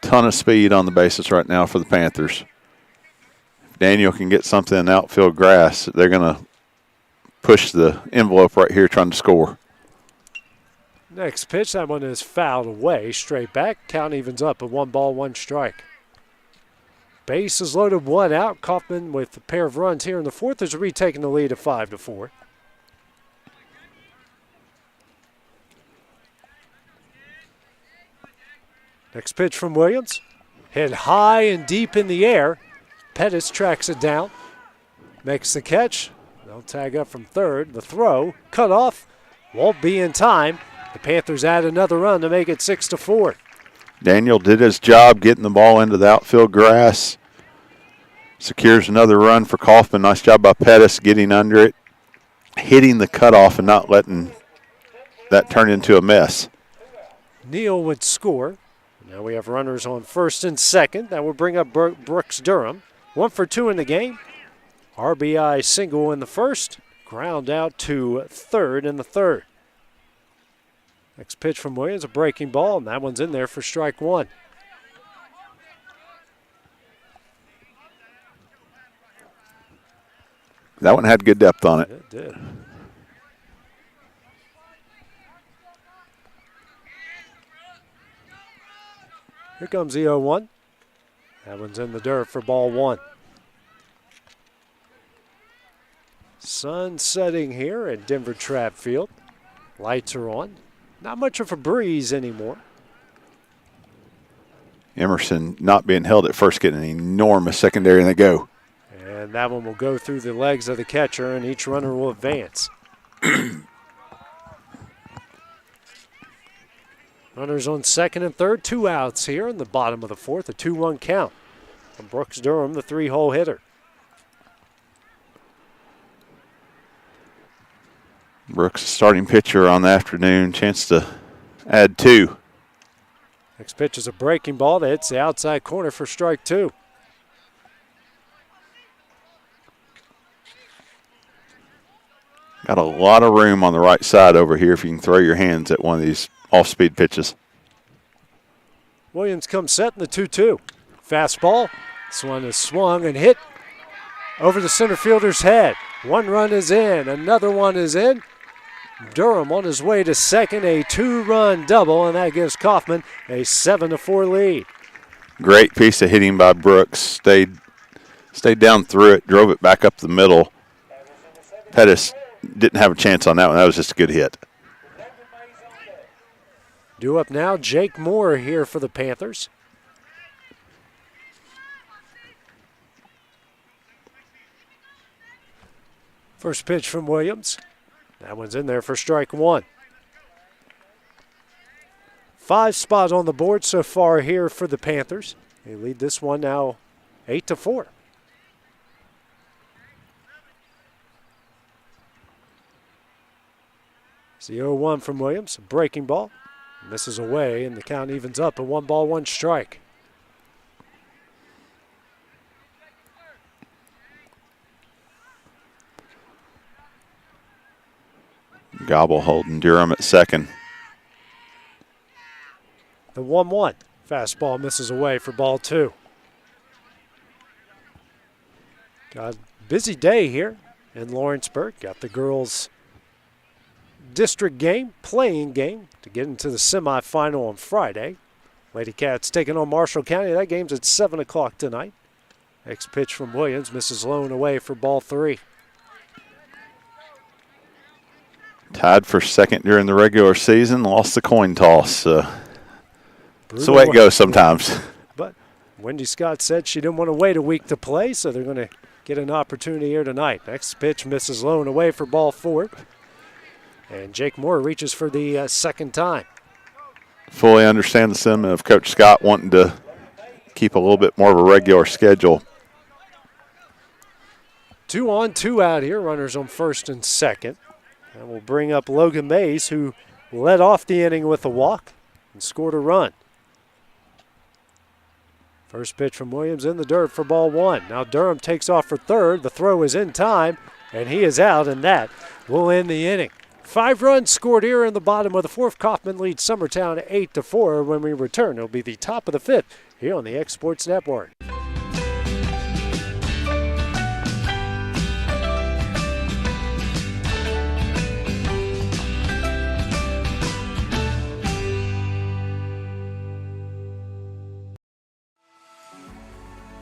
[SPEAKER 1] Ton of speed on the bases right now for the Panthers. If Daniel can get something in outfield grass, they're going to push the envelope right here trying to score.
[SPEAKER 12] Next pitch, that one is fouled away, straight back. Count evens up at 1 ball, 1 strike. Base is loaded, 1 out. Coffman with a pair of runs here in the 4th is retaking the lead at 5-4. Next pitch from Williams. Hit high and deep in the air. Pettis tracks it down. Makes the catch. They'll tag up from third. The throw, cut off, won't be in time. The Panthers add another run to make it 6-4.
[SPEAKER 1] Daniel did his job getting the ball into the outfield grass. Secures another run for Coffman. Nice job by Pettis getting under it, hitting the cutoff and not letting that turn into a mess.
[SPEAKER 12] Neal would score. Now we have runners on first and second. That will bring up Brooks Durham. 1 for 2 in the game. RBI single in the first. Ground out to third in the third. Next pitch from Williams, a breaking ball, and that one's in there for strike 1.
[SPEAKER 1] That one had good depth on it.
[SPEAKER 12] It did. Here comes the 0-1. That one's in the dirt for ball 1. Sun setting here at Denver Trapp Field. Lights are on. Not much of a breeze anymore.
[SPEAKER 1] Emerson not being held at first, getting an enormous secondary, and they go.
[SPEAKER 12] And that one will go through the legs of the catcher, and each runner will advance. Runners on second and third, 2 outs here in the bottom of the fourth, a 2-1 count from Brooks Durham, the 3-hole hitter.
[SPEAKER 1] Brooks, starting pitcher on the afternoon, chance to add 2.
[SPEAKER 12] Next pitch is a breaking ball that hits the outside corner for strike 2.
[SPEAKER 1] Got a lot of room on the right side over here if you can throw your hands at one of these off-speed pitches.
[SPEAKER 12] Williams comes set in the 2-2. Fastball. This one is swung and hit over the center fielder's head. 1 run is in. Another one is in. Durham on his way to second, a 2-run double, and that gives Coffman a 7-4 lead.
[SPEAKER 1] Great piece of hitting by Brooks. Stayed down through it, drove it back up the middle. Pettis didn't have a chance on that one. That was just a good hit.
[SPEAKER 12] Due up now, Jake Moore here for the Panthers. First pitch from Williams. That one's in there for strike 1. 5 spots on the board so far here for the Panthers. They lead this one now 8-4. It's the 0-1 from Williams. Breaking ball. Misses away, and the count evens up at 1 ball, 1 strike.
[SPEAKER 1] Gobble holding Durham at second.
[SPEAKER 12] The 1-1. Fastball misses away for ball 2. Got a busy day here in Lawrenceburg. Got the girls' district game, playing game, to get into the semifinal on Friday. Lady Cats taking on Marshall County. That game's at 7 o'clock tonight. Next pitch from Williams misses low and away for ball 3.
[SPEAKER 1] Tied for second during the regular season, lost the coin toss. That's the way it goes sometimes.
[SPEAKER 12] But Wendy Scott said she didn't want to wait a week to play, so they're going to get an opportunity here tonight. Next pitch misses low and away for ball 4. And Jake Moore reaches for the second time.
[SPEAKER 1] Fully understand the sentiment of Coach Scott wanting to keep a little bit more of a regular schedule.
[SPEAKER 12] 2 on, 2 out here. Runners on first and second. And we'll bring up Logan Mays, who led off the inning with a walk and scored a run. First pitch from Williams in the dirt for ball 1. Now Durham takes off for third. The throw is in time, and he is out, and that will end the inning. 5 runs scored here in the bottom of the fourth. Coffman leads Summertown 8-4. When we return, it'll be the top of the 5th here on the X Sports Network.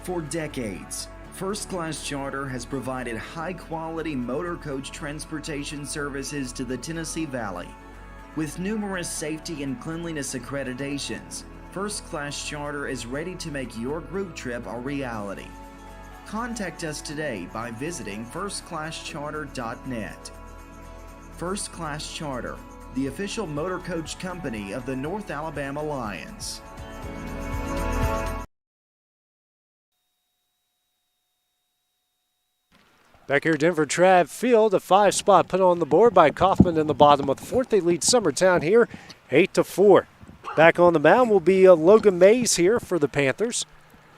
[SPEAKER 3] For decades, First Class Charter has provided high-quality motor coach transportation services to the Tennessee Valley. With numerous safety and cleanliness accreditations, First Class Charter is ready to make your group trip a reality. Contact us today by visiting firstclasscharter.net. First Class Charter, the official motor coach company of the North Alabama Lions.
[SPEAKER 12] Back here at Denver Trapp Field, a 5-spot put on the board by Coffman in the bottom of the fourth. They lead Summertown here 8-4. Back on the mound will be Logan Mays here for the Panthers.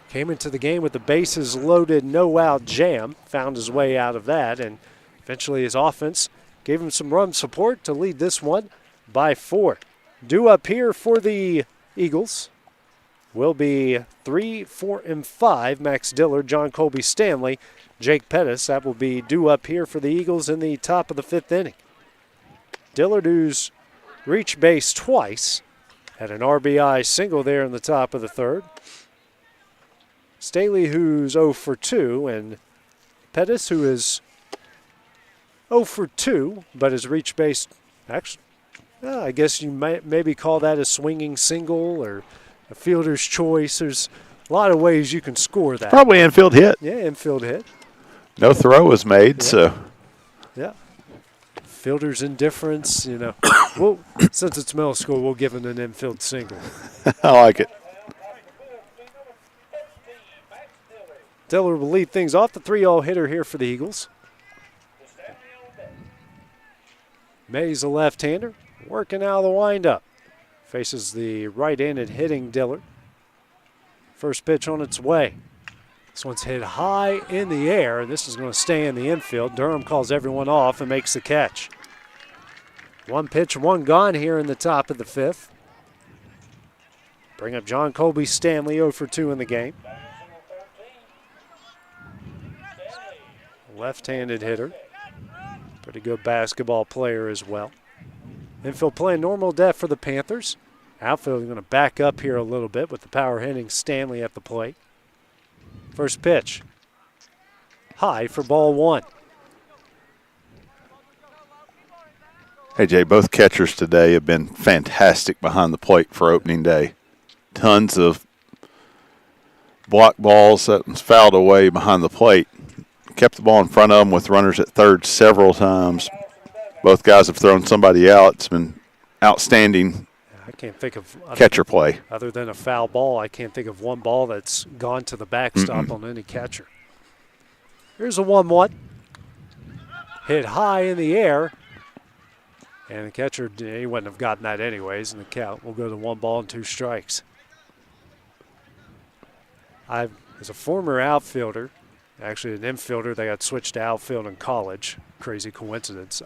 [SPEAKER 12] Came into the game with the bases loaded, no-out jam. Found his way out of that, and eventually his offense gave him some run support to lead this one by 4. Due up here for the Eagles will be 3, 4, and 5. Max Diller, John Colby Stanley, Jake Pettis. That will be due up here for the Eagles in the top of the 5th inning. Dillard, who's reached base twice, had an RBI single there in the top of the 3rd. Staley, who's 0 for 2, and Pettis, who is 0 for 2, but has reached base, actually I guess you might maybe call that a swinging single or a fielder's choice. There's a lot of ways you can score that.
[SPEAKER 1] Probably infield hit.
[SPEAKER 12] Yeah, infield hit.
[SPEAKER 1] No throw was made, so.
[SPEAKER 12] Yeah. Fielder's indifference, you know. Well, since it's middle school, we'll give it an infield single.
[SPEAKER 1] I like it.
[SPEAKER 12] Diller will lead things off. The 3-0 hitter here for the Eagles. Mays, a left-hander, working out of the windup. Faces the right-handed hitting Diller. First pitch on its way. This one's hit high in the air, and this is going to stay in the infield. Durham calls everyone off and makes the catch. One pitch, one gone here in the top of the fifth. Bring up John Colby Stanley, 0 for 2 in the game. Left-handed hitter. Pretty good basketball player as well. Infield playing normal depth for the Panthers. Outfield going to back up here a little bit with the power hitting Stanley at the plate. First pitch. High for ball one.
[SPEAKER 1] Hey, Jay, both catchers today have been fantastic behind the plate for opening day. Tons of block balls that was fouled away behind the plate. Kept the ball in front of them with runners at third several times. Both guys have thrown somebody out. It's been outstanding.
[SPEAKER 12] I can't think of
[SPEAKER 1] catcher play.
[SPEAKER 12] Other than a foul ball, I can't think of one ball that's gone to the backstop on any catcher. Here's a 1-1. Hit high in the air. And the catcher, he wouldn't have gotten that anyways, and the count will go to 1 ball and 2 strikes. As a former outfielder, actually an infielder, they got switched to outfield in college. Crazy coincidence.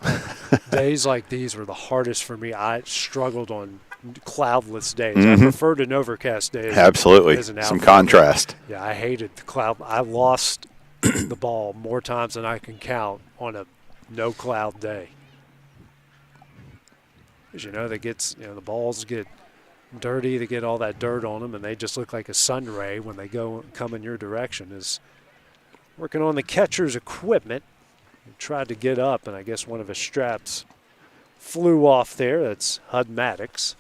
[SPEAKER 12] Days like these were the hardest for me. I struggled on cloudless days. I preferred an overcast day.
[SPEAKER 1] Absolutely. Some contrast.
[SPEAKER 12] Yeah, I hated the cloud. I lost the ball more times than I can count on a no cloud day. Because, you know, the balls get dirty. They get all that dirt on them, and they just look like a sun ray when they come in your direction. Is working on the catcher's equipment. He tried to get up, and I guess one of his straps flew off there. That's Hud Maddox.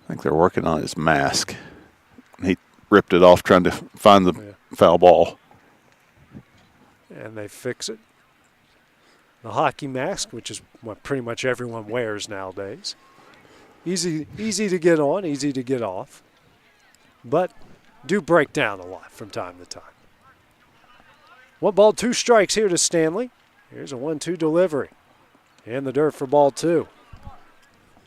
[SPEAKER 1] I think they're working on his mask. He ripped it off trying to find the foul ball.
[SPEAKER 12] And they fix it. The hockey mask, which is what pretty much everyone wears nowadays. Easy to get on, easy to get off. But do break down a lot from time to time. 1 ball, 2 strikes here to Stanley. Here's a 1-2 delivery. In the dirt for ball 2.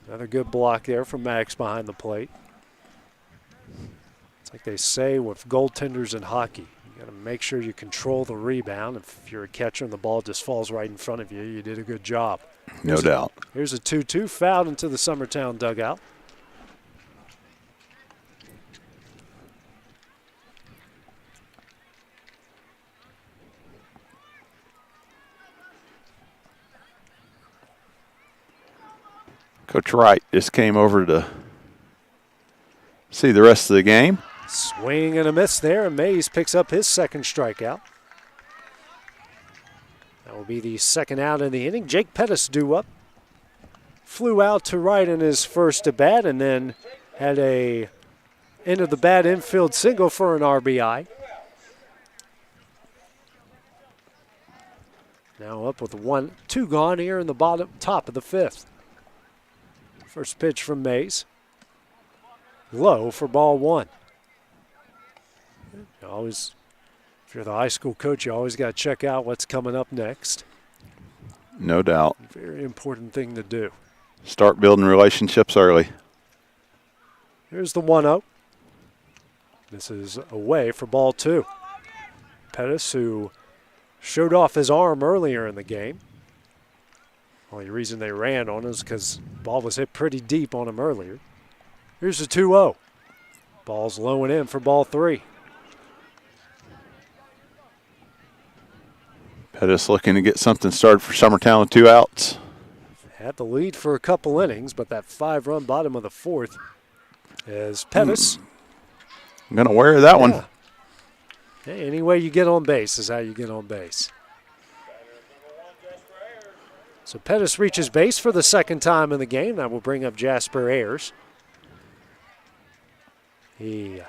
[SPEAKER 12] Another good block there from Max behind the plate. It's like they say with goaltenders in hockey. You got to make sure you control the rebound. If you're a catcher and the ball just falls right in front of you, you did a good job.
[SPEAKER 1] No doubt.
[SPEAKER 12] Here's a 2-2 fouled into the Summertown dugout.
[SPEAKER 1] Coach Wright just came over to see the rest of the game.
[SPEAKER 12] Swing and a miss there, and Mays picks up his second strikeout. That will be the second out in the inning. Jake Pettis due up. Flew out to right in his first at bat, and then had a end of the bat infield single for an RBI. Now up with 1-2 gone here in the top of the fifth. First pitch from Mays. Low for ball 1. Always, if you're the high school coach, you always got to check out what's coming up next.
[SPEAKER 1] No doubt.
[SPEAKER 12] Very important thing to do.
[SPEAKER 1] Start building relationships early.
[SPEAKER 12] Here's the 1-0. This is away for ball 2. Pettis, who showed off his arm earlier in the game. Only reason they ran on is because the ball was hit pretty deep on him earlier. Here's the 2-0. Ball's low and in for ball 3.
[SPEAKER 1] Pettis looking to get something started for Summertown with 2 outs.
[SPEAKER 12] Had the lead for a couple innings, but that 5-run bottom of the 4th is Pettis.
[SPEAKER 1] I'm going to wear that one.
[SPEAKER 12] Hey, any way you get on base is how you get on base. So Pettis reaches base for the second time in the game. That will bring up Jasper Ayers. He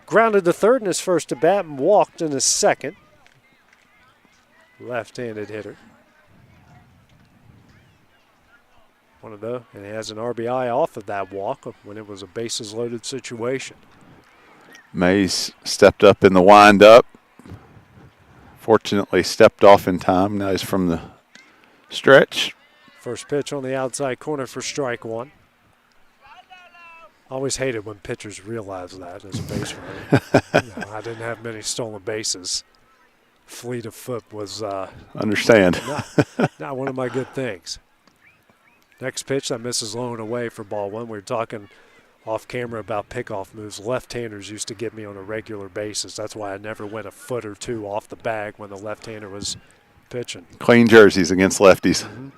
[SPEAKER 12] grounded to third in his first at bat and walked in his second. Left-handed hitter. And he has an RBI off of that walk when it was a bases loaded situation.
[SPEAKER 1] Mays stepped up in the wind-up. Fortunately stepped off in time. Now he's from the stretch.
[SPEAKER 12] First pitch on the outside corner for strike one. Always hated when pitchers realize that as a base runner. I didn't have many stolen bases. Fleet of foot was
[SPEAKER 1] understand
[SPEAKER 12] not one of my good things. Next pitch that misses low and away for ball one. We were talking off camera about pickoff moves. Left-handers used to get me on a regular basis. That's why I never went a foot or two off the bag when the left-hander was pitching.
[SPEAKER 1] Clean jerseys against lefties.
[SPEAKER 12] Mm-hmm.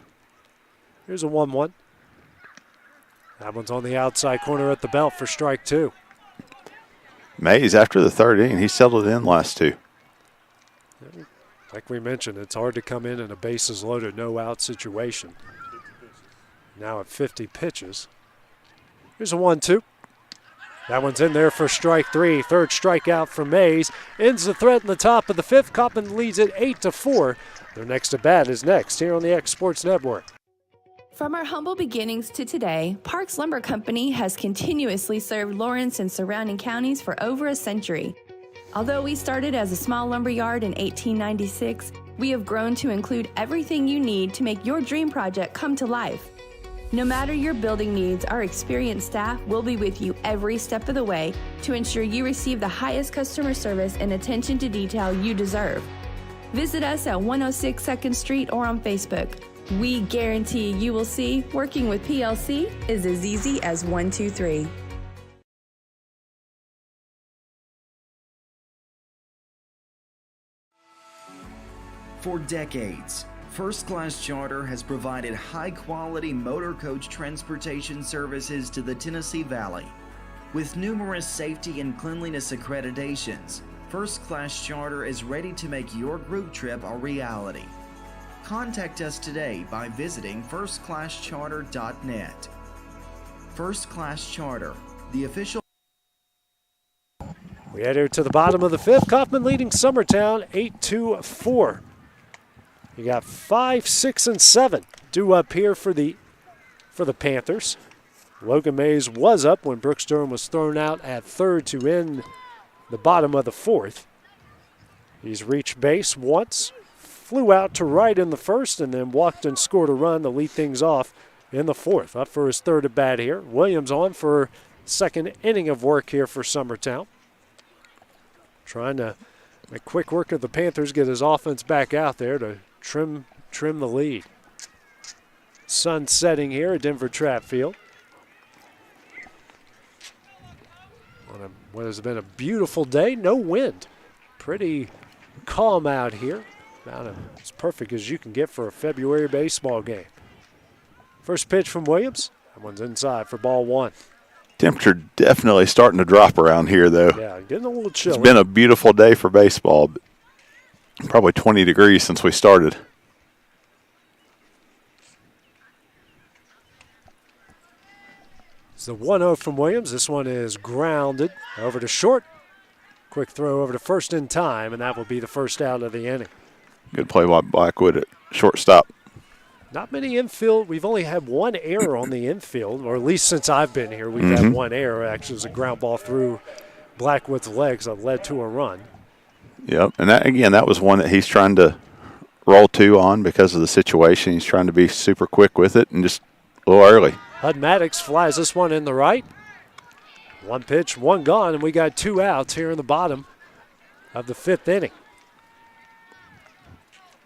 [SPEAKER 12] Here's a 1-1. That one's on the outside corner at the belt for strike two.
[SPEAKER 1] Mays, after the third inning, he settled in last two.
[SPEAKER 12] Like we mentioned, it's hard to come in a bases loaded, no out situation. Now at 50 pitches. Here's a 1-2. That one's in there for strike three. Third strikeout for Mays. Ends the threat in the top of the fifth. Coffman leads it 8-4. Their next at bat is next here on the X Sports Network.
[SPEAKER 21] From our humble beginnings to today, Parks Lumber Company has continuously served Lawrence and surrounding counties for over a century. Although we started as a small lumber yard in 1896, we have grown to include everything you need to make your dream project come to life. No matter your building needs, our experienced staff will be with you every step of the way to ensure you receive the highest customer service and attention to detail you deserve. Visit us at 106 2nd Street or on Facebook. We guarantee you will see working with PLC is as easy as 1, 2, 3.
[SPEAKER 3] For decades, First Class Charter has provided high-quality motor coach transportation services to the Tennessee Valley. With numerous safety and cleanliness accreditations, First Class Charter is ready to make your group trip a reality. Contact us today by visiting firstclasscharter.net. First Class Charter, the official...
[SPEAKER 12] We head here to the bottom of the fifth. Coffman leading Summertown 8-4. You got 5, 6, and 7 due up here for the Panthers. Logan Mays was up when Brooks Durham was thrown out at third to end the bottom of the fourth. He's reached base once, flew out to right in the first, and then walked and scored a run to lead things off in the fourth. Up for his third at bat here. Williams on for second inning of work here for Summertown. Trying to make quick work of the Panthers, get his offense back out there to trim the lead. Sun setting here at Denver Trapp Field. On what has been a beautiful day, no wind. Pretty calm out here. About as perfect as you can get for a February baseball game. First pitch from Williams. That one's inside for ball one.
[SPEAKER 1] Temperature definitely starting to drop around here, though.
[SPEAKER 12] Yeah, getting a little chilly.
[SPEAKER 1] It's been a beautiful day for baseball, but probably 20 degrees since we started.
[SPEAKER 12] It's the 1-0 from Williams. This one is grounded over to short. Quick throw over to first in time, and that will be the first out of the inning.
[SPEAKER 1] Good play by Blackwood at shortstop.
[SPEAKER 12] Not many infield. We've only had one error on the infield, or at least since I've been here, we've had one error. Actually, it was a ground ball through Blackwood's legs that led to a run.
[SPEAKER 1] Yep, and that was one that he's trying to roll two on because of the situation. He's trying to be super quick with it and just a little early.
[SPEAKER 12] Hud Maddox flies this one in the right. One pitch, one gone, and we got two outs here in the bottom of the fifth inning.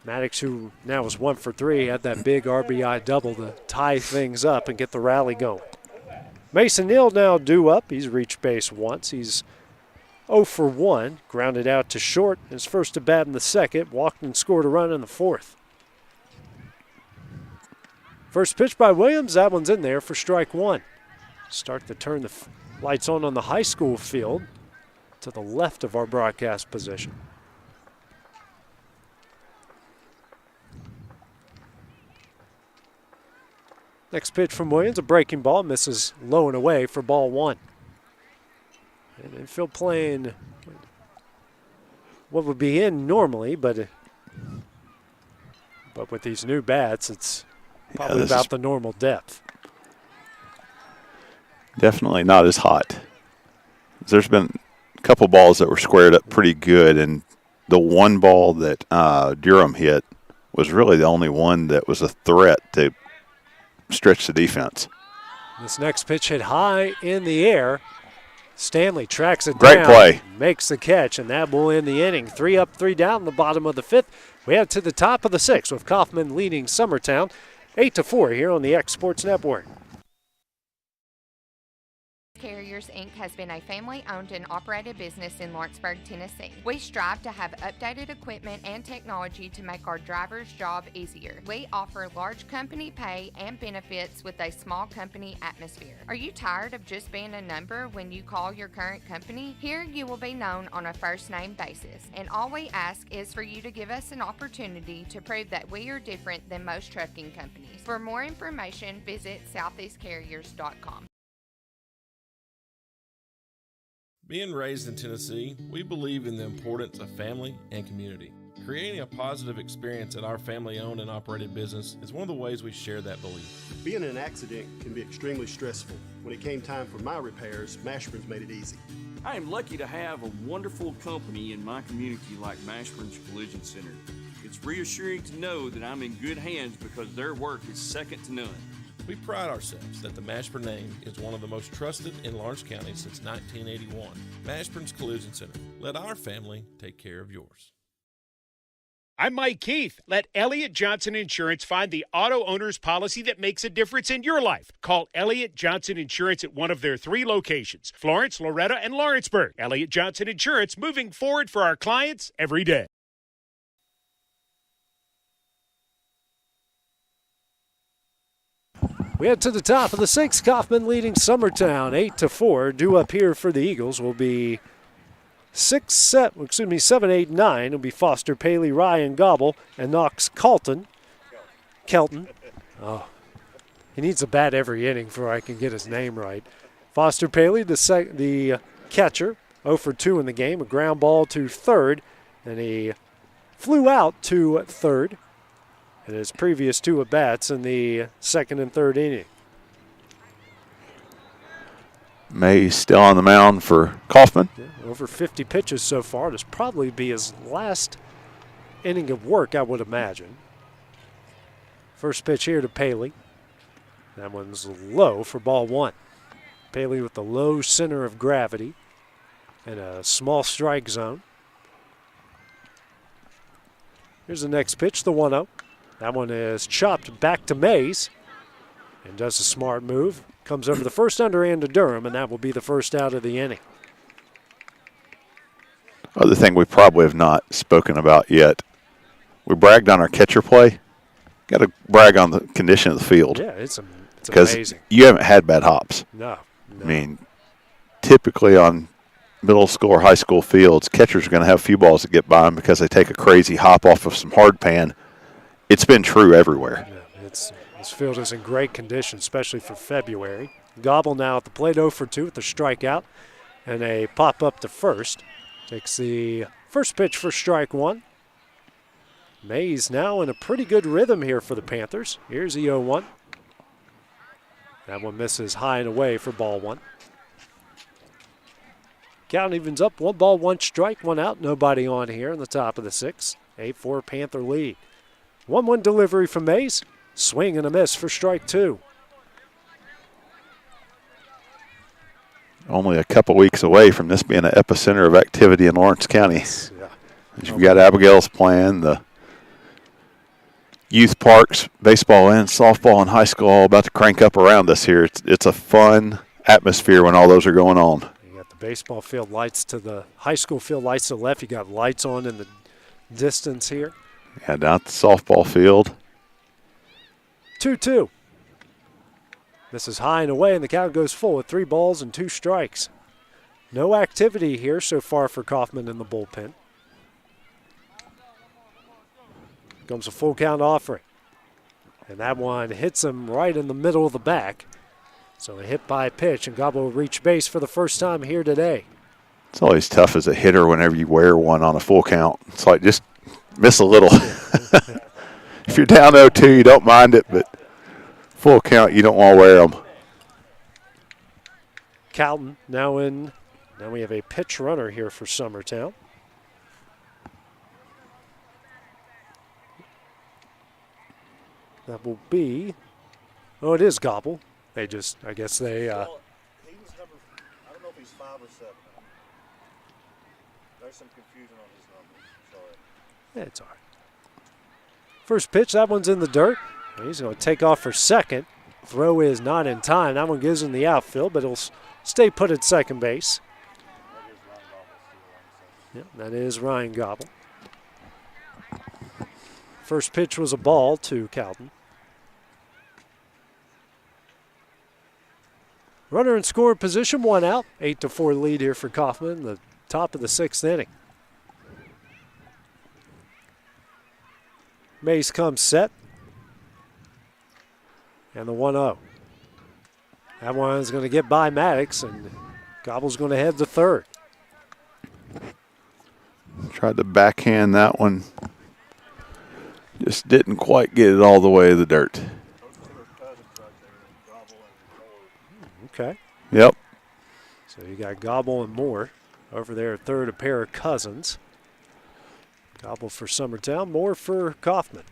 [SPEAKER 12] Maddox, who now is 1 for 3, had that big RBI double to tie things up and get the rally going. Mason Neal now due up. He's reached base once. He's 0 for 1, grounded out to short. His first at bat in the second, walked and scored a run in the fourth. First pitch by Williams, that one's in there for strike one. Start to turn the lights on the high school field to the left of our broadcast position. Next pitch from Williams, a breaking ball, misses low and away for ball one. And infield playing what would be in normally, but with these new bats, it's probably about the normal depth.
[SPEAKER 1] Definitely not as hot. There's been a couple balls that were squared up pretty good, and the one ball that Durham hit was really the only one that was a threat to stretch the defense.
[SPEAKER 12] This next pitch hit high in the air. Stanley tracks it down.
[SPEAKER 1] Great play.
[SPEAKER 12] Makes the catch, and that will end the inning. 3 up, 3 down in the bottom of the 5th. We head to the top of the 6th with Coffman leading Summertown 8-4 here on the X Sports Network.
[SPEAKER 5] Carriers Inc. has been a family-owned and operated business in Lawrenceburg, Tennessee. We strive to have updated equipment and technology to make our drivers' job easier. We offer large company pay and benefits with a small company atmosphere. Are you tired of just being a number when you call your current company? Here you will be known on a first-name basis, and all we ask is for you to give us an opportunity to prove that we are different than most trucking companies. For more information, visit southeastcarriers.com.
[SPEAKER 18] Being raised in Tennessee, we believe in the importance of family and community. Creating a positive experience at our family-owned and operated business is one of the ways we share that belief.
[SPEAKER 19] Being in an accident can be extremely stressful. When it came time for my repairs, Mashburn's made it easy.
[SPEAKER 20] I am lucky to have a wonderful company in my community like Mashburn's Collision Center. It's reassuring to know that I'm in good hands because their work is second to none.
[SPEAKER 18] We pride ourselves that the Mashburn name is one of the most trusted in Lawrence County since 1981. Mashburn's Collision Center. Let our family take care of yours.
[SPEAKER 17] I'm Mike Keith. Let Elliott Johnson Insurance find the auto owner's policy that makes a difference in your life. Call Elliott Johnson Insurance at one of their 3 locations, Florence, Loretto, and Lawrenceburg. Elliott Johnson Insurance, moving forward for our clients every day.
[SPEAKER 12] We head to the top of the 6th. Coffman leading Summertown 8-4. Due up here for the Eagles will be 7, 8, 9. It'll be Foster, Paley, Ryan, Gobble, and Knox Kelton. Oh, he needs a bat every inning before I can get his name right. Foster Paley, the catcher, 0 for 2 in the game. A ground ball to third, and he flew out to third in his previous 2 at-bats in the 2nd and 3rd inning.
[SPEAKER 1] Mays still on the mound for Coffman.
[SPEAKER 12] Yeah, over 50 pitches so far. This probably be his last inning of work, I would imagine. First pitch here to Paley. That one's low for ball 1. Paley with the low center of gravity and a small strike zone. Here's the next pitch, the 1-0. That one is chopped back to Mays and does a smart move. Comes over the first underhand to Durham, and that will be the first out of the inning.
[SPEAKER 1] Other thing we probably have not spoken about yet, we bragged on our catcher play. Got to brag on the condition of the field.
[SPEAKER 12] Yeah, it's amazing.
[SPEAKER 1] Because you haven't had bad hops.
[SPEAKER 12] No.
[SPEAKER 1] I mean, typically on middle school or high school fields, catchers are going to have a few balls that get by them because they take a crazy hop off of some hard pan. It's been true everywhere.
[SPEAKER 12] Yeah, this field is in great condition, especially for February. Gobble now at the plate, 0 for 2 with the strikeout and a pop-up to first. Takes the first pitch for strike 1. Mays now in a pretty good rhythm here for the Panthers. Here's the 0-1. That one misses high and away for ball 1. Count evens up, 1 ball, 1 strike, 1 out. Nobody on here in the top of the 6th. 8-4 Panther lead. 1-1 delivery from Mays. Swing and a miss for strike 2.
[SPEAKER 1] Only a couple weeks away from this being an epicenter of activity in Lawrence County.
[SPEAKER 12] Yeah.
[SPEAKER 1] You've got Abigail's playing, the youth parks, baseball and softball and high school all about to crank up around us here. It's a fun atmosphere when all those are going on.
[SPEAKER 12] You got the baseball field lights to the high school field lights to the left. You got lights on in the distance here.
[SPEAKER 1] Yeah, down at the softball field.
[SPEAKER 12] 2-2. This is high and away, and the count goes full with 3 balls and 2 strikes. No activity here so far for Coffman in the bullpen. Comes a full count offering. And that one hits him right in the middle of the back. So a hit by pitch, and Gobble will reach base for the first time here today.
[SPEAKER 1] It's always tough as a hitter whenever you wear one on a full count. It's like just miss a little. If you're down 0-2, you don't mind it, but full count, you don't want to wear them.
[SPEAKER 12] Calton now in. Now we have a pitch runner here for Summertown. That will be, oh, it is Gobble. They just, I guess they.
[SPEAKER 14] He was number, I don't know if he's 5 or 7. There's some confusion on his numbers. Sorry.
[SPEAKER 12] Yeah, it's all right. First pitch, that one's in the dirt. He's going to take off for second. Throw is not in time. That one gives him the outfield, but he'll stay put at second base. Yep, that is Ryan Gobble. First pitch was a ball to Calton. Runner in scoring position, 1 out. 8-4 lead here for Coffman, the top of the 6th inning. Mays comes set. And the 1-0. That one's going to get by Maddox, and Gobble's going to head to third.
[SPEAKER 1] Tried to backhand that one. Just didn't quite get it all the way to the dirt.
[SPEAKER 12] Okay.
[SPEAKER 1] Yep.
[SPEAKER 12] So you got Gobble and Moore over there at third, a pair of cousins. Gobble for Summertown, Moore for Coffman.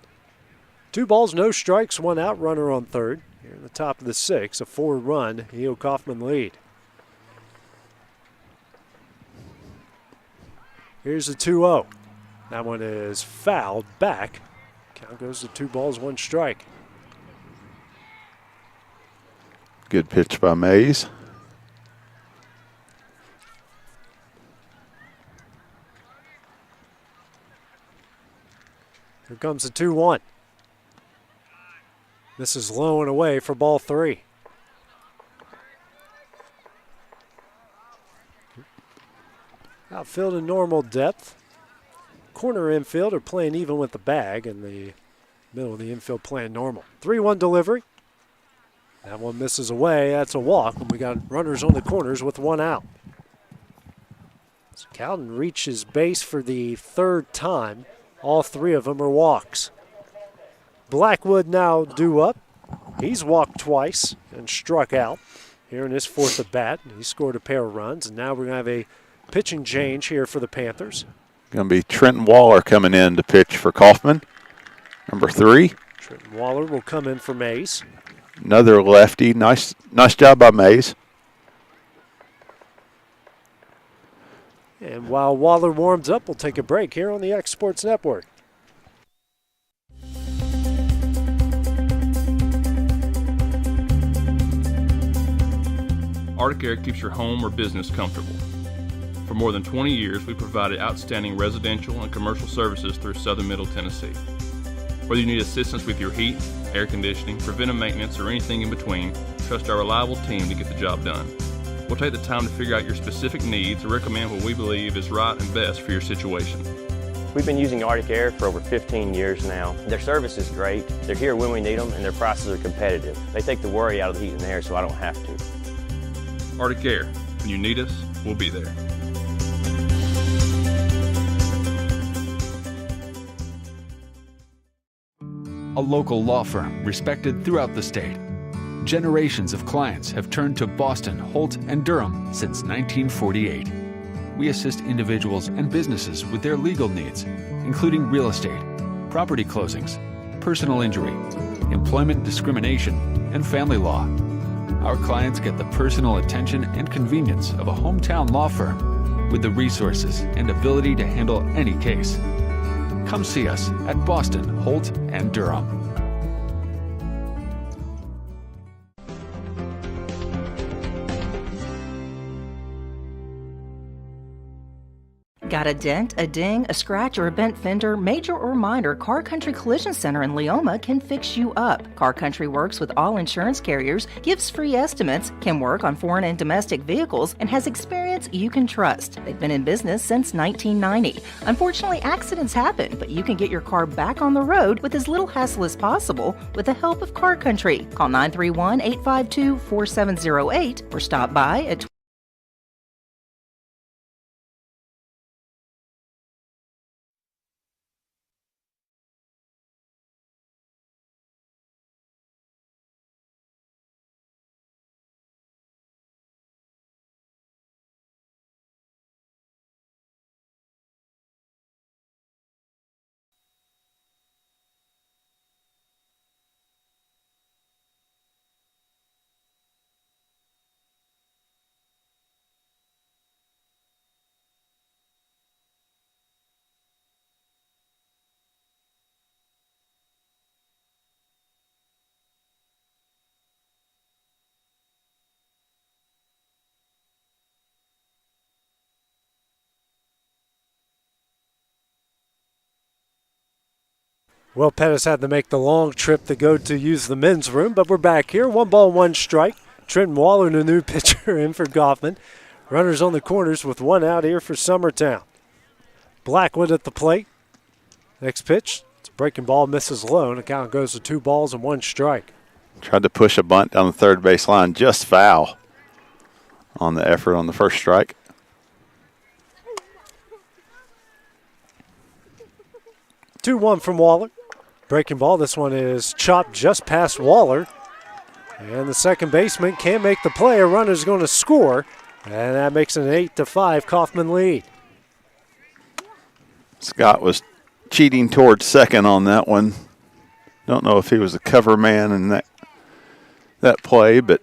[SPEAKER 12] 2 balls, no strikes, 1 out, runner on third. Here in the top of the 6th, a 4-run Heo Coffman lead. Here's the 2-0. That one is fouled back. Count goes to 2 balls, 1 strike.
[SPEAKER 1] Good pitch by Mays.
[SPEAKER 12] Here comes the 2-1. This is low and away for ball 3. Outfield in normal depth. Corner infield are playing even with the bag, and the middle of the infield playing normal. 3-1 delivery. That one misses away. That's a walk, and we got runners on the corners with 1 out. So Calton reaches base for the 3rd time. All 3 of them are walks. Blackwood now due up. He's walked twice and struck out here in his 4th at bat. He scored a pair of runs, and now we're going to have a pitching change here for the Panthers.
[SPEAKER 1] Going to be Trenton Waller coming in to pitch for Coffman, number 3.
[SPEAKER 12] Trenton Waller will come in for Mays.
[SPEAKER 1] Another lefty. Nice job by Mays.
[SPEAKER 12] And while Waller warms up, we'll take a break here on the X Sports Network.
[SPEAKER 8] Arctic Air keeps your home or business comfortable. For more than 20 years, we've provided outstanding residential and commercial services through southern Middle Tennessee. Whether you need assistance with your heat, air conditioning, preventive maintenance, or anything in between, trust our reliable team to get the job done. We'll take the time to figure out your specific needs and recommend what we believe is right and best for your situation.
[SPEAKER 9] We've been using Arctic Air for over 15 years now. Their service is great. They're here when we need them, and their prices are competitive. They take the worry out of the heat and air, so I don't have to.
[SPEAKER 8] Arctic Air. When you need us, we'll be there.
[SPEAKER 4] A local law firm respected throughout the state. Generations of clients have turned to Boston, Holt, and Durham since 1948. We assist individuals and businesses with their legal needs, including real estate, property closings, personal injury, employment discrimination, and family law. Our clients get the personal attention and convenience of a hometown law firm with the resources and ability to handle any case. Come see us at Boston, Holt, and Durham.
[SPEAKER 6] Got a dent, a ding, a scratch, or a bent fender? Major or minor, Car Country Collision Center in Leoma can fix you up. Car Country works with all insurance carriers, gives free estimates, can work on foreign and domestic vehicles, and has experience you can trust. They've been in business since 1990. Unfortunately, accidents happen, but you can get your car back on the road with as little hassle as possible with the help of Car Country. Call 931-852-4708 or stop by at
[SPEAKER 12] Well, Pettis had to make the long trip to go to use the men's room, but we're back here. 1 ball, 1 strike. Trenton Waller, the new pitcher, in for Coffman. Runners on the corners with 1 out here for Summertown. Blackwood at the plate. Next pitch, it's a breaking ball, misses low, and the count goes to 2 balls and 1 strike.
[SPEAKER 1] Tried to push a bunt down the third base line, just foul on the effort on the first strike.
[SPEAKER 12] Two-one from Waller. Breaking ball, this one is chopped just past Waller. And the second baseman can't make the play. A runner's going to score, and that makes it an 8-5 Coffman lead.
[SPEAKER 1] Scott was cheating towards second on that one. Don't know if he was a cover man in that play, but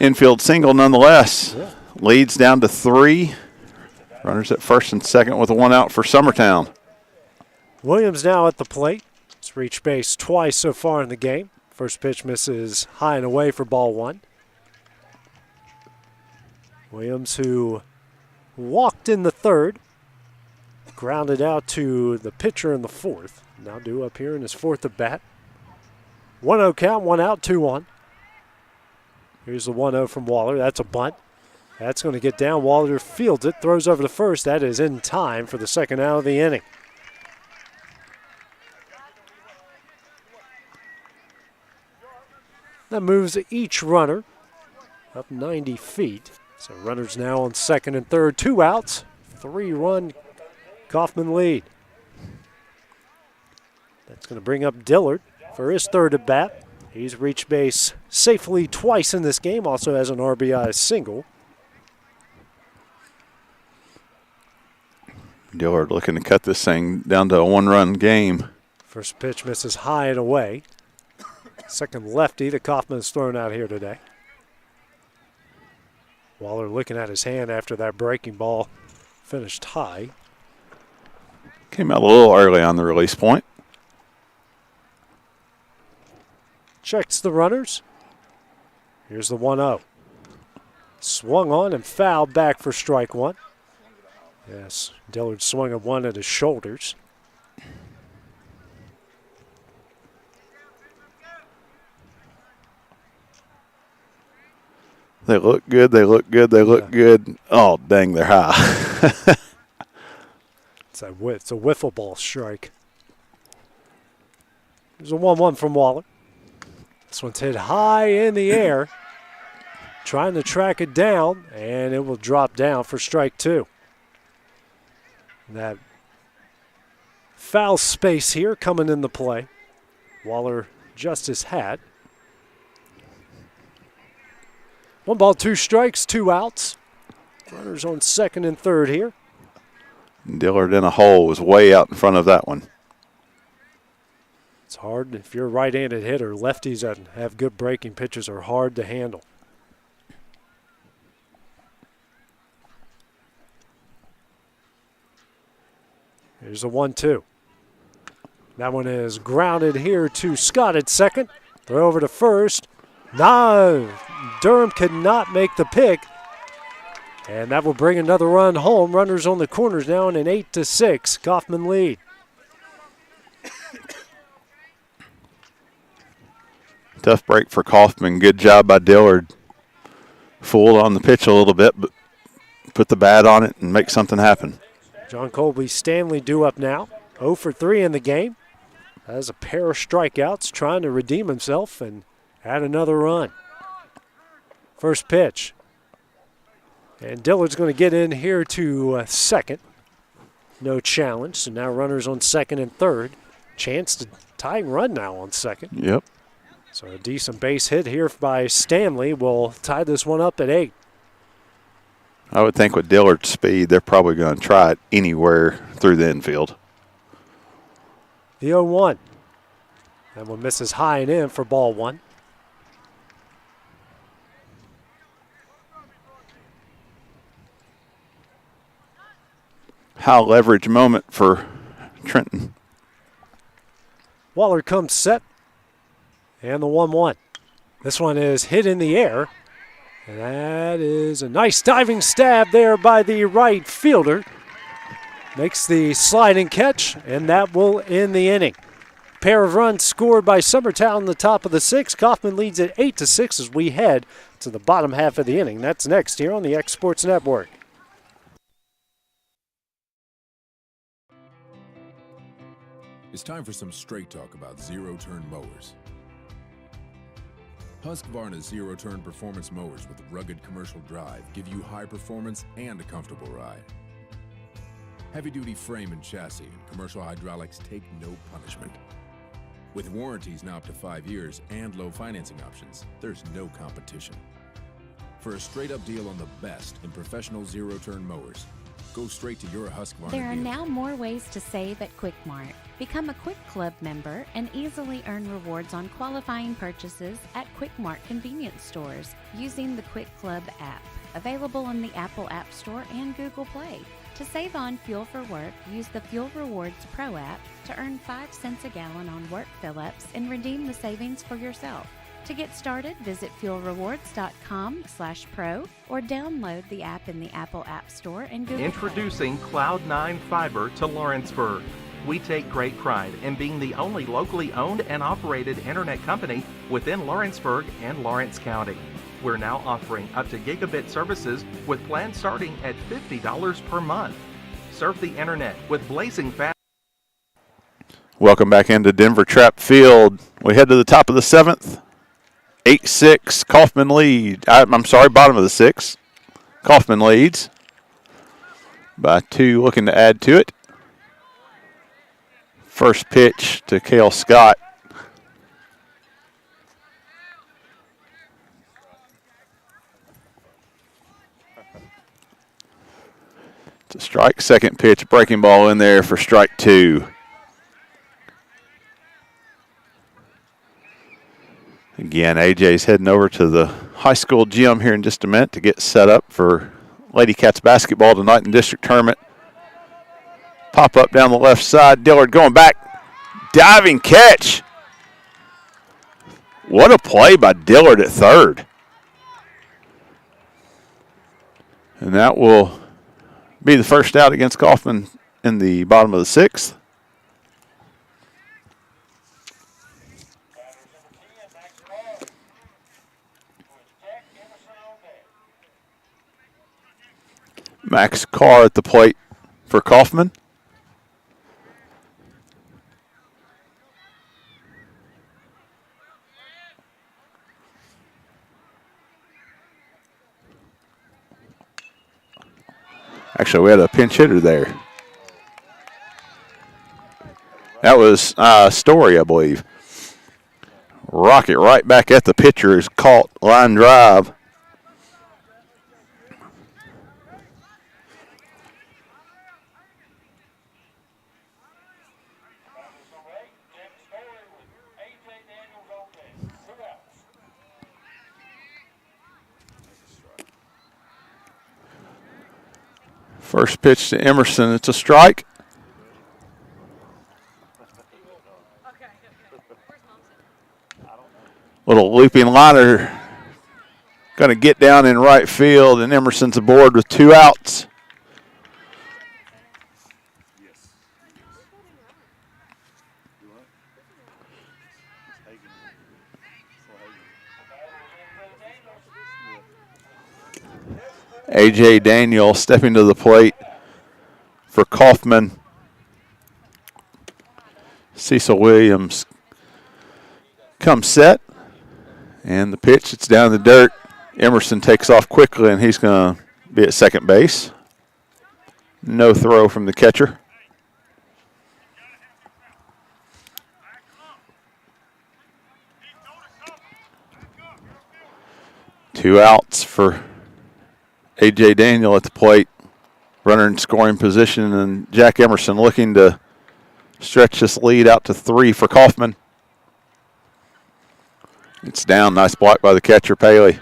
[SPEAKER 1] infield single nonetheless. Yeah. Leads down to 3. Runners at first and second with a 1 out for Summertown.
[SPEAKER 12] Williams now at the plate. He's reached base twice so far in the game. First pitch misses high and away for ball 1. Williams, who walked in the third, grounded out to the pitcher in the fourth. Now due up here in his 4th at bat. 1-0 count, 1 out, 2-1. Here's the 1-0 from Waller. That's a bunt. That's going to get down. Waller fields it, throws over to first. That is in time for the second out of the inning. That moves each runner up 90 feet. So runners now on second and third. 2 outs, 3-run Coffman lead. That's going to bring up Dillard for his 3rd at bat. He's reached base safely twice in this game, also has an RBI single.
[SPEAKER 1] Dillard looking to cut this thing down to a 1-run game.
[SPEAKER 12] First pitch misses high and away. Second lefty that Coffman has thrown out here today. Waller looking at his hand after that breaking ball finished high.
[SPEAKER 1] Came out a little early on the release point.
[SPEAKER 12] Checks the runners. Here's the 1-0. Swung on and fouled back for strike 1. Yes, Dillard swung at one at his shoulders.
[SPEAKER 1] They look good, they look good, they look good. Oh, dang, they're high.
[SPEAKER 12] It's a wiffle ball strike. There's a 1-1 from Waller. This one's hit high in the air. Trying to track it down, and it will drop down for strike 2. That foul space here coming into play. Waller just his hat. 1 ball, 2 strikes, 2 outs. Runners on second and third here.
[SPEAKER 1] Dillard in a hole was way out in front of that one.
[SPEAKER 12] It's hard if you're a right-handed hitter. Lefties that have good breaking pitches are hard to handle. Here's a 1-2. That one is grounded here to Scott at second. Throw over to first. No, Durham could not make the pick. And that will bring another run home. Runners on the corners now in an 8-6 Coffman lead.
[SPEAKER 1] Tough break for Coffman. Good job by Dillard. Fooled on the pitch a little bit, but put the bat on it and make something happen.
[SPEAKER 12] John Colby Stanley due up now. 0 for 3 in the game. Has a pair of strikeouts, trying to redeem himself and add another run. First pitch. And Dillard's going to get in here to second. No challenge, so now runners on second and third. Chance to tie run now on second.
[SPEAKER 1] Yep.
[SPEAKER 12] So a decent base hit here by Stanley will tie this one up at 8.
[SPEAKER 1] I would think with Dillard's speed, they're probably going to try it anywhere through the infield.
[SPEAKER 12] The 0-1. That one misses high and in for ball 1.
[SPEAKER 1] High leverage moment for Trenton.
[SPEAKER 12] Waller comes set. And the 1-1. This one is hit in the air. And that is a nice diving stab there by the right fielder. Makes the sliding catch, and that will end the inning. Pair of runs scored by Summertown in the top of the 6th. Coffman leads at 8-6 as we head to the bottom half of the inning. That's next here on the X Sports Network.
[SPEAKER 7] It's time for some straight talk about zero-turn mowers. Husqvarna's zero-turn performance mowers with rugged commercial drive give you high performance and a comfortable ride. Heavy-duty frame and chassis and commercial hydraulics take no punishment. With warranties now up to 5 years and low financing options, there's no competition. For a straight-up deal on the best in professional zero-turn mowers, go straight to your Husqvarna
[SPEAKER 10] There are
[SPEAKER 7] dealer.
[SPEAKER 10] now more ways to save at Quick Mart. Become a Quick Club member and easily earn rewards on qualifying purchases at Quick Mart convenience stores using the Quick Club app, available in the Apple App Store and Google Play. To save on fuel for work, use the Fuel Rewards Pro app to earn 5 cents a gallon on work fill-ups and redeem the savings for yourself. To get started, visit fuelrewards.com/pro or download the app in the Apple App Store and Google Play.
[SPEAKER 16] Introducing Cloud9 Fiber to Lawrenceburg. We take great pride in being the only locally owned and operated internet company within Lawrenceburg and Lawrence County. We're now offering up to gigabit services with plans starting at $50 per month. Surf the internet with blazing fast.
[SPEAKER 1] Welcome back into Denver Trapp Field. We head to the top of the 7th. 8-6, Coffman lead. I'm sorry, bottom of the 6th. Coffman leads by 2, looking to add to it. First pitch to Cale Scott. It's a strike. Second pitch, breaking ball in there for strike 2. Again, AJ's heading over to the high school gym here in just a minute to get set up for Lady Cats basketball tonight in the district tournament. Pop up down the left side. Dillard going back. Diving catch. What a play by Dillard at third. And that will be the first out against Coffman in the bottom of the 6th. Max Carr at the plate for Coffman. Actually, we had a pinch hitter there. That was Story, I believe. Rocket right back at the pitcher is caught line drive. First pitch to Emerson, it's a strike. Little looping liner going to get down in right field, and Emerson's aboard with 2 outs. A.J. Daniel stepping to the plate for Coffman. Cecil Williams comes set, and the pitch, it's down in the dirt. Emerson takes off quickly, and he's going to be at second base. No throw from the catcher. Two outs for A.J. Daniel at the plate. Runner in scoring position, and Jack Emerson looking to stretch this lead out to 3 for Coffman. It's down. Nice block by the catcher, Paley.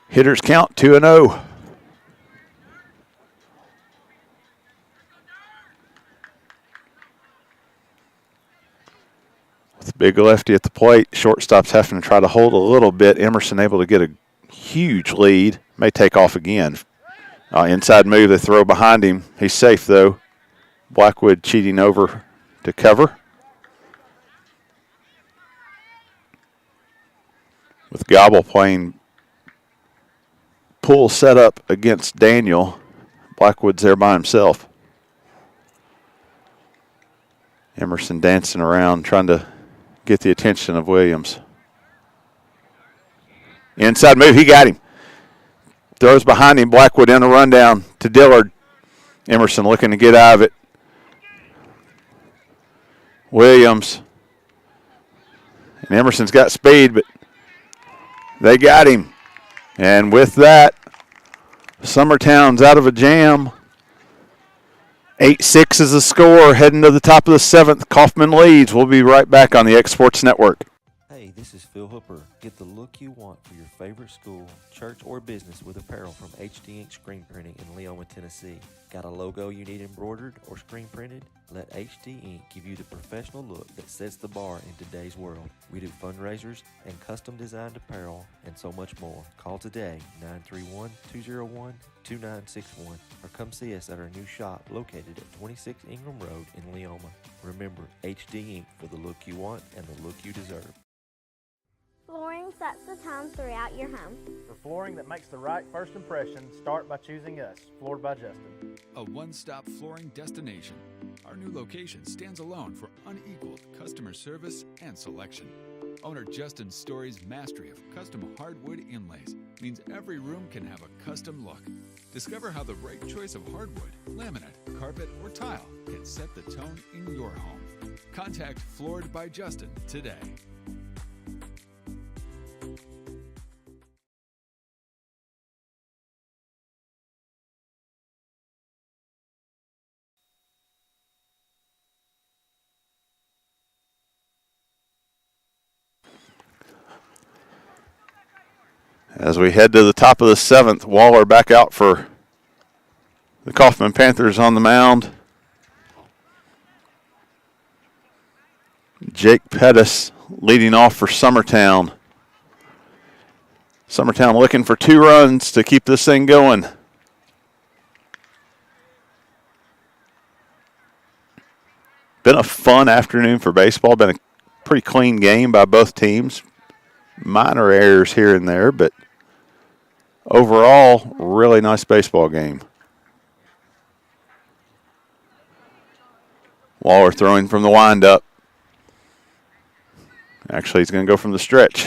[SPEAKER 1] Hitters count 2-0. With big lefty at the plate, shortstop's having to try to hold a little bit. Emerson able to get a huge lead. May take off again. Inside move, they throw behind him. He's safe, though. Blackwood cheating over to cover. With Gobble playing pull set up against Daniel. Blackwood's there by himself. Emerson dancing around, trying to get the attention of Williams. Inside move, he got him. Throws behind him, Blackwood in a rundown to Dillard. Emerson looking to get out of it. Williams. And Emerson's got speed, but they got him. And with that, Summertown's out of a jam. 8-6 is the score, heading to the top of the 7th. Coffman leads. We'll be right back on the X Sports Network.
[SPEAKER 13] Hey, this is Phil Hooper. Get the look you want for your favorite school, church, or business with apparel from HD Ink Screen Printing in Leoma, Tennessee. Got a logo you need embroidered or screen printed? Let HD Ink give you the professional look that sets the bar in today's world. We do fundraisers and custom designed apparel and so much more. Call today, 931-201-2961, or come see us at our new shop located at 26 Ingram Road in Leoma. Remember, HD Ink for the look you want and the look you deserve.
[SPEAKER 22] Flooring sets the tone throughout your home.
[SPEAKER 23] For flooring that makes the right first impression, start by choosing us, Floored by Justin.
[SPEAKER 4] A one-stop flooring destination. Our new location stands alone for unequaled customer service and selection. Owner Justin Story's mastery of custom hardwood inlays means every room can have a custom look. Discover how the right choice of hardwood, laminate, carpet, or tile can set the tone in your home. Contact Floored by Justin today.
[SPEAKER 1] As we head to the top of the 7th, Waller back out for the Coffman Panthers on the mound. Jake Pettis leading off for Summertown. Summertown looking for 2 runs to keep this thing going. Been a fun afternoon for baseball. Been a pretty clean game by both teams. Minor errors here and there, but overall, really nice baseball game. Waller throwing from the windup. Actually, he's going to go from the stretch.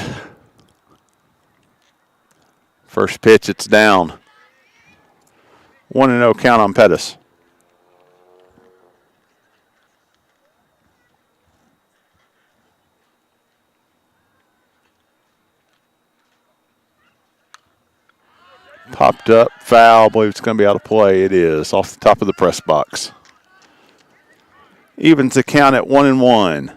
[SPEAKER 1] First pitch, it's down. 1-0 count on Pettis. Popped up, foul. I believe it's going to be out of play. It is, off the top of the press box. Evens the count at 1-1.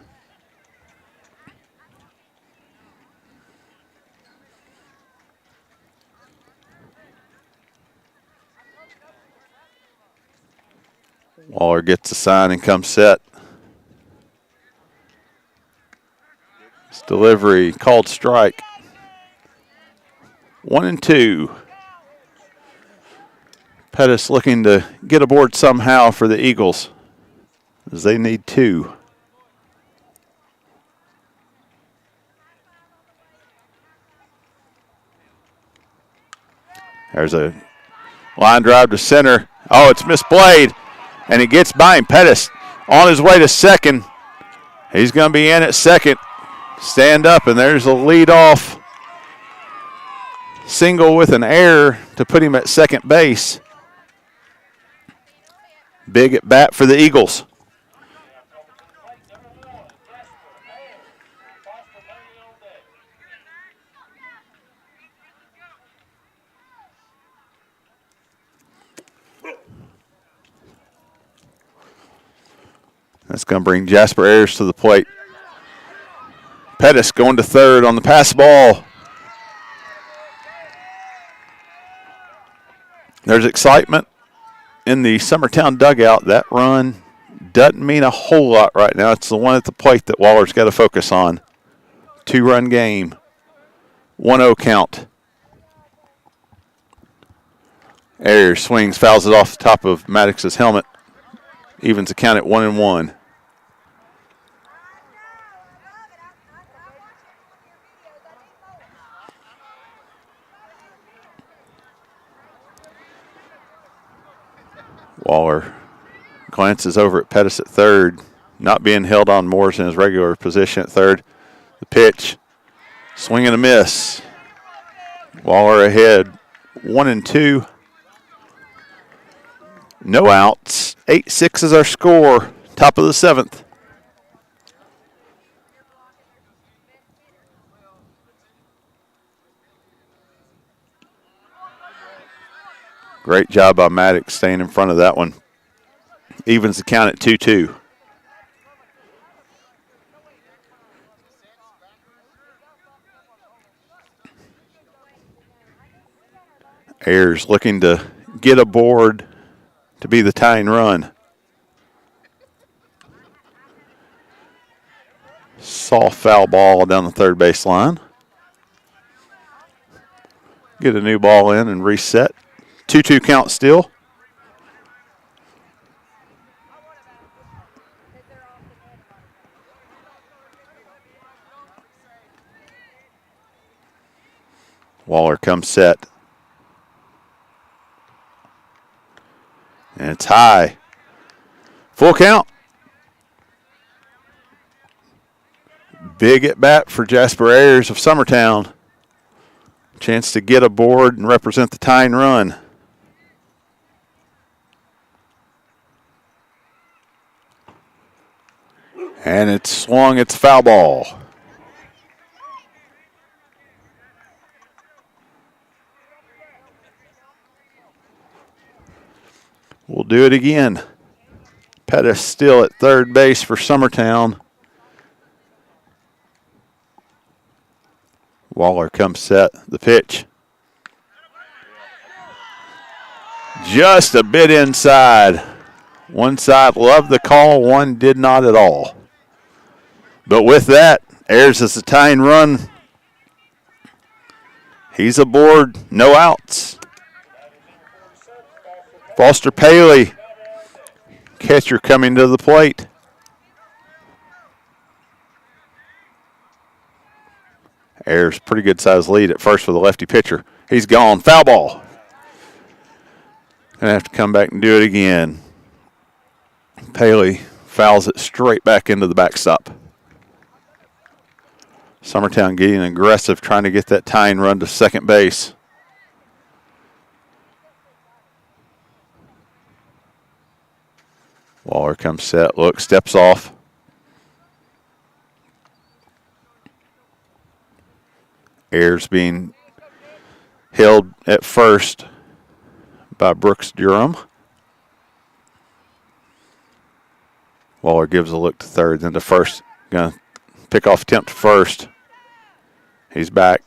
[SPEAKER 1] Waller gets the sign and comes set. It's Delivery, called strike. 1-2. Pettis looking to get aboard somehow for the Eagles, as they need 2. There's a line drive to center. Oh, it's misplayed, and it gets by him. Pettis on his way to second. He's going to be in at second. Stand up, and there's a lead-off single with an error to put him at second base. Big at bat for the Eagles. That's going to bring Jasper Ayers to the plate. Pettis going to third on the pass ball. There's excitement in the Summertown dugout. That run doesn't mean a whole lot right now. It's the one at the plate that Waller's got to focus on. 2-run game. 1-0 count. Ayers swings, fouls it off the top of Maddox's helmet. Evens the count at 1-1. Waller glances over at Pettis at third, not being held on Morris in his regular position at third. The pitch, swing and a miss. Waller ahead, 1-2. No outs. 8-6 is our score. Top of the 7th. Great job by Maddox staying in front of that one. Evens the count at 2-2. Ayers looking to get aboard to be the tying run. Soft foul ball down the third base line. Get a new ball in and reset. 2-2 count still. Waller comes set. And it's high. Full count. Big at bat for Jasper Ayers of Summertown. Chance to get aboard and represent the tying run. And it's swung, it's foul ball. We'll do it again. Pettis still at third base for Summertown. Waller comes set. The pitch. Just a bit inside. One side loved the call, one did not at all. But with that, Ayers is the tying run. He's aboard, no outs. Foster Paley, catcher coming to the plate. Ayers, pretty good sized lead at first for the lefty pitcher. He's gone, foul ball. Gonna have to come back and do it again. Paley fouls it straight back into the backstop. Summertown getting aggressive, trying to get that tying run to second base. Waller comes set, look, steps off. Ayers being held at first by Brooks Durham. Waller gives a look to third, then to first. Gonna pick off attempt to first. He's back.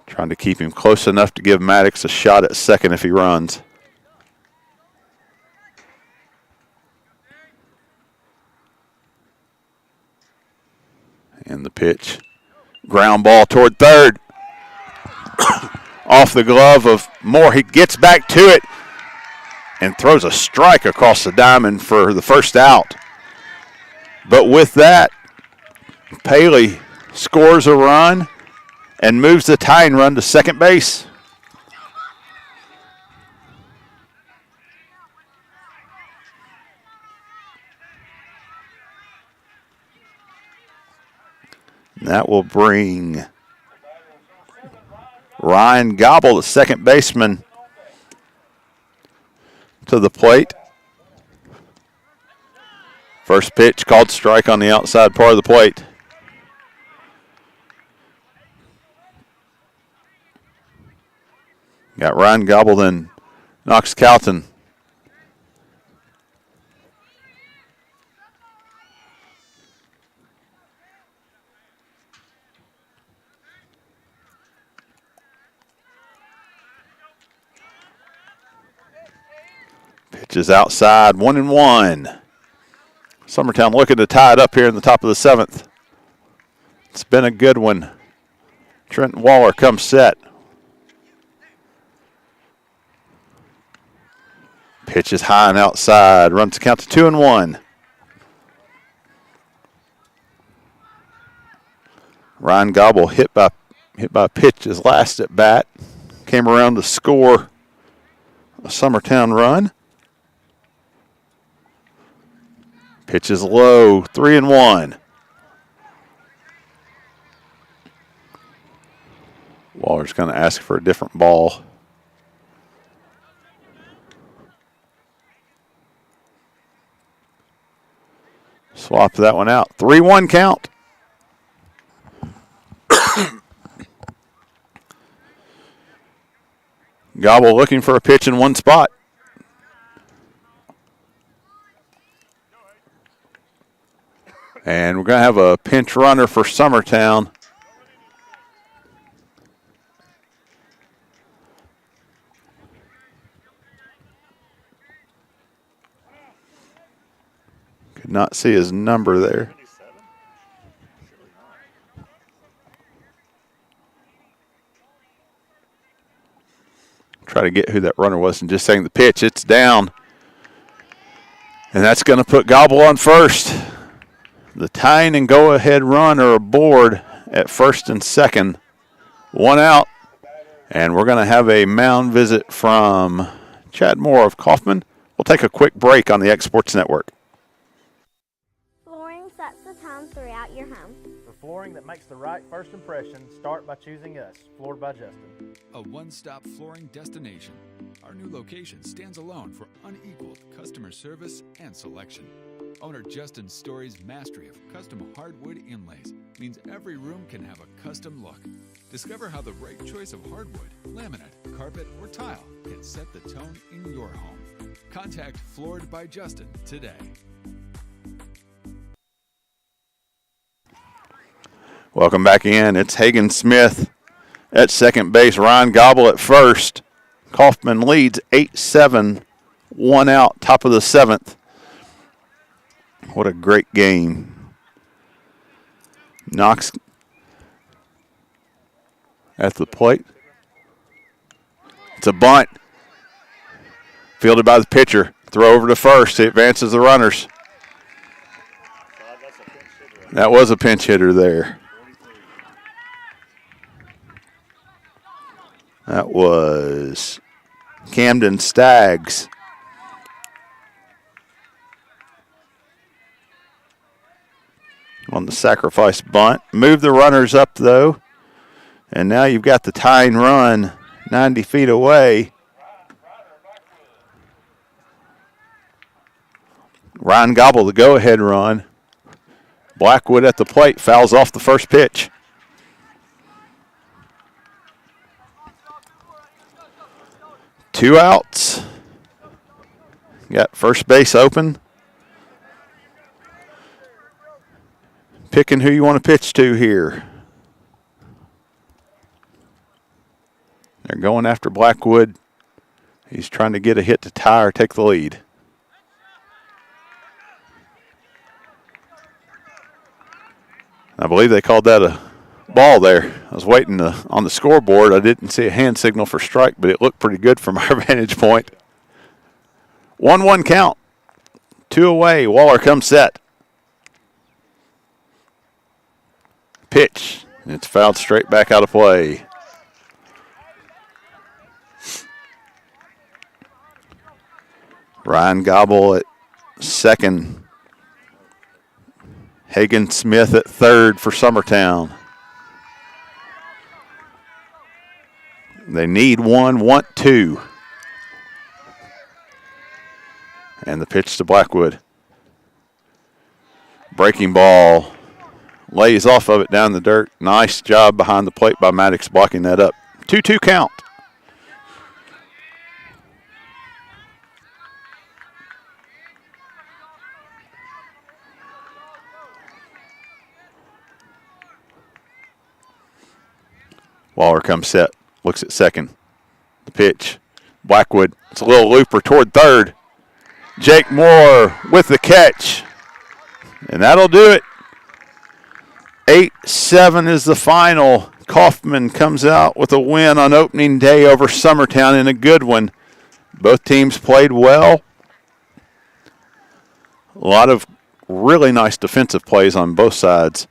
[SPEAKER 1] Trying to keep him close enough to give Maddox a shot at second if he runs. And the pitch. Ground ball toward third. Off the glove of Moore. He gets back to it and throws a strike across the diamond for the first out. But with that, Paley scores a run and moves the tying run to second base. And that will bring Ryan Gobble, the second baseman, to the plate. First pitch called strike on the outside part of the plate. Got Ryan Gobble, then Knox Calton. Pitch is outside, 1-1. Summertown looking to tie it up here in the top of the seventh. It's been a good one. Trenton Waller comes set. Pitch is high and outside. Runs the count to 2-1. Ryan Gobble hit by a pitch his last at bat. Came around to score a Summertown run. Pitch is low, 3-1. Waller's going to ask for a different ball. Swap that one out. 3-1 count. Gobble looking for a pitch in one spot. And we're going to have a pinch runner for Summertown. Could not see his number there. Try to get who that runner was and just saying the pitch. It's down. And that's going to put Gobble on first. The tying and go-ahead run are aboard at first and second. One out. And we're going to have a mound visit from Chad Moore of Coffman. We'll take a quick break on the X Sports Network.
[SPEAKER 22] Flooring sets the tone throughout your home.
[SPEAKER 23] For flooring that makes the right first impression, start by choosing us, Floored by Justin.
[SPEAKER 4] A one-stop flooring destination. Our new location stands alone for unequaled customer service and selection. Owner Justin Story's mastery of custom hardwood inlays means every room can have a custom look. Discover how the right choice of hardwood, laminate, carpet, or tile can set the tone in your home. Contact Floored by Justin today.
[SPEAKER 1] Welcome back in. It's Hagen Smith at second base. Ryan Gobble at first. Coffman leads 8-7, one out, top of the seventh. What a great game. Knox at the plate. It's a bunt. Fielded by the pitcher. Throw over to first. He advances the runners. That was a pinch hitter there. That was Camden Staggs. On the sacrifice bunt. Move the runners up, though. And now you've got the tying run 90 feet away. Ryan Gobble, the go-ahead run. Blackwood at the plate, fouls off the first pitch. Two outs. Got first base open. Picking who you want to pitch to here. They're going after Blackwood. He's trying to get a hit to tie or take the lead. I believe they called that a ball there. I was waiting on the scoreboard. I didn't see a hand signal for strike, but it looked pretty good from our vantage point. 1-1 count. 2 away. Waller comes set. Pitch. It's fouled straight back out of play. Ryan Gobble at second. Hagen Smith at third for Summertown. They need one, want two. And the pitch to Blackwood. Breaking ball. Lays off of it down the dirt. Nice job behind the plate by Maddox blocking that up. 2-2 count. Waller comes set. Looks at second. The pitch. Blackwood. It's a little looper toward third. Jake Moore with the catch. And that'll do it. 8-7 is the final. Coffman comes out with a win on opening day over Summertown in a good one. Both teams played well. A lot of really nice defensive plays on both sides.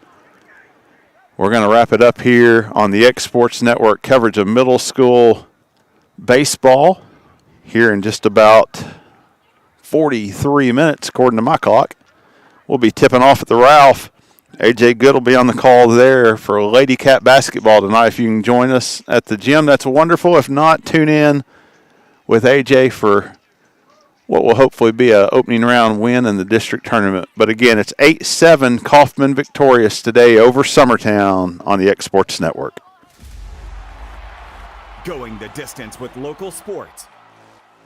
[SPEAKER 1] We're going to wrap it up here on the X Sports Network coverage of middle school baseball here in just about 43 minutes, according to my clock. We'll be tipping off at the Ralph. A.J. Good will be on the call there for Lady Cat basketball tonight. If you can join us at the gym, that's wonderful. If not, tune in with A.J. for what will hopefully be an opening round win in the district tournament. But again, it's 8-7 Coffman victorious today over Summertown on the X Sports Network.
[SPEAKER 2] Going the distance with local sports.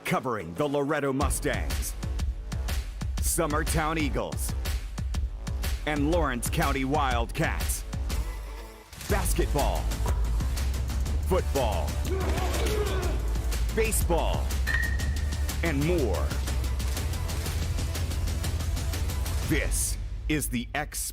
[SPEAKER 2] Covering the Loretto Mustangs, Summertown Eagles, and Lawrence County Wildcats. Basketball, football, baseball, and more. This is the X